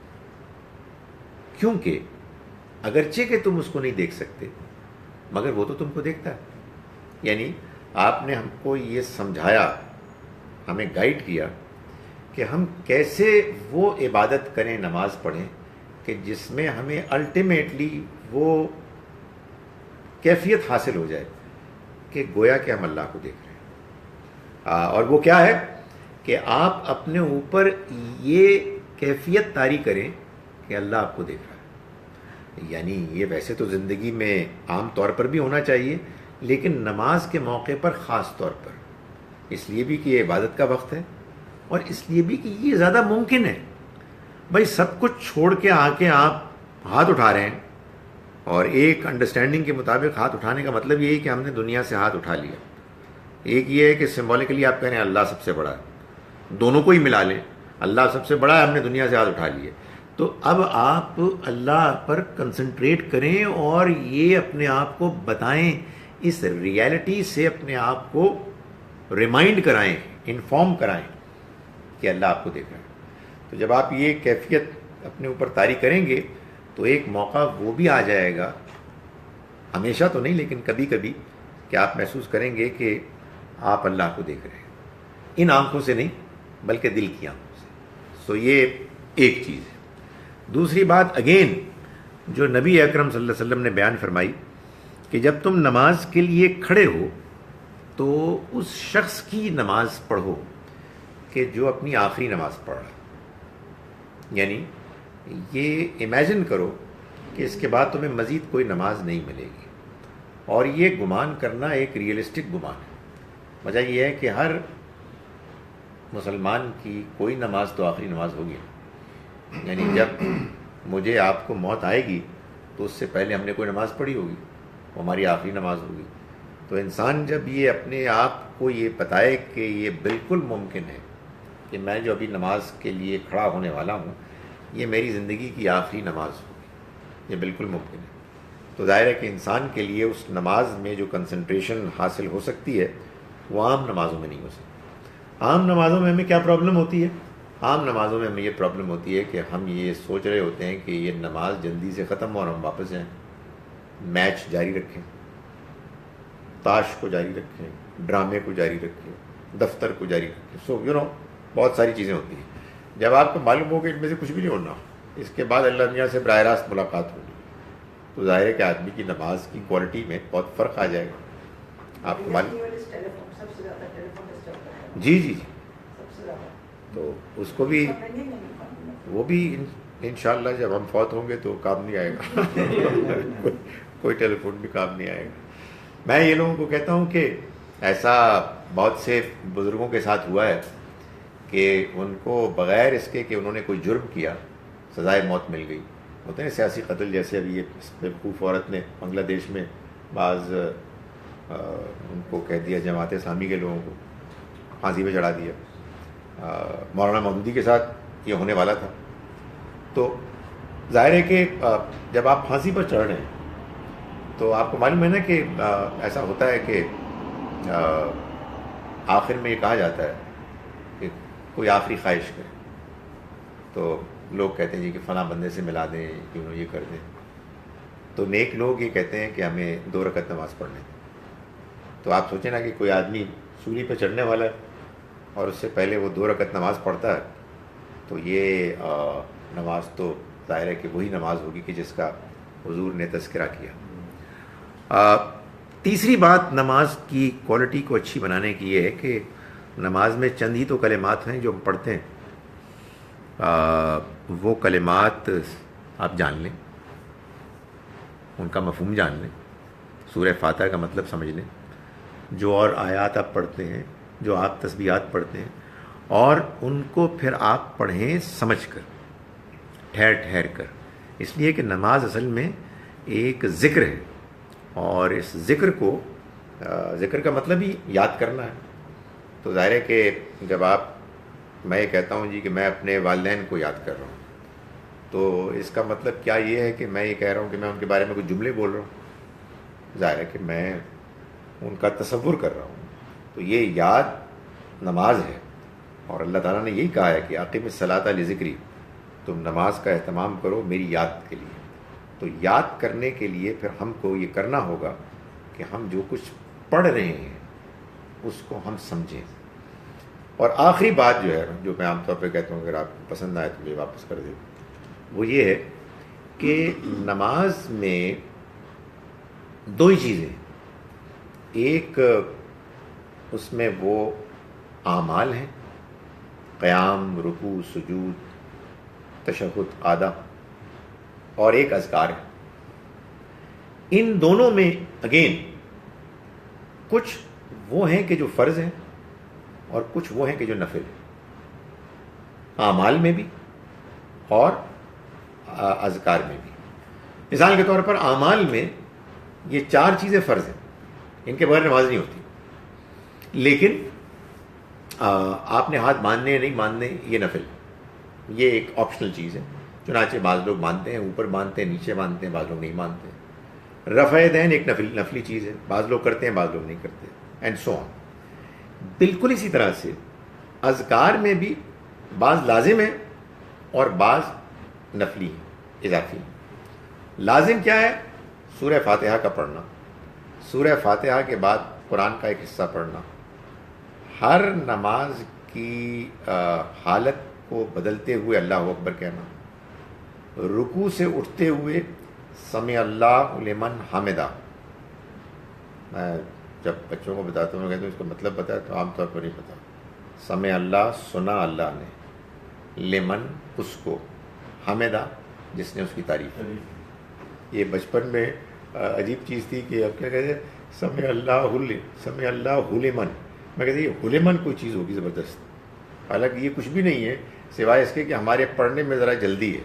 A: کیونکہ اگرچہ کہ تم اس کو نہیں دیکھ سکتے مگر وہ تو تم کو دیکھتا ہے. یعنی آپ نے ہم کو یہ سمجھایا, ہمیں گائیڈ کیا کہ ہم کیسے وہ عبادت کریں, نماز پڑھیں کہ جس میں ہمیں الٹیمیٹلی وہ کیفیت حاصل ہو جائے کہ گویا کہ ہم اللہ کو دیکھ رہے ہیں. اور وہ کیا ہے کہ آپ اپنے اوپر یہ کیفیت طاری کریں کہ اللہ آپ کو دیکھ رہا ہے. یعنی یہ ویسے تو زندگی میں عام طور پر بھی ہونا چاہیے, لیکن نماز کے موقع پر خاص طور پر، اس لیے بھی کہ یہ عبادت کا وقت ہے، اور اس لیے بھی کہ یہ زیادہ ممکن ہے. بھائی سب کچھ چھوڑ کے آ کے آپ ہاتھ اٹھا رہے ہیں، اور ایک انڈرسٹینڈنگ کے مطابق ہاتھ اٹھانے کا مطلب یہ ہے کہ ہم نے دنیا سے ہاتھ اٹھا لیا. ایک یہ ہے کہ سمبولیکلی آپ کہہ رہے ہیں اللہ سب سے بڑا ہے، دونوں کو ہی ملا لیں، اللہ سب سے بڑا ہے، ہم نے دنیا سے ہاتھ اٹھا لیے. تو اب آپ اللہ پر کنسنٹریٹ کریں اور یہ اپنے آپ کو بتائیں، اس ریالٹی سے اپنے آپ کو ریمائنڈ کرائیں، انفارم کرائیں کہ اللہ آپ کو دیکھ رہا ہے. تو جب آپ یہ کیفیت اپنے اوپر طاری کریں گے تو ایک موقع وہ بھی آ جائے گا، ہمیشہ تو نہیں لیکن کبھی کبھی، کہ آپ محسوس کریں گے کہ آپ اللہ کو دیکھ رہے ہیں، ان آنکھوں سے نہیں بلکہ دل کی آنکھوں سے. سو یہ ایک چیز ہے. دوسری بات اگین جو نبی اکرم صلی اللہ علیہ وسلم نے بیان فرمائی کہ جب تم نماز کے لیے کھڑے ہو تو اس شخص کی نماز پڑھو کہ جو اپنی آخری نماز پڑھ رہا. یعنی یہ امیجن کرو کہ اس کے بعد تمہیں مزید کوئی نماز نہیں ملے گی، اور یہ گمان کرنا ایک ریئلسٹک گمان ہے. وجہ یہ ہے کہ ہر مسلمان کی کوئی نماز تو آخری نماز ہوگی. یعنی جب مجھے آپ کو موت آئے گی تو اس سے پہلے ہم نے کوئی نماز پڑھی ہوگی، وہ ہماری آخری نماز ہوگی. تو انسان جب یہ اپنے آپ کو یہ بتائے کہ یہ بالکل ممکن ہے کہ میں جو ابھی نماز کے لیے کھڑا ہونے والا ہوں یہ میری زندگی کی آخری نماز ہوگی، یہ بالکل ممکن ہے. تو ظاہر ہے کہ انسان کے لیے اس نماز میں جو کنسنٹریشن حاصل ہو سکتی ہے وہ عام نمازوں میں نہیں ہو سکتی. عام نمازوں میں ہمیں کیا پرابلم ہوتی ہے؟ عام نمازوں میں ہمیں یہ پرابلم ہوتی ہے کہ ہم یہ سوچ رہے ہوتے ہیں کہ یہ نماز جلدی سے ختم ہو اور ہم واپس جائیں، میچ جاری رکھیں، تاش کو جاری رکھیں، ڈرامے کو جاری رکھیں، دفتر کو جاری رکھیں. سو بہت ساری چیزیں ہوتی ہیں. جب آپ کو معلوم ہو کہ ان میں سے کچھ بھی نہیں ہونا، اس کے بعد اللہ میاں سے براہ راست ملاقات ہوگی، تو ظاہر ہے کہ آدمی کی نماز کی کوالٹی میں بہت فرق آ جائے گا. آپ کو معلوم جی جی جی تو اس کو بھی وہ بھی انشاءاللہ جب ہم فوت ہوں گے تو کام نہیں آئے گا کوئی ٹیلی فون بھی کام نہیں آئے گا. میں یہ لوگوں کو کہتا ہوں کہ ایسا بہت سے بزرگوں کے ساتھ ہوا ہے کہ ان کو بغیر اس کے کہ انہوں نے کوئی جرم کیا سزائے موت مل گئی. ہوتے ہیں سیاسی قتل، جیسے ابھی یہ بیوقوف عورت نے بنگلہ دیش میں بعض ان کو کہہ دیا جماعت اسلامی کے لوگوں کو پھانسی پہ چڑھا دیا. مولانا مودودی کے ساتھ یہ ہونے والا تھا. تو ظاہر ہے کہ جب آپ پھانسی پر چڑھ رہے ہیں تو آپ کو معلوم ہے نا کہ ایسا ہوتا ہے کہ آخر میں یہ کہا جاتا ہے کہ کوئی آخری خواہش کرے، تو لوگ کہتے ہیں جی کہ فلاں بندے سے ملا دیں، کیوں یہ کر دیں. تو نیک لوگ یہ کہتے ہیں کہ ہمیں 2 رکعت نماز پڑھنے دیں. تو آپ سوچیں نا کہ کوئی آدمی سولی پہ چڑھنے والا ہے اور اس سے پہلے وہ 2 رکعت نماز پڑھتا ہے، تو یہ نماز تو ظاہر ہے کہ وہی نماز ہوگی کہ جس کا حضور نے تذکرہ کیا. تیسری بات نماز کی کوالٹی کو اچھی بنانے کی یہ ہے کہ نماز میں چند ہی تو کلمات ہیں جو ہم پڑھتے ہیں، وہ کلمات آپ جان لیں، ان کا مفہوم جان لیں، سورہ فاتحہ کا مطلب سمجھ لیں، جو اور آیات آپ پڑھتے ہیں، جو آپ تسبیحات پڑھتے ہیں، اور ان کو پھر آپ پڑھیں سمجھ کر، ٹھہر ٹھہر کر. اس لیے کہ نماز اصل میں ایک ذکر ہے، اور اس ذکر کو ذکر کا مطلب ہی یاد کرنا ہے. تو ظاہر ہے کہ جب میں یہ کہتا ہوں جی کہ میں اپنے والدین کو یاد کر رہا ہوں، تو اس کا مطلب کیا یہ ہے کہ میں یہ کہہ رہا ہوں کہ میں ان کے بارے میں کچھ جملے بول رہا ہوں؟ ظاہر ہے کہ میں ان کا تصور کر رہا ہوں. تو یہ یاد نماز ہے، اور اللہ تعالیٰ نے یہی کہا ہے کہ اقیم الصلاۃ لذکری، تم نماز کا اہتمام کرو میری یاد کے لیے. تو یاد کرنے کے لیے پھر ہم کو یہ کرنا ہوگا کہ ہم جو کچھ پڑھ رہے ہیں اس کو ہم سمجھیں. اور آخری بات جو ہے جو میں عام طور پہ کہتا ہوں، اگر آپ کو پسند آئے تو مجھے واپس کر دیں، وہ یہ ہے کہ نماز میں 2 ہی چیزیں، ایک اس میں وہ اعمال ہیں، قیام، رکوع، سجود، تشہد، قعدہ، اور ایک اذکار ہے. ان دونوں میں اگین کچھ وہ ہیں کہ جو فرض ہیں اور کچھ وہ ہیں کہ جو نفل ہیں، اعمال میں بھی اور اذکار میں بھی۔ مثال کے طور پر اعمال میں یہ 4 چیزیں فرض ہیں، ان کے بغیر نماز نہیں ہوتی، لیکن آپ نے ہاتھ باندھنے نہیں باندھنے یہ نفل، یہ ایک آپشنل چیز ہے، چنانچہ بعض لوگ باندھتے ہیں، اوپر باندھتے ہیں، نیچے باندھتے ہیں، بعض لوگ نہیں باندھتے ہیں۔ رفع دین ایک نفلی چیز ہے، بعض لوگ کرتے ہیں، بعض لوگ نہیں کرتے، اینڈ سو آن۔ بالکل اسی طرح سے اذکار میں بھی بعض لازم ہیں اور بعض نفلی ہیں، اضافی ہیں۔ لازم کیا ہے؟ سورہ فاتحہ کا پڑھنا، سورہ فاتحہ کے بعد قرآن کا ایک حصہ پڑھنا، ہر نماز کی حالت کو بدلتے ہوئے اللہ اکبر کہنا، رکوع سے اٹھتے ہوئے سمع اللہ لمن حمدہ۔ میں جب بچوں کو بتاتا ہوں کہتے ہیں اس کا مطلب بتا تو عام طور پر نہیں پتا۔ سمع اللہ، سنا اللہ نے، لمن اس کو، حمدہ جس نے اس کی تعریف کی۔ یہ بچپن میں عجیب چیز تھی کہ اب کیا کہتے ہیں سمع اللہ لمن، میں کہتے یہ لمن کوئی چیز ہوگی زبردست، حالانکہ یہ کچھ بھی نہیں ہے سوائے اس کے کہ ہمارے پڑھنے میں ذرا جلدی ہے۔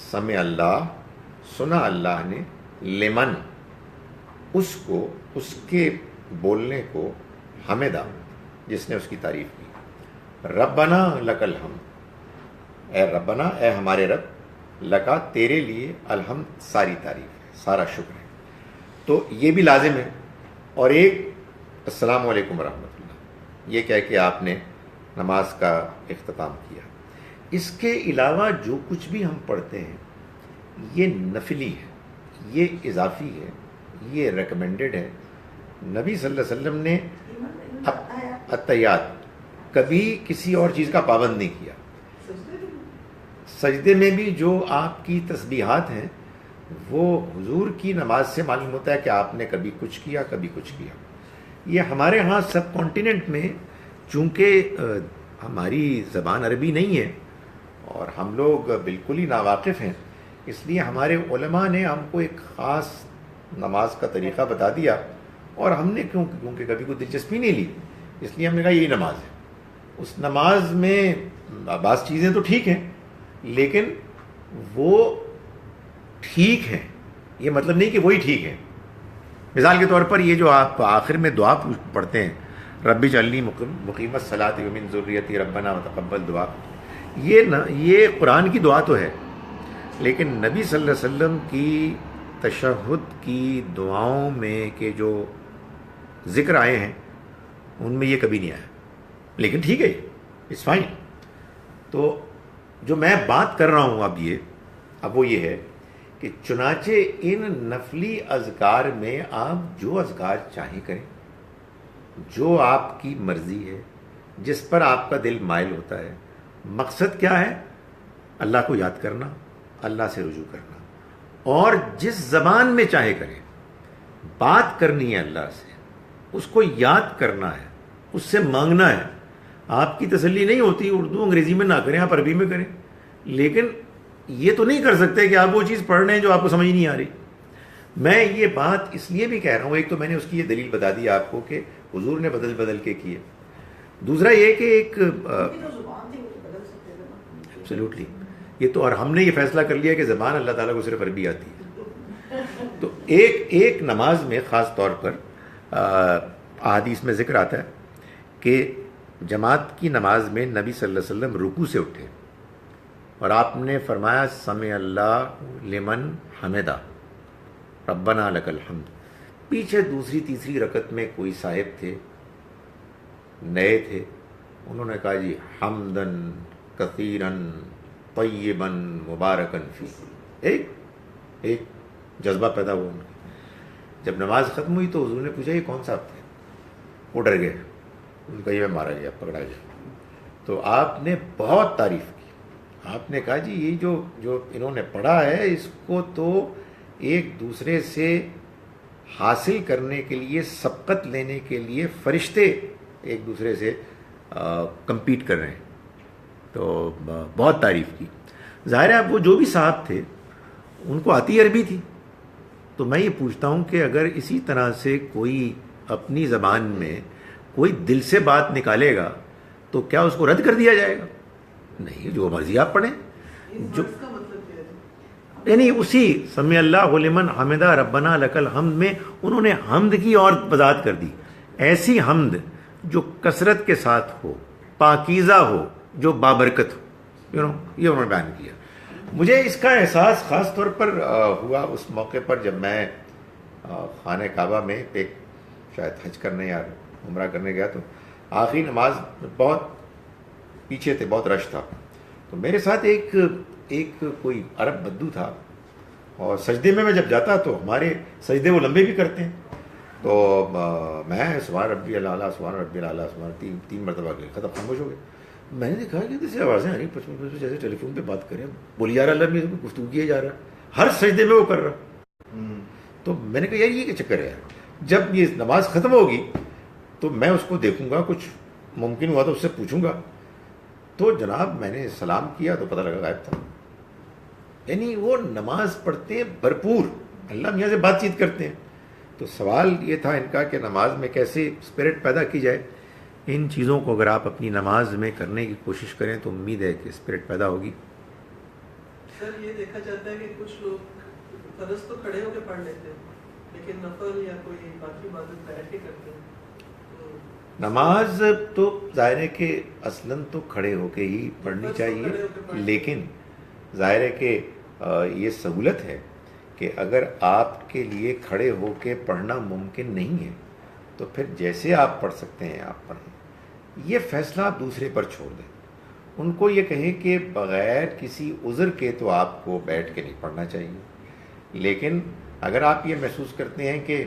A: سمع اللہ، سنا اللہ نے، لمن اس کو، اس کے بولنے کو، حمدہ جس نے اس کی تعریف کی۔ ربنا لک الحمد، اے ربنا، اے ہمارے رب، لکا تیرے لیے، الحمد ساری تعریف ہے، سارا شکر ہے۔ تو یہ بھی لازم ہے۔ اور ایک السلام علیکم ورحمۃ اللہ، یہ کہہ کے آپ نے نماز کا اختتام کیا۔ اس کے علاوہ جو کچھ بھی ہم پڑھتے ہیں یہ نفلی ہے، یہ اضافی ہے، یہ ریکمینڈڈ ہے۔ نبی صلی اللہ علیہ وسلم نے التحیات کبھی کسی اور چیز کا پابند نہیں کیا۔ سجدے میں بھی جو آپ کی تسبیحات ہیں وہ حضور کی نماز سے معلوم ہوتا ہے کہ آپ نے کبھی کچھ کیا، کبھی کچھ کیا۔ یہ ہمارے ہاں سب کانٹیننٹ میں چونکہ ہماری زبان عربی نہیں ہے اور ہم لوگ بالکل ہی ناواقف ہیں، اس لیے ہمارے علماء نے ہم کو ایک خاص نماز کا طریقہ بتا دیا، اور ہم نے کیونکہ کبھی کوئی دلچسپی نہیں لی، اس لیے ہم نے کہا یہی نماز ہے۔ اس نماز میں بعض چیزیں تو ٹھیک ہیں، لیکن وہ ٹھیک ہیں، یہ مطلب نہیں کہ وہی ٹھیک ہیں۔ مثال کے طور پر یہ جو آپ آخر میں دعا پڑھتے ہیں، رب اجعلنی مقیم الصلاۃ ومن ذریتی ربنا وتقبل دعا، یہ قرآن کی دعا تو ہے، لیکن نبی صلی اللہ علیہ وسلم کی تشہد کی دعاؤں میں کہ جو ذکر آئے ہیں ان میں یہ کبھی نہیں آیا، لیکن ٹھیک ہے، اٹس فائن۔ تو جو میں بات کر رہا ہوں اب وہ یہ ہے کہ چنانچہ ان نفلی اذکار میں آپ جو اذکار چاہیں کریں، جو آپ کی مرضی ہے، جس پر آپ کا دل مائل ہوتا ہے۔ مقصد کیا ہے؟ اللہ کو یاد کرنا، اللہ سے رجوع کرنا، اور جس زبان میں چاہے کریں، بات کرنی ہے اللہ سے، اس کو یاد کرنا ہے، اس سے مانگنا ہے۔ آپ کی تسلی نہیں ہوتی اردو انگریزی میں نہ کریں، آپ عربی میں کریں، لیکن یہ تو نہیں کر سکتے کہ آپ وہ چیز پڑھ رہے ہیں جو آپ کو سمجھ نہیں آ رہی۔ میں یہ بات اس لیے بھی کہہ رہا ہوں، ایک تو میں نے اس کی یہ دلیل بتا دی آپ کو کہ حضور نے بدل کے کیے، دوسرا یہ کہ ایک ایبسلیوٹلی یہ تو، اور ہم نے یہ فیصلہ کر لیا کہ زبان اللہ تعالیٰ کو صرف عربی آتی ہے۔ تو ایک نماز میں خاص طور پر احادیث میں ذکر آتا ہے کہ جماعت کی نماز میں نبی صلی اللہ علیہ وسلم رکوع سے اٹھے اور آپ نے فرمایا سمع اللہ لمن حمدہ ربنا لک الحمد۔ پیچھے دوسری تیسری رکعت میں کوئی صاحب تھے، نئے تھے، انہوں نے کہا جی حمدن کثیرن طیبن مبارکن فی، ایک جذبہ پیدا ہوا ان کا۔ جب نماز ختم ہوئی تو حضور نے پوچھا یہ کون صاحب تھے؟ وہ ڈر گئے، ان کا یہ مارا گیا، پکڑا گیا۔ تو آپ نے بہت تعریف کی، آپ نے کہا جی یہ جو انہوں نے پڑھا ہے اس کو تو ایک دوسرے سے حاصل کرنے کے لیے، سبقت لینے کے لیے فرشتے ایک دوسرے سے کمپیٹ کر رہے ہیں۔ تو بہت تعریف کی۔ ظاہر ہے وہ جو بھی صاحب تھے ان کو آتی عربی تھی، تو میں یہ پوچھتا ہوں کہ اگر اسی طرح سے کوئی اپنی زبان میں کوئی دل سے بات نکالے گا تو کیا اس کو رد کر دیا جائے گا؟ نہیں، جو مرضی آپ پڑھیں. جو یعنی اسی سمع اللہ لمن حمدہ ربنا لک الحمد میں انہوں نے حمد کی اور وضاحت کر دی. ایسی حمد جو کثرت کے ساتھ ہو، پاکیزہ ہو، جو بابرکت ہو، یہ انہوں نے بیان کیا. مجھے اس کا احساس خاص طور پر ہوا اس موقع پر جب میں خانہ کعبہ میں ایک شاید حج کرنے یا عمرہ کرنے گیا، تو آخری نماز بہت پیچھے تھے، بہت رش تھا. تو میرے ساتھ ایک کوئی عرب بدو تھا، اور سجدے میں جب جاتا تو ہمارے سجدے وہ لمبے بھی کرتے ہیں. تو میں سبحان ربی الاعلیٰ سبحان ربی الاعلیٰ سبحان تین مرتبہ گئے، ختم، خاموش ہو گئے. میں نے دیکھا کہ جیسے آوازیں آ رہی پچپن جیسے ٹیلی فون پہ بات کریں، بولی جا رہا، اللہ میں گفتگو کیا جا رہا، ہر سجدے میں وہ کر رہا. تو میں نے کہا یار یہ کیا چکر ہے یار. جب یہ نماز ختم ہوگی تو میں اس کو دیکھوں گا، کچھ ممکن ہوا تو اس سے پوچھوں گا. تو جناب میں نے سلام کیا تو پتہ لگا غائب تھا. یعنی وہ نماز پڑھتے ہیں بھرپور، اللہ میاں سے بات چیت کرتے ہیں. تو سوال یہ تھا ان کا کہ نماز میں کیسے اسپرٹ پیدا کی جائے. ان چیزوں کو اگر آپ اپنی نماز میں کرنے کی کوشش کریں تو امید ہے کہ اسپرٹ پیدا ہوگی.
D: سر یہ دیکھا جاتا ہے کہ کچھ لوگ فرض تو کھڑے ہو کے پڑھ لیتے ہیں، لیکن نفل یا کوئی باقی عبادت بیٹھ کے کرتے ہیں.
A: نماز تو ظاہر ہے کہ اصلاً تو کھڑے ہو کے ہی پڑھنی چاہیے، لیکن ظاہر ہے کہ یہ سہولت ہے کہ اگر آپ کے لیے کھڑے ہو کے پڑھنا ممکن نہیں ہے تو پھر جیسے آپ پڑھ سکتے ہیں آپ پڑھیں. یہ فیصلہ آپ دوسرے پر چھوڑ دیں. ان کو یہ کہیں کہ بغیر کسی عذر کے تو آپ کو بیٹھ کے نہیں پڑھنا چاہیے، لیکن اگر آپ یہ محسوس کرتے ہیں کہ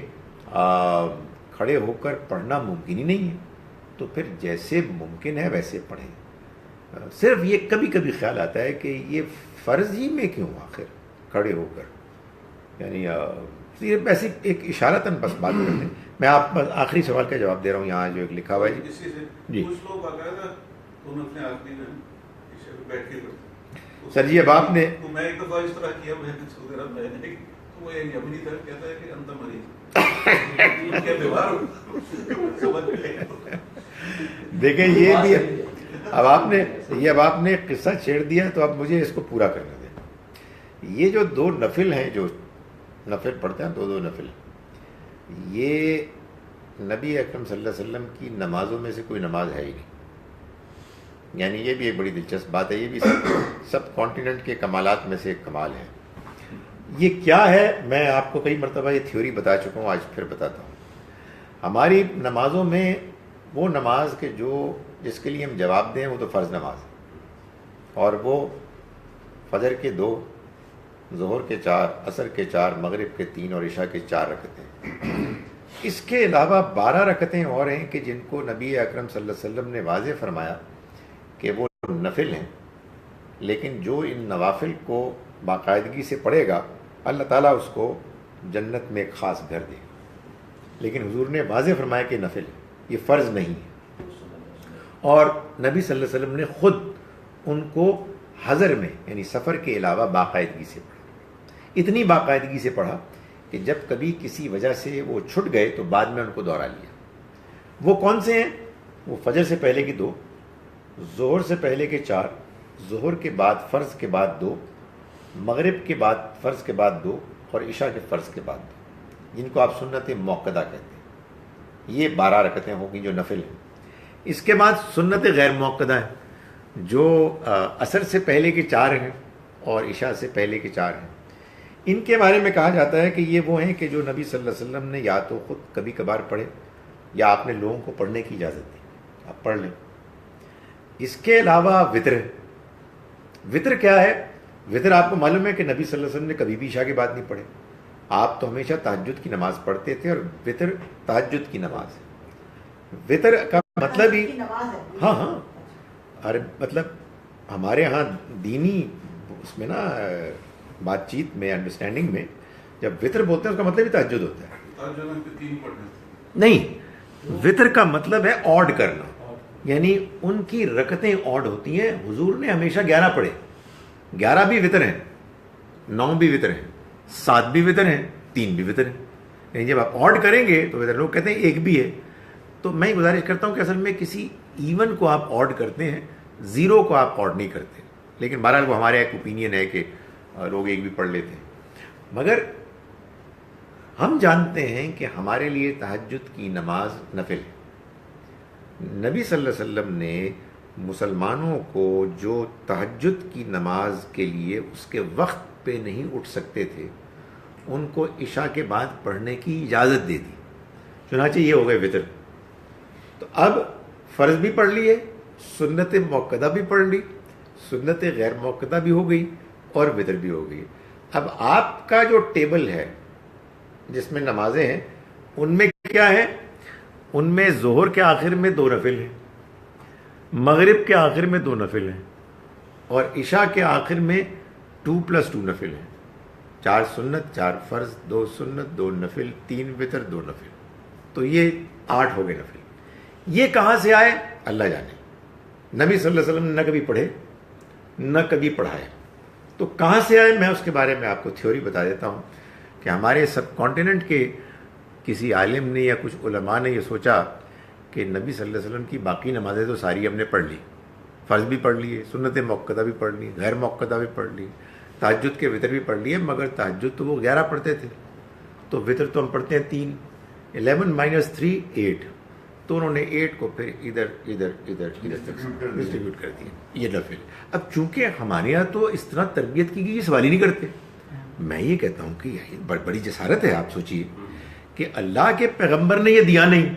A: کھڑے ہو کر پڑھنا ممکن ہی نہیں ہے تو پھر جیسے ممکن ہے ویسے پڑھیں. صرف یہ کبھی کبھی خیال آتا ہے کہ یہ فرض ہی میں کیوں آخر کھڑے ہو کر، یعنی صرف ایسی ایک اشارتاً بس بات کر لیں. میں آپ آخری سوال کا جواب دے رہا ہوں. یہاں جو ایک لکھا ہوا ہے جی سر جی، اب آپ نے دیکھیں یہ بھی اب آپ نے قصہ چھیڑ دیا تو اب مجھے اس کو پورا کرنے دیں. یہ جو دو نفل ہیں، جو نفل پڑھتے ہیں، دو نفل، یہ نبی اکرم صلی اللہ علیہ وسلم کی نمازوں میں سے کوئی نماز ہے ہی نہیں. یعنی یہ بھی ایک بڑی دلچسپ بات ہے. یہ بھی سب کانٹیننٹ کے کمالات میں سے ایک کمال ہے. یہ کیا ہے؟ میں آپ کو کئی مرتبہ یہ تھیوری بتا چکا ہوں، آج پھر بتاتا ہوں. ہماری نمازوں میں وہ نماز کے جس کے لیے ہم جواب دیں وہ تو فرض نماز ہے، اور وہ فجر کے 2، ظہر کے 4، عصر کے 4، مغرب کے 3 اور عشاء کے 4 رکعتیں. اس کے علاوہ 12 رکعتیں اور ہیں کہ جن کو نبی اکرم صلی اللہ علیہ وسلم نے واضح فرمایا کہ وہ نفل ہیں، لیکن جو ان نوافل کو باقاعدگی سے پڑھے گا اللہ تعالیٰ اس کو جنت میں ایک خاص گھر دے. لیکن حضور نے واضح فرمایا کہ نفل ہے، یہ فرض نہیں ہے. اور نبی صلی اللہ علیہ وسلم نے خود ان کو حضر میں یعنی سفر کے علاوہ باقاعدگی سے پڑھا. اتنی باقاعدگی سے پڑھا کہ جب کبھی کسی وجہ سے وہ چھٹ گئے تو بعد میں ان کو دوہرا لیا. وہ کون سے ہیں؟ وہ فجر سے پہلے کی 2، ظہر سے پہلے کے 4، ظہر کے بعد فرض کے بعد 2، مغرب کے بعد فرض کے بعد 2، اور عشاء کے فرض کے بعد 2، جن کو آپ سنت موقدہ کہتے ہیں. یہ 12 رکعتیں ہوں گی جو نفل ہیں. اس کے بعد سنت غیر موقدہ ہیں جو عصر سے پہلے کے 4 ہیں اور عشاء سے پہلے کے 4 ہیں. ان کے بارے میں کہا جاتا ہے کہ یہ وہ ہیں کہ جو نبی صلی اللہ علیہ وسلم نے یا تو خود کبھی کبھار پڑھے یا آپ نے لوگوں کو پڑھنے کی اجازت دی، آپ پڑھ لیں. اس کے علاوہ وطر کیا ہے؟ وطر آپ کو معلوم ہے کہ نبی صلی اللہ علیہ وسلم نے کبھی بھی عشاء کے بعد نہیں پڑھے. آپ تو ہمیشہ تہجد کی نماز پڑھتے تھے، اور وطر تہجد کی نماز ہے. وطر کا مطلب ہی ہاں ارے مطلب ہمارے ہاں دینی اس میں نا بات چیت میں انڈرسٹینڈنگ میں جب وطر بولتے ہیں اس کا مطلب ہی تہجد ہوتا ہے. نہیں، وطر کا مطلب ہے آڈ کرنا، یعنی ان کی رکعتیں آڈ ہوتی ہیں. حضور نے ہمیشہ 11 پڑھے. 11 بھی وطر ہیں، 9 بھی وطر ہیں، 7 بھی وطر ہیں، 3 بھی وطر ہیں. لیکن جب آپ آڈ کریں گے تو ادھر لوگ کہتے ہیں ایک بھی ہے. تو میں گزارش کرتا ہوں کہ اصل میں کسی ایون کو آپ آڈ کرتے ہیں, زیرو کو آپ آڈ نہیں کرتے. لیکن بہرحال وہ ہمارا ایک اوپینین ہے کہ لوگ ایک بھی پڑھ لیتے ہیں. مگر ہم جانتے ہیں کہ ہمارے لیے تہجد کی نماز نفل ہے. نبی صلی اللہ علیہ وسلم نے مسلمانوں کو جو تہجد کی نماز کے لیے اس کے وقت پہ نہیں اٹھ سکتے تھے ان کو عشاء کے بعد پڑھنے کی اجازت دے دی. چنانچہ یہ ہو گئے وطر. تو اب فرض بھی پڑھ لیے, سنت موقدہ بھی پڑھ لی, سنت غیر موقدہ بھی ہو گئی اور وطر بھی ہو گئی. اب آپ کا جو ٹیبل ہے جس میں نمازیں ہیں ان میں کیا ہے؟ ان میں ظہر کے آخر میں 2 نفل ہیں, مغرب کے آخر میں 2 نفل ہیں, اور عشاء کے آخر میں 2+2 نفل ہیں. 4 سنت 4 فرض 2 سنت 2 نفل 3 وطر 2 نفل. تو یہ 8 ہو گئے نفل. یہ کہاں سے آئے اللہ جانے. نبی صلی اللہ علیہ وسلم نے نہ کبھی پڑھے نہ کبھی پڑھائے. تو کہاں سے آئے میں اس کے بارے میں آپ کو تھیوری بتا دیتا ہوں کہ ہمارے سب کانٹیننٹ کے کسی عالم نے یا کچھ علماء نے یہ سوچا کہ نبی صلی اللہ علیہ وسلم کی باقی نمازیں تو ساری ہم نے پڑھ لی, فرض بھی پڑھ لیے, سنت موقدہ بھی پڑھ لی, غیر موقدہ بھی پڑھ لی, تہجد کے وطر بھی پڑھ لیے. مگر تہجد تو وہ 11 پڑھتے تھے, تو وطر تو ہم پڑھتے ہیں 3. 11 - 3 8. تو انہوں نے 8 کو پھر ادھر ادھر ادھر ادھر تک ڈسٹریبیوٹ کر دیا. یہ نفل. اب چونکہ ہمارے یہاں تو اس طرح تربیت کی گئی یہ سوال ہی نہیں کرتے. میں یہ کہتا ہوں کہ یہ بڑی جسارت ہے. آپ سوچئے کہ اللہ کے پیغمبر نے یہ دیا نہیں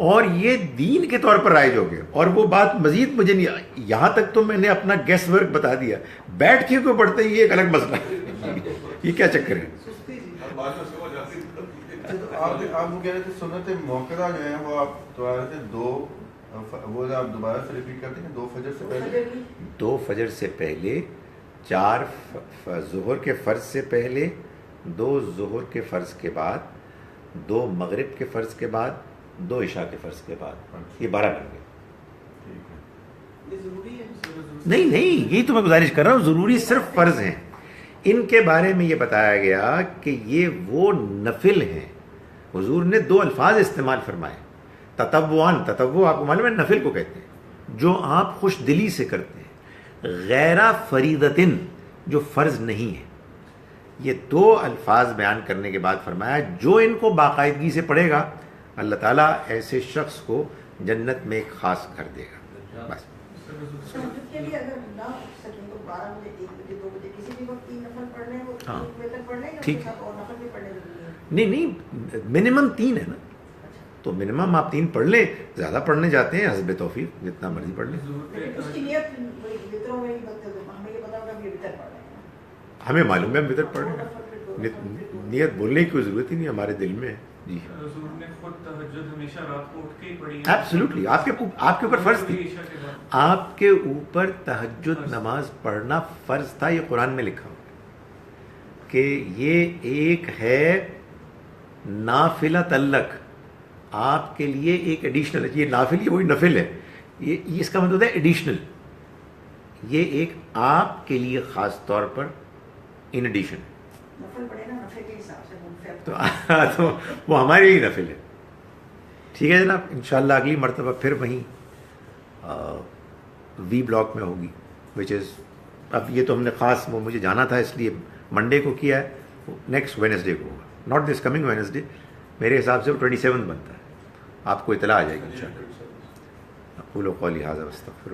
A: اور یہ دین کے طور پر رائج ہو گیا. اور وہ بات مزید مجھے نہیں, یہاں تک تو میں نے اپنا گیس ورک بتا دیا. بیٹھ کے کوئی پڑھتے ہیں یہ ایک الگ مسئلہ ہے. یہ کیا چکر ہے؟
B: آپ وہ کہہ رہے تھے سنت موقدہ جو ہے وہ آپ دوبارہ سے 2 وہ آپ دوبارہ سے ریپیٹ کرتے ہیں. 2 فجر سے پہلے
A: 2 فجر سے پہلے, 4 ظہر کے فرض سے پہلے, 2 ظہر کے فرض کے بعد, 2 مغرب کے فرض کے بعد, 2 عشاء کے فرض کے بعد. یہ 12 بن گئے. نہیں یہی تو میں گزارش کر رہا ہوں, ضروری صرف فرض ہیں. ان کے بارے میں یہ بتایا گیا کہ یہ وہ نفل ہیں. حضور نے 2 الفاظ استعمال فرمائے, تطوعاً. تطوع آپ کو معلوم ہے نفل کو کہتے ہیں جو آپ خوش دلی سے کرتے ہیں, غیر فریضتن جو فرض نہیں ہے. یہ 2 الفاظ بیان کرنے کے بعد فرمایا جو ان کو باقاعدگی سے پڑھے گا اللہ تعالیٰ ایسے شخص کو جنت میں ایک خاص کر دے گا. بس ہاں ٹھیک ہے. نہیں منیمم 3 ہے نا, تو منیمم آپ 3 پڑھ لیں. زیادہ پڑھنے جاتے ہیں حسب توفیق جتنا مرضی پڑھ لیں. ہمیں معلوم ہے ہم وطر پڑھ رہے ہیں, نیت بولنے کی کوئی ضرورت ہی نہیں, ہمارے دل میں ہے. جی ایبسلیوٹلی آپ کے اوپر فرض تھی. آپ کے اوپر تہجد نماز پڑھنا فرض تھا. یہ قرآن میں لکھا ہوا کہ یہ ایک ہے نافلہ تلک, آپ کے لیے ایک ایڈیشنل ہے. یہ نافل یہ وہی نفل ہے, یہ اس کا مطلب ہے ایڈیشنل. یہ ایک آپ کے لیے خاص طور پر ان ایڈیشن. تو وہ ہمارے لیے نفل ہے. ٹھیک ہے جناب, انشاءاللہ اگلی مرتبہ پھر وہیں وی بلاک میں ہوگی, وچ از اب یہ تو ہم نے خاص وہ مجھے جانا تھا اس لیے منڈے کو کیا ہے, نیکسٹ وینسڈے کو ہوگا, ناٹ دس کمنگ وینسڈے. میرے حساب سے وہ 27 بنتا ہے. آپ کو اطلاع آ جائے گی انشاءاللہ. اقول قولی ھذا واستغفر